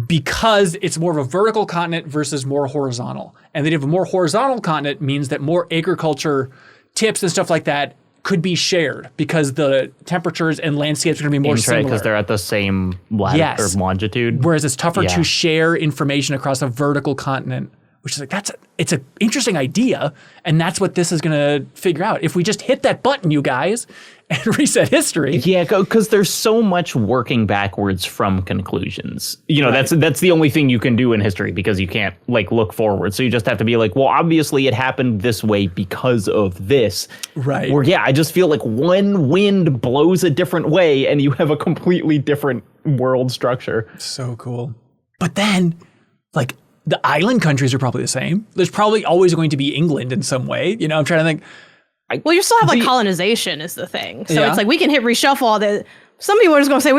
Because it's more of a vertical continent versus more horizontal. And that if a more horizontal continent means that more agriculture tips and stuff like that could be shared because the temperatures and landscapes are going to be more similar. Because they're at the same latitude or longitude. Whereas it's tougher to share information across a vertical continent, which is like, it's an interesting idea. And that's what this is going to figure out. If we just hit that button, you guys, and reset history. Yeah, because there's so much working backwards from conclusions. That's the only thing you can do in history because you can't like look forward. So you just have to be like, well, obviously it happened this way because of this. Right. Or I just feel like one wind blows a different way and you have a completely different world structure. So cool. But then, like, the island countries are probably the same. There's probably always going to be England in some way. I'm trying to think. Well, you still have like colonization is the thing. So it's like we can hit reshuffle all the. Some people are just going to say I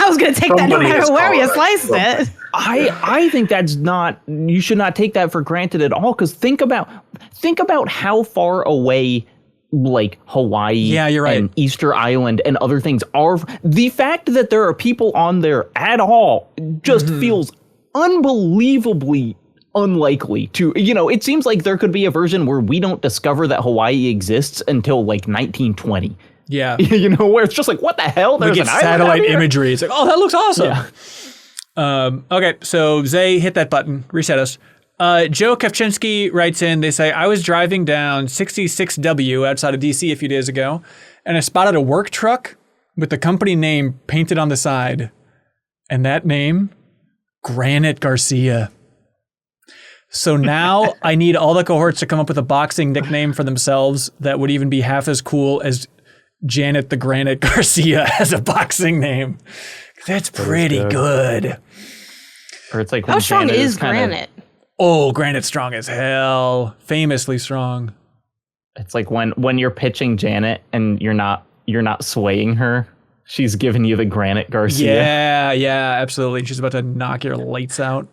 was going to take that no matter where you slice it. I think that's not. You should not take that for granted at all. Because think about how far away like Hawaii you're right. and Easter Island and other things are. The fact that there are people on there at all just feels unbelievably unlikely to, it seems like there could be a version where we don't discover that Hawaii exists until like 1920. Yeah. Where it's just like, what the hell? There's an satellite imagery. It's like, oh, that looks awesome. Yeah. Okay, so Zay, hit that button, reset us. Joe Kevchinsky writes in, they say, I was driving down 66W outside of DC a few days ago, and I spotted a work truck with the company name painted on the side. And that name, Granite Garcia. So now I need all the cohorts to come up with a boxing nickname for themselves that would even be half as cool as Janet the Granite Garcia as a boxing name. That's pretty good. Or it's like how strong is Granite? Oh, Granite's strong as hell. Famously strong. It's like when you're pitching Janet and you're not swaying her. She's giving you the Granite Garcia. Yeah, absolutely. She's about to knock your lights out.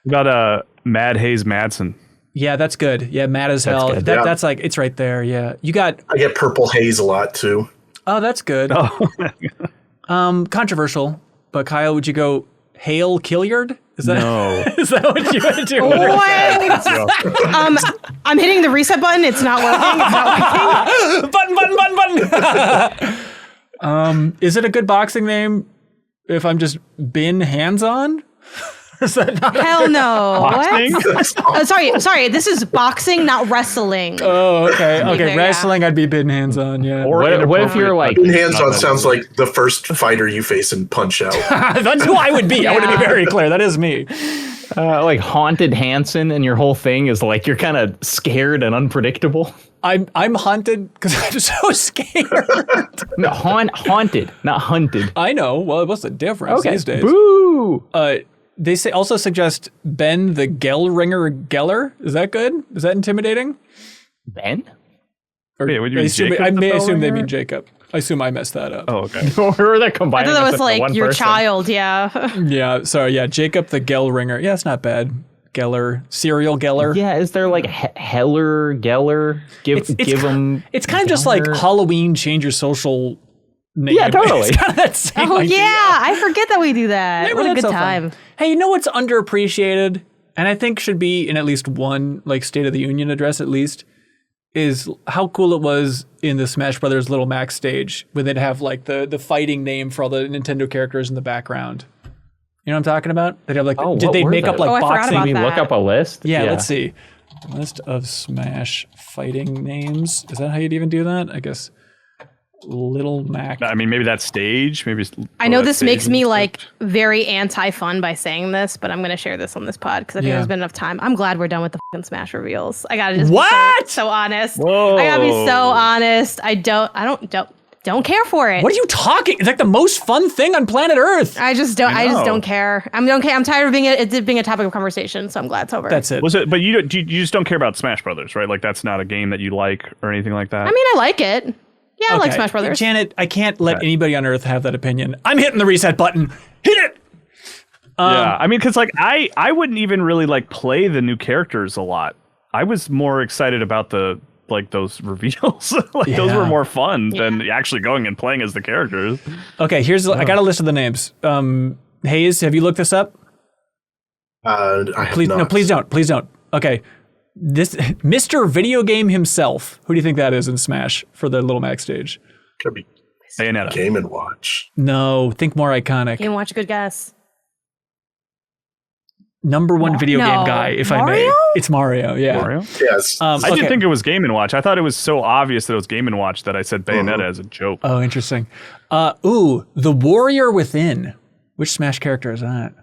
We got Mad Haze Madsen. Yeah, that's good. Yeah, mad as hell. That's like, it's right there. Yeah. I get Purple Haze a lot too. Oh, that's good. Controversial, but Kyle, would you go Hale Killiard? Is that what you would do? I'm hitting the reset button. It's not working. Button. Is it a good boxing name if I'm just bin hands-on? Is that not hell no. What? Sorry. This is boxing, not wrestling. Oh, okay. Okay, wrestling, I'd be bin hands-on, yeah. Or what if you're like... Bin hands-on sounds like the first fighter you face in Punch-Out. That's who I would be. Yeah. I want to be very clear. That is me. Like Haunted Hansen, and your whole thing is like you're kind of scared and unpredictable. I'm haunted because I'm so scared. No, haunted, not hunted. I know. Well, what's the difference these days? Boo! They also suggest Ben the Gellringer Geller. Is that good? Is that intimidating? Ben? Or would you mean Jacob I may assume they mean Jacob. I assume I messed that up. Oh, okay. Or they're combining. I thought that was like your person. child, yeah. Yeah, sorry, yeah, Jacob the Gellringer. Yeah, it's not bad. Geller, serial Geller. Yeah, is there like Heller, Geller? Give them. It's kind of just like Halloween change your social name. Yeah, totally. It's kind of that same Oh idea. yeah, I forget that we do that. Remember What a that good so fun. time. Hey, you know what's underappreciated, and I think should be in at least one like State of the Union address at least, is how cool it was in the Smash Brothers Little Max stage when they'd have like the fighting name for all the Nintendo characters in the background. You know what I'm talking about? They'd have like did what they were make up those? like Oh, I forgot boxing? about Can we look that. up a list? Yeah, let's see. List of Smash fighting names. Is that how you'd even do that? I guess Little Mac. I mean, maybe that stage. Maybe I know this makes me like very anti-fun by saying this, but I'm going to share this on this pod because I think Yeah. there's been enough time. I'm glad we're done with the fucking Smash reveals. I gotta just What? be so honest. Whoa. I gotta be so honest. I don't care for it. What are you talking? It's like the most fun thing on planet Earth. I just don't know. care. I'm tired of it being a topic of conversation, so I'm glad it's over. That's it. Was it? But you just don't care about Smash Brothers, right? Like that's not a game that you like or anything like that. I mean, I like it. Yeah, I like Okay. Smash Brothers. Janet, I can't let anybody on Earth have that opinion. I'm hitting the reset button. Hit it. Yeah, I mean, because like I wouldn't even really like play the new characters a lot. I was more excited about the like those reveals. Like those were more fun than actually going and playing as the characters. Okay, I got a list of the names. Hayes, have you looked this up? I have Please, not. no, please don't. Please don't. Okay. This Mr. Video Game himself. Who do you think that is in Smash for the Little Max stage? Could be Bayonetta. Game and Watch. No, think more iconic. Game Watch, a good guess. Number one video game guy, if I may. Mario? It's Mario, yeah. Mario? Yes. I okay. didn't think it was Game & Watch. I thought it was so obvious that it was Game & Watch that I said Bayonetta as a joke. Oh, interesting. The Warrior Within. Which Smash character is that?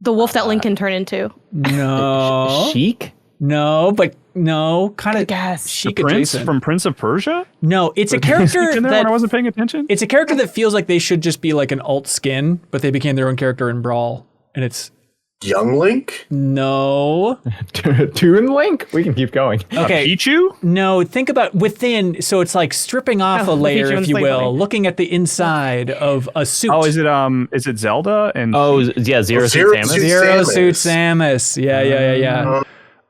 The wolf that Link can turn into. No. Sheik? No, but no. Kind of guess. chic Prince adjacent. from Prince of Persia? No, it's a character in there when I that wasn't paying attention? it's a character that feels like they should just be like an alt skin, but they became their own character in Brawl. And it's Young Link? no. Toon Link? We can keep going. Okay. Pichu? No, think about within. So it's like stripping off a the layer, feature if one's you like will, funny. looking at the inside of a suit. Oh, is it Zelda? And Oh, yeah, Zero Suit Zero Samus. Suit Zero Samus. Suit Samus. Yeah.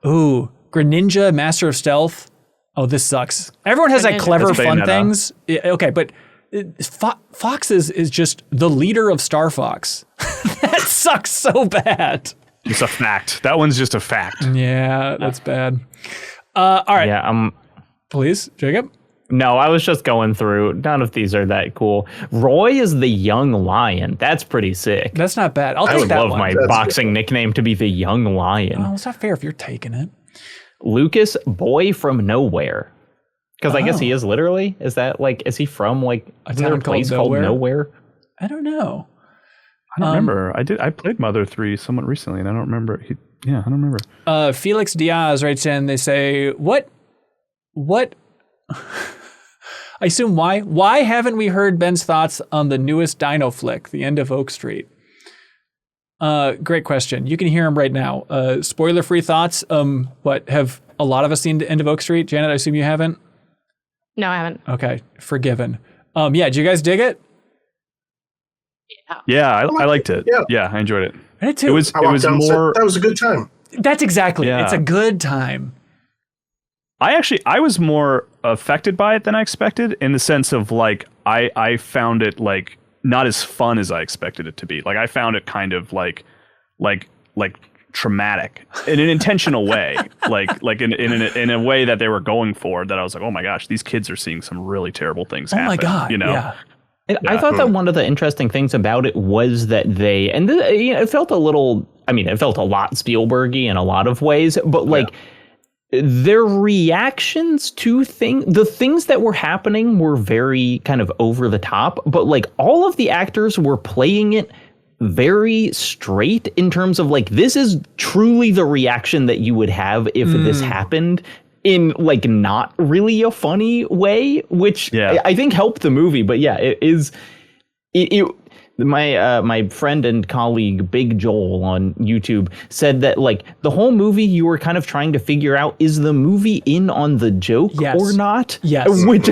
Ooh, Greninja, Master of Stealth. Oh, this sucks. Everyone has like Greninja. clever That's fun Bayonetta. things. Yeah, okay, but Fox is just the leader of Star Fox. That sucks so bad. it's a fact. That one's just a fact. Yeah, that's bad. All right, Yeah, please, Jacob. no, I was just going through. None of these are that cool. Roy is the young lion. That's pretty sick. That's not bad. I'll I take would that love one. my That's boxing nickname to be the young lion. Oh, it's not fair if you're taking it. Lucas, boy from nowhere. Because I guess he is literally. Is that like, is he from like, A isn't there a town called place called Nowhere? Nowhere? I don't know. I don't remember. I played Mother 3 somewhat recently, and I don't remember. I don't remember. Felix Diaz writes in, they say, what, I assume why haven't we heard Ben's thoughts on the newest Dino flick, The End of Oak Street? Great question. You can hear him right now. Spoiler-free thoughts. Have a lot of us seen The End of Oak Street? Janet, I assume you haven't? No, I haven't. Okay, forgiven. Did you guys dig it? Yeah, I liked it. Yeah. I enjoyed it. I did too. It was I walked down and said, more. that was a good time. That's exactly it. Yeah. It's a good time. I was more affected by it than I expected, in the sense of like I found it like not as fun as I expected it to be. Like I found it kind of like traumatic in an intentional way, like in a way that they were going for. That I was like, oh my gosh, these kids are seeing some really terrible things. Oh happen, my God. you know. Yeah. I thought that one of the interesting things about it was that it felt a little, I mean, it felt a lot Spielberg-y in a lot of ways, but like their reactions to the things that were happening were very kind of over the top, but like all of the actors were playing it very straight in terms of like, this is truly the reaction that you would have if this happened, in like not really a funny way, which I think helped the movie. But yeah, it is. My friend and colleague Big Joel on YouTube said that like the whole movie you were kind of trying to figure out, is the movie in on the joke or not? Yes. Which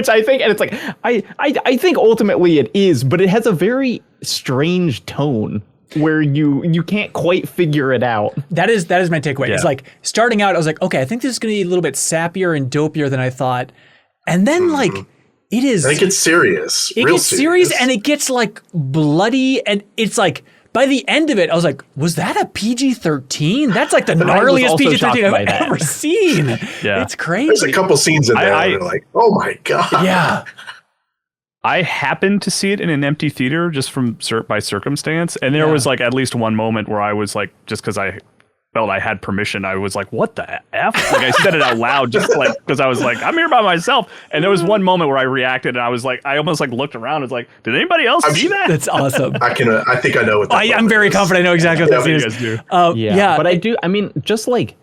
I think, and it's like I think ultimately it is, but it has a very strange tone where you can't quite figure it out. That is my takeaway. Yeah. It's like starting out, I was like, okay, I think this is going to be a little bit sappier and dopier than I thought. And then like It is. I think it's serious. It gets serious and it gets like bloody, and it's like by the end of it, I was like, was that a PG-13? That's like the gnarliest PG-13 I've ever seen. Yeah. It's crazy. There's a couple scenes in there that are like, oh my God. Yeah. I happened to see it in an empty theater just by circumstance. And there was like at least one moment where I was like, just because I felt I had permission, I was like, what the F? Like I said it out loud just like, because I was like, I'm here by myself. And there was one moment where I reacted and I was like, I almost like looked around and was like, did anybody else see that? That's awesome. I think I know what that I'm very confident I know exactly what that is. You guys do. But I mean, just like,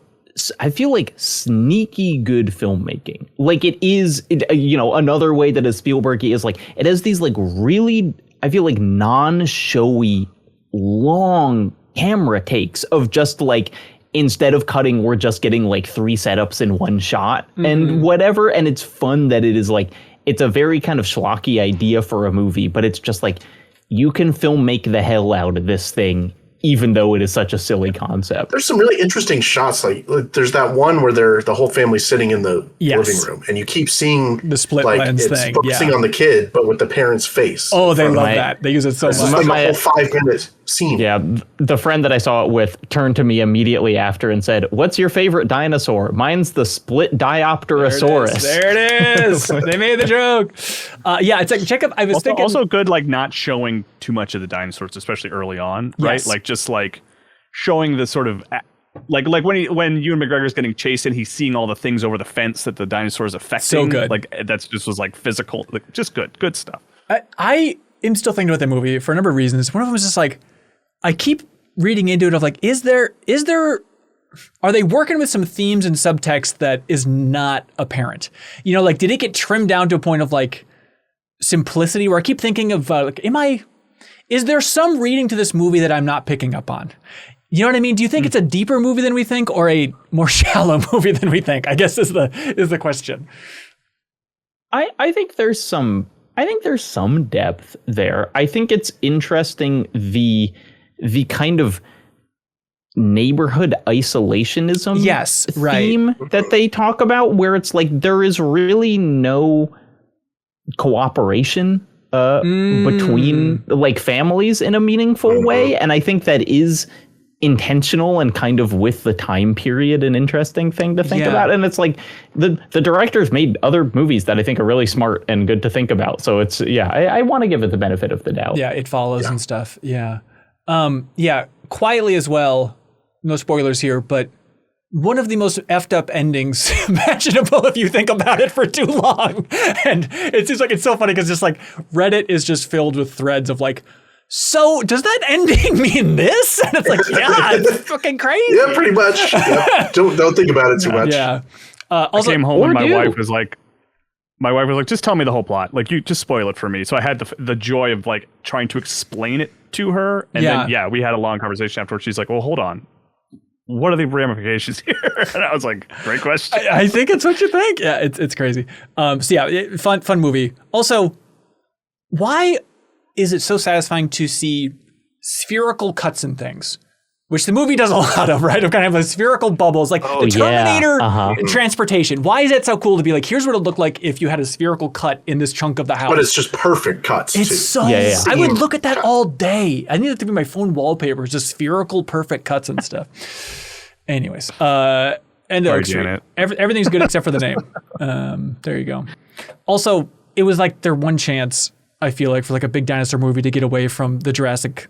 I feel like sneaky good filmmaking. Like it is, another way that a Spielberg is like, it has these like really, I feel like non-showy, long camera takes of just like, instead of cutting, we're just getting like 3 setups in one shot and whatever. And it's fun that it is like, it's a very kind of schlocky idea for a movie, but it's just like, you can make the hell out of this thing, even though it is such a silly concept. There's some really interesting shots. Like there's that one where the whole family's sitting in the living room, and you keep seeing the split like lens it's thing, focusing on the kid, but with the parent's face. Oh, they love that. They use it so much. It's like a whole 5-minute scene. Yeah, the friend that I saw it with turned to me immediately after and said, "What's your favorite dinosaur?" "Mine's the split diopterosaurus." There it is. They made the joke. It's like check up. I was thinking also good, like not showing too much of the dinosaurs, especially early on, right? Yes. Like just like showing the sort of like when Ewan McGregor's getting chased and he's seeing all the things over the fence that the dinosaurs affecting. So good. Like that's just was like physical, like just good stuff. I am still thinking about the movie for a number of reasons. One of them is just like, I keep reading into it of like, are they working with some themes and subtext that is not apparent? Like, did it get trimmed down to a point of like simplicity where I keep thinking of is there some reading to this movie that I'm not picking up on? You know what I mean? Do you think it's a deeper movie than we think or a more shallow movie than we think? I guess is the question. I think there's some depth there. I think it's interesting the kind of neighborhood isolationism theme that they talk about, where it's like there is really no cooperation between like families in a meaningful way, and I think that is intentional and kind of with the time period an interesting thing to think about. And it's like the directors made other movies that I think are really smart and good to think about, so it's I want to give it the benefit of the doubt. It follows and stuff. Quietly as well, no spoilers here, but one of the most effed up endings imaginable if you think about it for too long. And it seems like it's so funny because just like Reddit is just filled with threads of like, so does that ending mean this? And it's like, it's fucking crazy. Yeah, pretty much. Don't think about it too much. Yeah. Also, I came home and my wife was like, just tell me the whole plot. Like, you just spoil it for me. So I had the joy of like trying to explain it to her. And then, we had a long conversation afterwards. She's like, well, hold on. What are the ramifications here? And I was like, great question. I think it's what you think. Yeah, it's crazy. Fun movie. Also, why is it so satisfying to see spherical cuts and things? Which the movie does a lot of, right? Of kind of like spherical bubbles, like the Terminator transportation. Why is that so cool to be like, here's what it looked like if you had a spherical cut in this chunk of the house? But it's just perfect cuts. It's so, I would look at that all day. I need it to be my phone wallpaper, just spherical perfect cuts and stuff. Anyways, and everything's good except for the name. There you go. Also, it was like their one chance, I feel like, for like a big dinosaur movie to get away from the Jurassic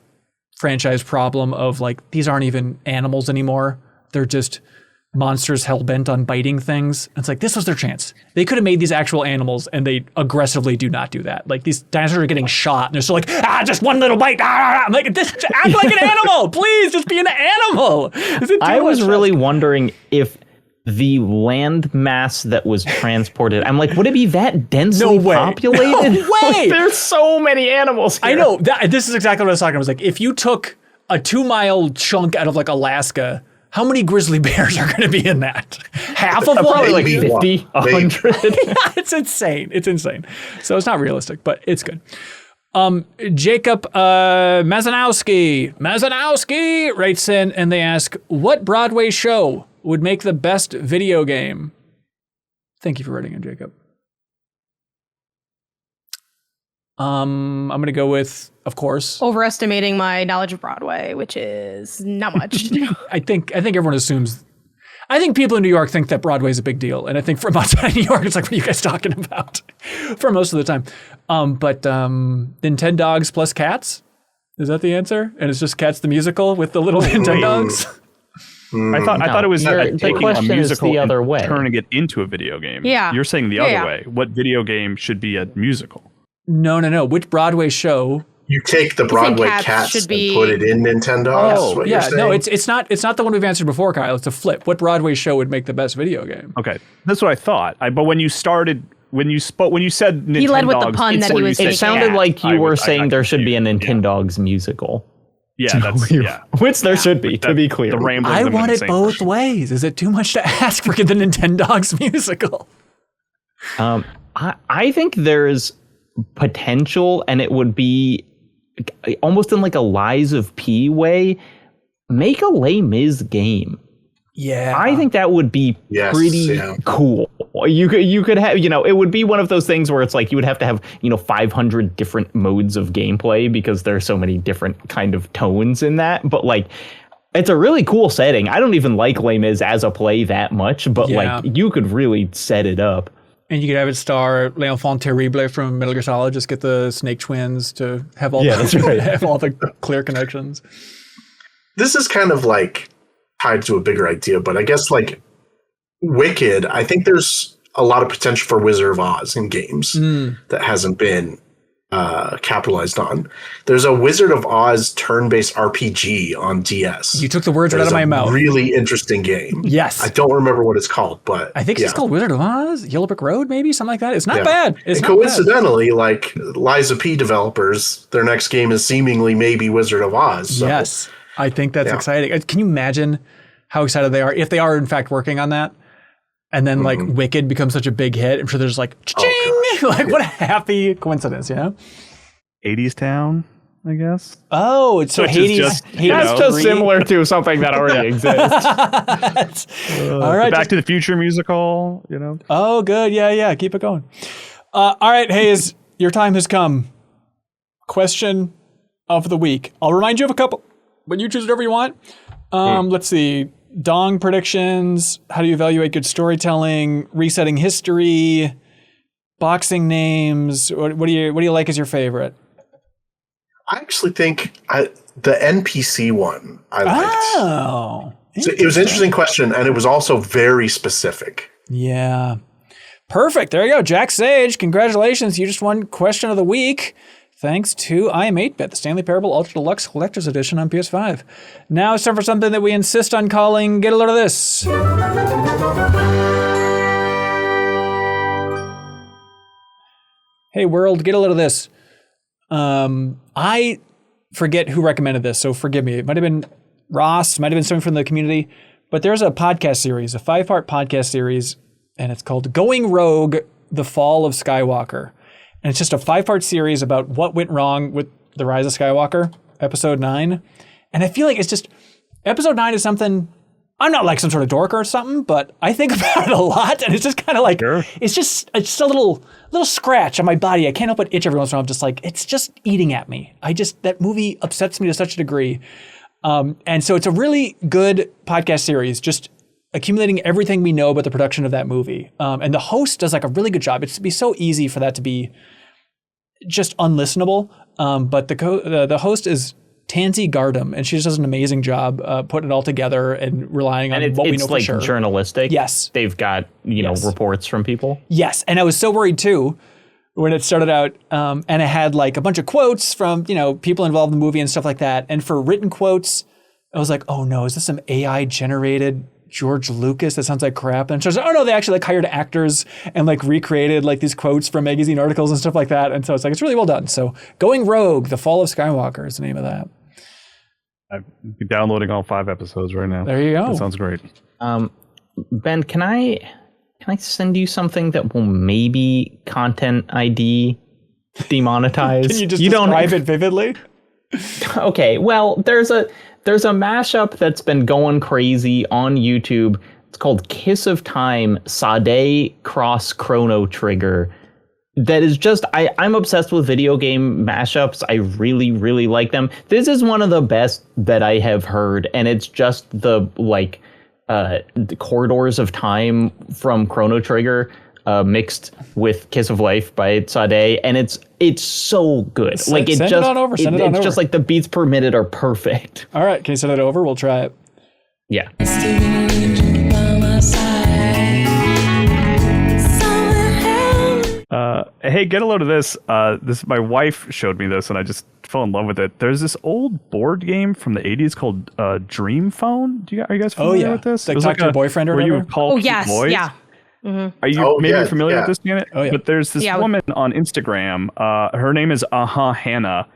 franchise problem of like, these aren't even animals anymore. They're just monsters hell-bent on biting things. It's like, this was their chance. They could have made these actual animals, and they aggressively do not do that. Like, these dinosaurs are getting shot, and they're still like, just one little bite. I'm like, act like an animal. Please, just be an animal. I was really wondering if the land mass that was transported, I'm like, would it be that densely populated? No way. There's so many animals here. I know. This is exactly what I was talking about. I was like, if you took a 2-mile chunk out of like Alaska, how many grizzly bears are going to be in that? Half of one? Probably like 50, 100. It's insane. It's insane. So it's not realistic, but it's good. Jacob Mazanowski writes in and they ask, what Broadway show would make the best video game? Thank you for writing in, Jacob. I'm going to go with, of course. Overestimating my knowledge of Broadway, which is not much. I think everyone assumes. I think people in New York think that Broadway is a big deal, and I think from outside New York, it's like, what are you guys talking about? For most of the time. But Nintendogs plus Cats, is that the answer? And it's just Cats the musical with the little Nintendogs. I thought it was taking a musical the other way. and turning it into a video game. Yeah. You're saying the other way. What video game should be a musical? No. Which Broadway show? You take the Broadway Cats Cats should and be- put it in Nintendo. Oh, what yeah. you're saying? No, it's not the one we've answered before, Kyle. It's a flip. What Broadway show would make the best video game? Okay, that's what I thought. But when you said Nintendogs, He led with the pun that he was It taking. sounded like you were I saying got there should be a confused. Nintendogs musical. Yeah, that's yeah. Which there should be, to be clear. The rambling I them in want the it same both person. ways. Is it too much to ask for the Nintendogs musical? I think there's potential, and it would be almost in like a Lies of P way. Make a Les Mis game. Yeah. I think that would be Yes, pretty yeah. cool. You could have, it would be one of those things where it's like you would have to have, 500 different modes of gameplay because there's so many different kind of tones in that. But like, it's a really cool setting. I don't even like Les Mis as a play that much, but Yeah. like you could really set it up. And you could have it star L'Enfant Terrible from Metal Gear Solid. Just get the Snake Twins to have all, that's right. have all the clear connections. This is kind of like tied to a bigger idea, but I guess like Wicked, I think there's a lot of potential for Wizard of Oz in games that hasn't been capitalized on. There's a Wizard of Oz turn-based RPG on DS. You took the words right out of my mouth. Really interesting game. Yes. I don't remember what it's called, but I think it's called Wizard of Oz, Yellow Brick Road, maybe something like that. It's not bad. It's and not bad. coincidentally, like Liza P developers, their next game is seemingly maybe Wizard of Oz. So. Yes, I think that's exciting. Can you imagine how excited they are if they are in fact working on that? And then like Wicked becomes such a big hit. I'm sure there's like, cha-ching! Like what a happy coincidence, 80s Town, I guess. Oh, it's so Which is Hades. just, Hades That's just 3. similar to something that already exists. All right. Back to the Future musical, Oh, good. Yeah. Keep it going. All right, Hayes, your time has come. Question of the week. I'll remind you of a couple, but you choose whatever you want. Let's see. Dong predictions. How do you evaluate good storytelling? Resetting history. Boxing names. What do you like as your favorite? I actually think the NPC one I liked. Oh. So it was an interesting question, and it was also very specific. Yeah. Perfect. There you go. Jack Sage, congratulations. You just won question of the week. Thanks to I Am 8-Bit, the Stanley Parable Ultra Deluxe Collector's Edition on PS5. Now it's time for something that we insist on calling Get a Load of This. Hey world, get a load of this. I forget who recommended this, so forgive me. It might have been Ross, might have been someone from the community, but there's a podcast series, a 5-part podcast series, and it's called Going Rogue, The Fall of Skywalker. And it's just a 5-part series about what went wrong with The Rise of Skywalker, episode 9. And I feel like it's just, episode 9 is something, I'm not like some sort of dork or something, but I think about it a lot, and it's just kind of like, it's just a little scratch on my body. I can't help but itch every once in a while. I'm just like, it's just eating at me. That movie upsets me to such a degree. And so it's a really good podcast series, just accumulating everything we know about the production of that movie. And the host does like a really good job. It'd be so easy for that to be just unlistenable. But the host is Tansy Gardam, and she just does an amazing job putting it all together and relying on what we know for sure. It's like journalistic. Yes. They've got, reports from people. Yes. And I was so worried too when it started out, and it had like a bunch of quotes from, people involved in the movie and stuff like that. And for written quotes, I was like, oh no, is this some AI generated George Lucas? That sounds like crap. And so I was like, oh no, they actually like hired actors and like recreated like these quotes from magazine articles and stuff like that. And so it's like, it's really well done. So Going Rogue, The Fall of Skywalker is the name of that. I'm downloading all 5 episodes right now. There you go. That sounds great. Ben, can I send you something that will maybe content ID demonetize? Can you just describe it vividly? Okay, well, there's a mashup that's been going crazy on YouTube. It's called Kiss of Time Sade Cross Chrono Trigger. that is just I'm obsessed with video game mashups. I really, really like them. This is one of the best that I have heard, and it's just the Corridors of Time from Chrono Trigger mixed with Kiss of Life by Sade, and it's so good. Send it on over. It's just like the beats per minute are perfect. All right, can you send it over? We'll try it. Yeah. Hey, get a load of this. My wife showed me this, and I just fell in love with it. There's this old board game from the 80s called Dream Phone. Are you guys familiar with this? Like talk to your boyfriend or whatever? You would call boys. Yeah. Mm-hmm. Are you familiar with this, Janet? Oh, yeah. But there's this woman on Instagram. Her name is Hannah,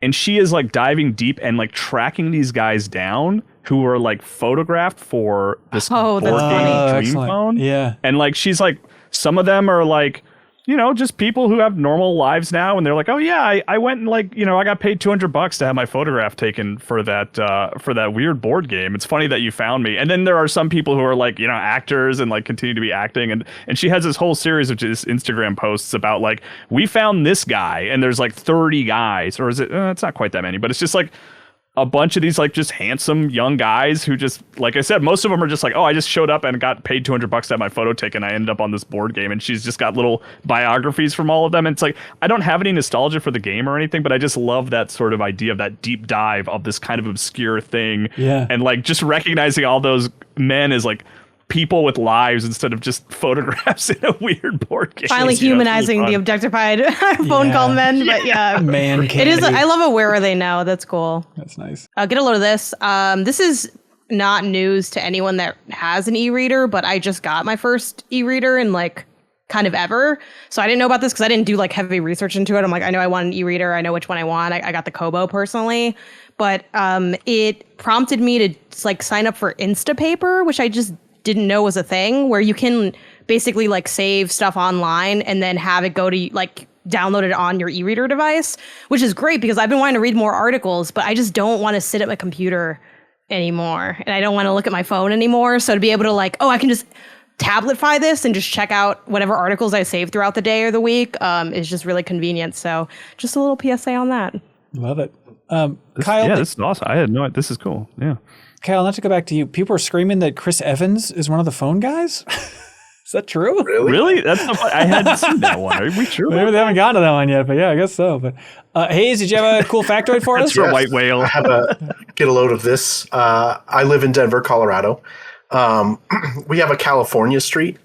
and she is like diving deep and like tracking these guys down who were like photographed for this board game Dream Phone. Yeah, and like she's like, some of them are like, you know, just people who have normal lives now, and they're like, oh yeah, I went and like, you know, I got paid $200 to have my photograph taken for that weird board game. It's funny that you found me. And then there are some people who are like, you know, actors and like continue to be acting, and she has this whole series of just Instagram posts about like, we found this guy, and there's like 30 guys, or is it? It's not quite that many, but it's just like a bunch of these like just handsome young guys who just, like I said, most of them are just like, oh, I just showed up and got paid $200 to have my photo taken. I ended up on this board game, and she's just got little biographies from all of them. And it's like, I don't have any nostalgia for the game or anything, but I just love that sort of idea of that deep dive of this kind of obscure thing. Yeah. And like just recognizing all those men as like people with lives instead of just photographs in a weird board game. Finally humanizing really the objectified phone call men. But yeah, man, it is. I love a where are they now? That's cool. That's nice. Get a load of this. This is not news to anyone that has an e-reader, but I just got my first e-reader in like kind of ever. So I didn't know about this because I didn't do like heavy research into it. I'm like, I know I want an e-reader. I know which one I want. I got the Kobo personally, but it prompted me to like sign up for Instapaper, which I just didn't know was a thing, where you can basically like save stuff online and then have it go to like download it on your e-reader device, which is great because I've been wanting to read more articles, but I just don't want to sit at my computer anymore, and I don't want to look at my phone anymore. So to be able to like, oh, I can just tabletify this and just check out whatever articles I save throughout the day or the week is just really convenient. So just a little PSA on that. Love it. Kyle, this is awesome. I had no idea. This is cool. Yeah. Kyle, not to go back to you. People are screaming that Chris Evans is one of the phone guys. Is that true? Really? That's I hadn't seen that one. Are we sure? Maybe they haven't gotten to that one yet, but yeah, I guess so. But Hayes, did you have a cool factoid for us? That's for a white whale. I have get a load of this. I live in Denver, Colorado. We have a California street,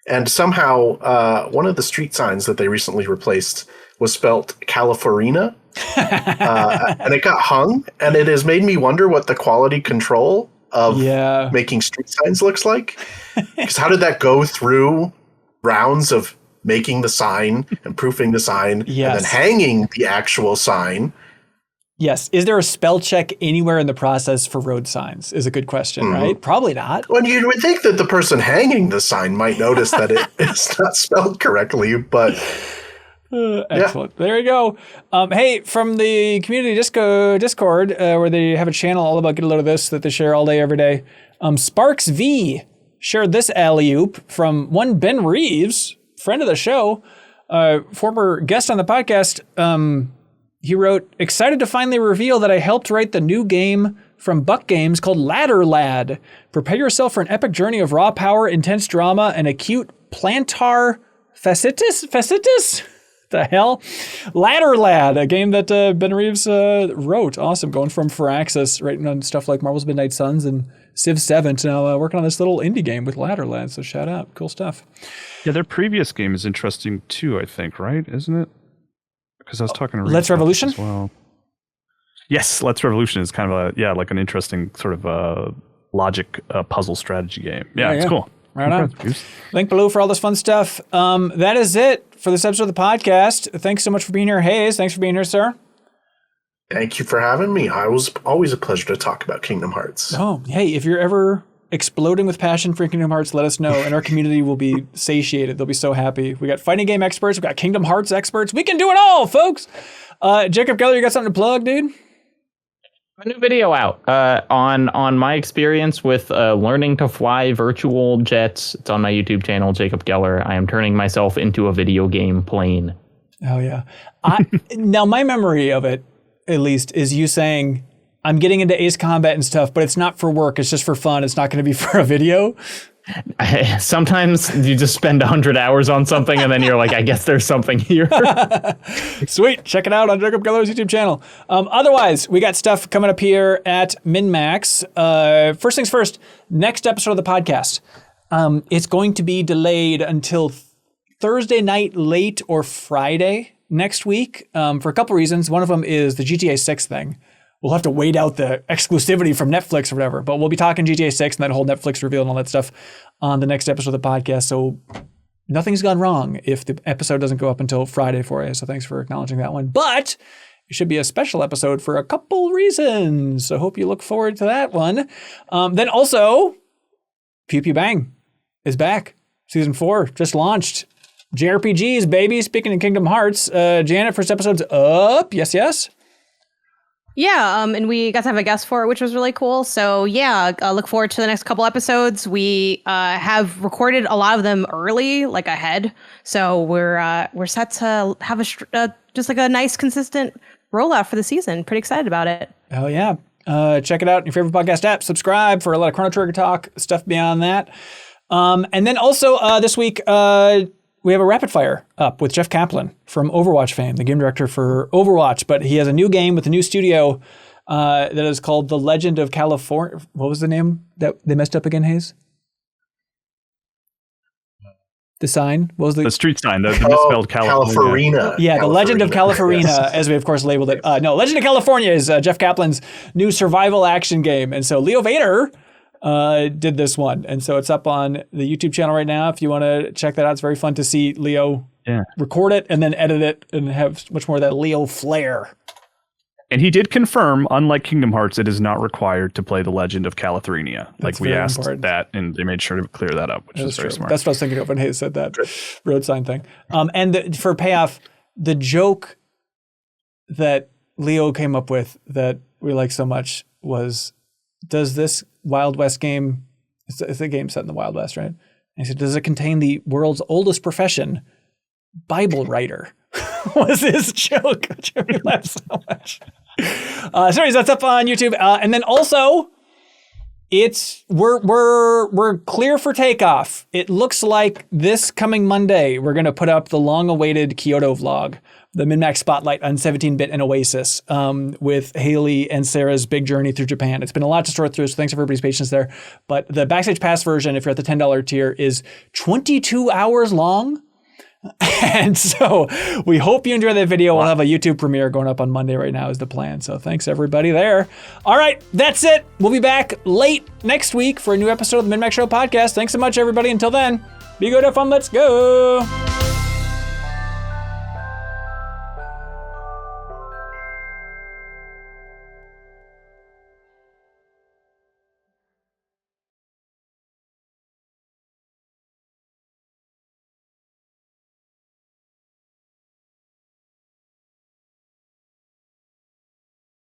and somehow one of the street signs that they recently replaced was spelt California. And it got hung, and it has made me wonder what the quality control of making street signs looks like. Because how did that go through rounds of making the sign and proofing the sign and then hanging the actual sign? Yes. Is there a spell check anywhere in the process for road signs is a good question, right? Probably not. Well, you would think that the person hanging the sign might notice that it is not spelled correctly, but... Excellent. There you go. Hey, from the community Discord, where they have a channel all about get a load of this that they share all day, every day. Sparks V shared this alley-oop from one Ben Reeves, friend of the show, former guest on the podcast. He wrote, excited to finally reveal that I helped write the new game from Buck Games called Ladder Lad. Prepare yourself for an epic journey of raw power, intense drama, and acute plantar fasciitis? The hell? Ladder Lad, a game that Ben Reeves wrote. Awesome. Going from Firaxis, writing on stuff like Marvel's Midnight Suns and Civ 7 to now working on this little indie game with Ladder Lad. So shout out. Cool stuff. Yeah, their previous game is interesting too, I think, right? Isn't it? Because I was talking to Let's Revolution? as well. Yes, Let's Revolution is kind of like an interesting sort of logic puzzle strategy game. Yeah, it's cool. Right on. Link below for all this fun stuff. That is it for this episode of the podcast. Thanks so much for being here, Hayes. Thanks for being here, sir. Thank you for having me. I was always a pleasure to talk about Kingdom Hearts. Oh, hey, if you're ever exploding with passion for Kingdom Hearts, let us know, and our community will be satiated. They'll be so happy. We got fighting game experts. We got Kingdom Hearts experts. We can do it all, folks. Jacob Geller, you got something to plug, dude? A new video out on my experience with learning to fly virtual jets. It's on my YouTube channel, Jacob Geller. I am turning myself into a video game plane. Oh, yeah. Now, my memory of it, at least, is you saying, I'm getting into Ace Combat and stuff, but it's not for work. It's just for fun. It's not going to be for a video. Sometimes you just spend 100 hours on something and then you're like, I guess there's something here. Sweet. Check it out on Jacob Geller's YouTube channel. Otherwise, we got stuff coming up here at MinnMax. First things first, next episode of the podcast. It's going to be delayed until Thursday night late or Friday next week for a couple reasons. One of them is the GTA 6 thing. We'll have to wait out the exclusivity from Netflix or whatever, but we'll be talking GTA 6 and that whole Netflix reveal and all that stuff on the next episode of the podcast. So nothing's gone wrong if the episode doesn't go up until Friday for you. So thanks for acknowledging that one. But it should be a special episode for a couple reasons. So hope you look forward to that one. Then also, Pew Pew Bang is back. Season 4 just launched. JRPGs, baby. Speaking of Kingdom Hearts, Janet, first episode's up. Yes, yes. Yeah, and we got to have a guest for it, which was really cool. So yeah, look forward to the next couple episodes. We have recorded a lot of them early, like ahead. So we're set to have just like a nice, consistent rollout for the season. Pretty excited about it. Oh yeah, check it out in your favorite podcast app. Subscribe for a lot of Chrono Trigger talk, stuff beyond that. And then also this week. We have a rapid fire up with Jeff Kaplan from Overwatch fame, the game director for Overwatch, but he has a new game with a new studio that is called The Legend of California. What was the name that they messed up again, Hayes? The sign? What was the street sign? The misspelled California. Yeah, The Legend of California, yes. As we of course labeled it. No, Legend of California is Jeff Kaplan's new survival action game, and so Leo Vader did this one, and so it's up on the YouTube channel right now. If you want to check that out, it's very fun to see Leo record it and then edit it and have much more of that Leo flair. And he did confirm, unlike Kingdom Hearts, it is not required to play The Legend of California. Like we asked that, and they made sure to clear that up, which is very smart. That's what I was thinking of when Hayes said that road sign thing. And for payoff, the joke that Leo came up with that we like so much was, does this Wild West game, it's a game set in the Wild West, right? And he said, does it contain the world's oldest profession, Bible writer? Was his joke, which made me laugh so much. So anyways, that's up on YouTube. And then also, we're clear for takeoff. It looks like this coming Monday, we're going to put up the long-awaited Kyoto vlog, the MinnMax Spotlight on 17-bit and Oasis, with Haley and Sarah's big journey through Japan. It's been a lot to sort through, so thanks for everybody's patience there. But the Backstage Pass version, if you're at the $10 tier, is 22 hours long. And so we hope you enjoy that video. We'll have a YouTube premiere going up on Monday right now is the plan. So thanks everybody there. All right, that's it. We'll be back late next week for a new episode of the MinnMax Show podcast. Thanks so much, everybody. Until then, be good, have fun. Let's go.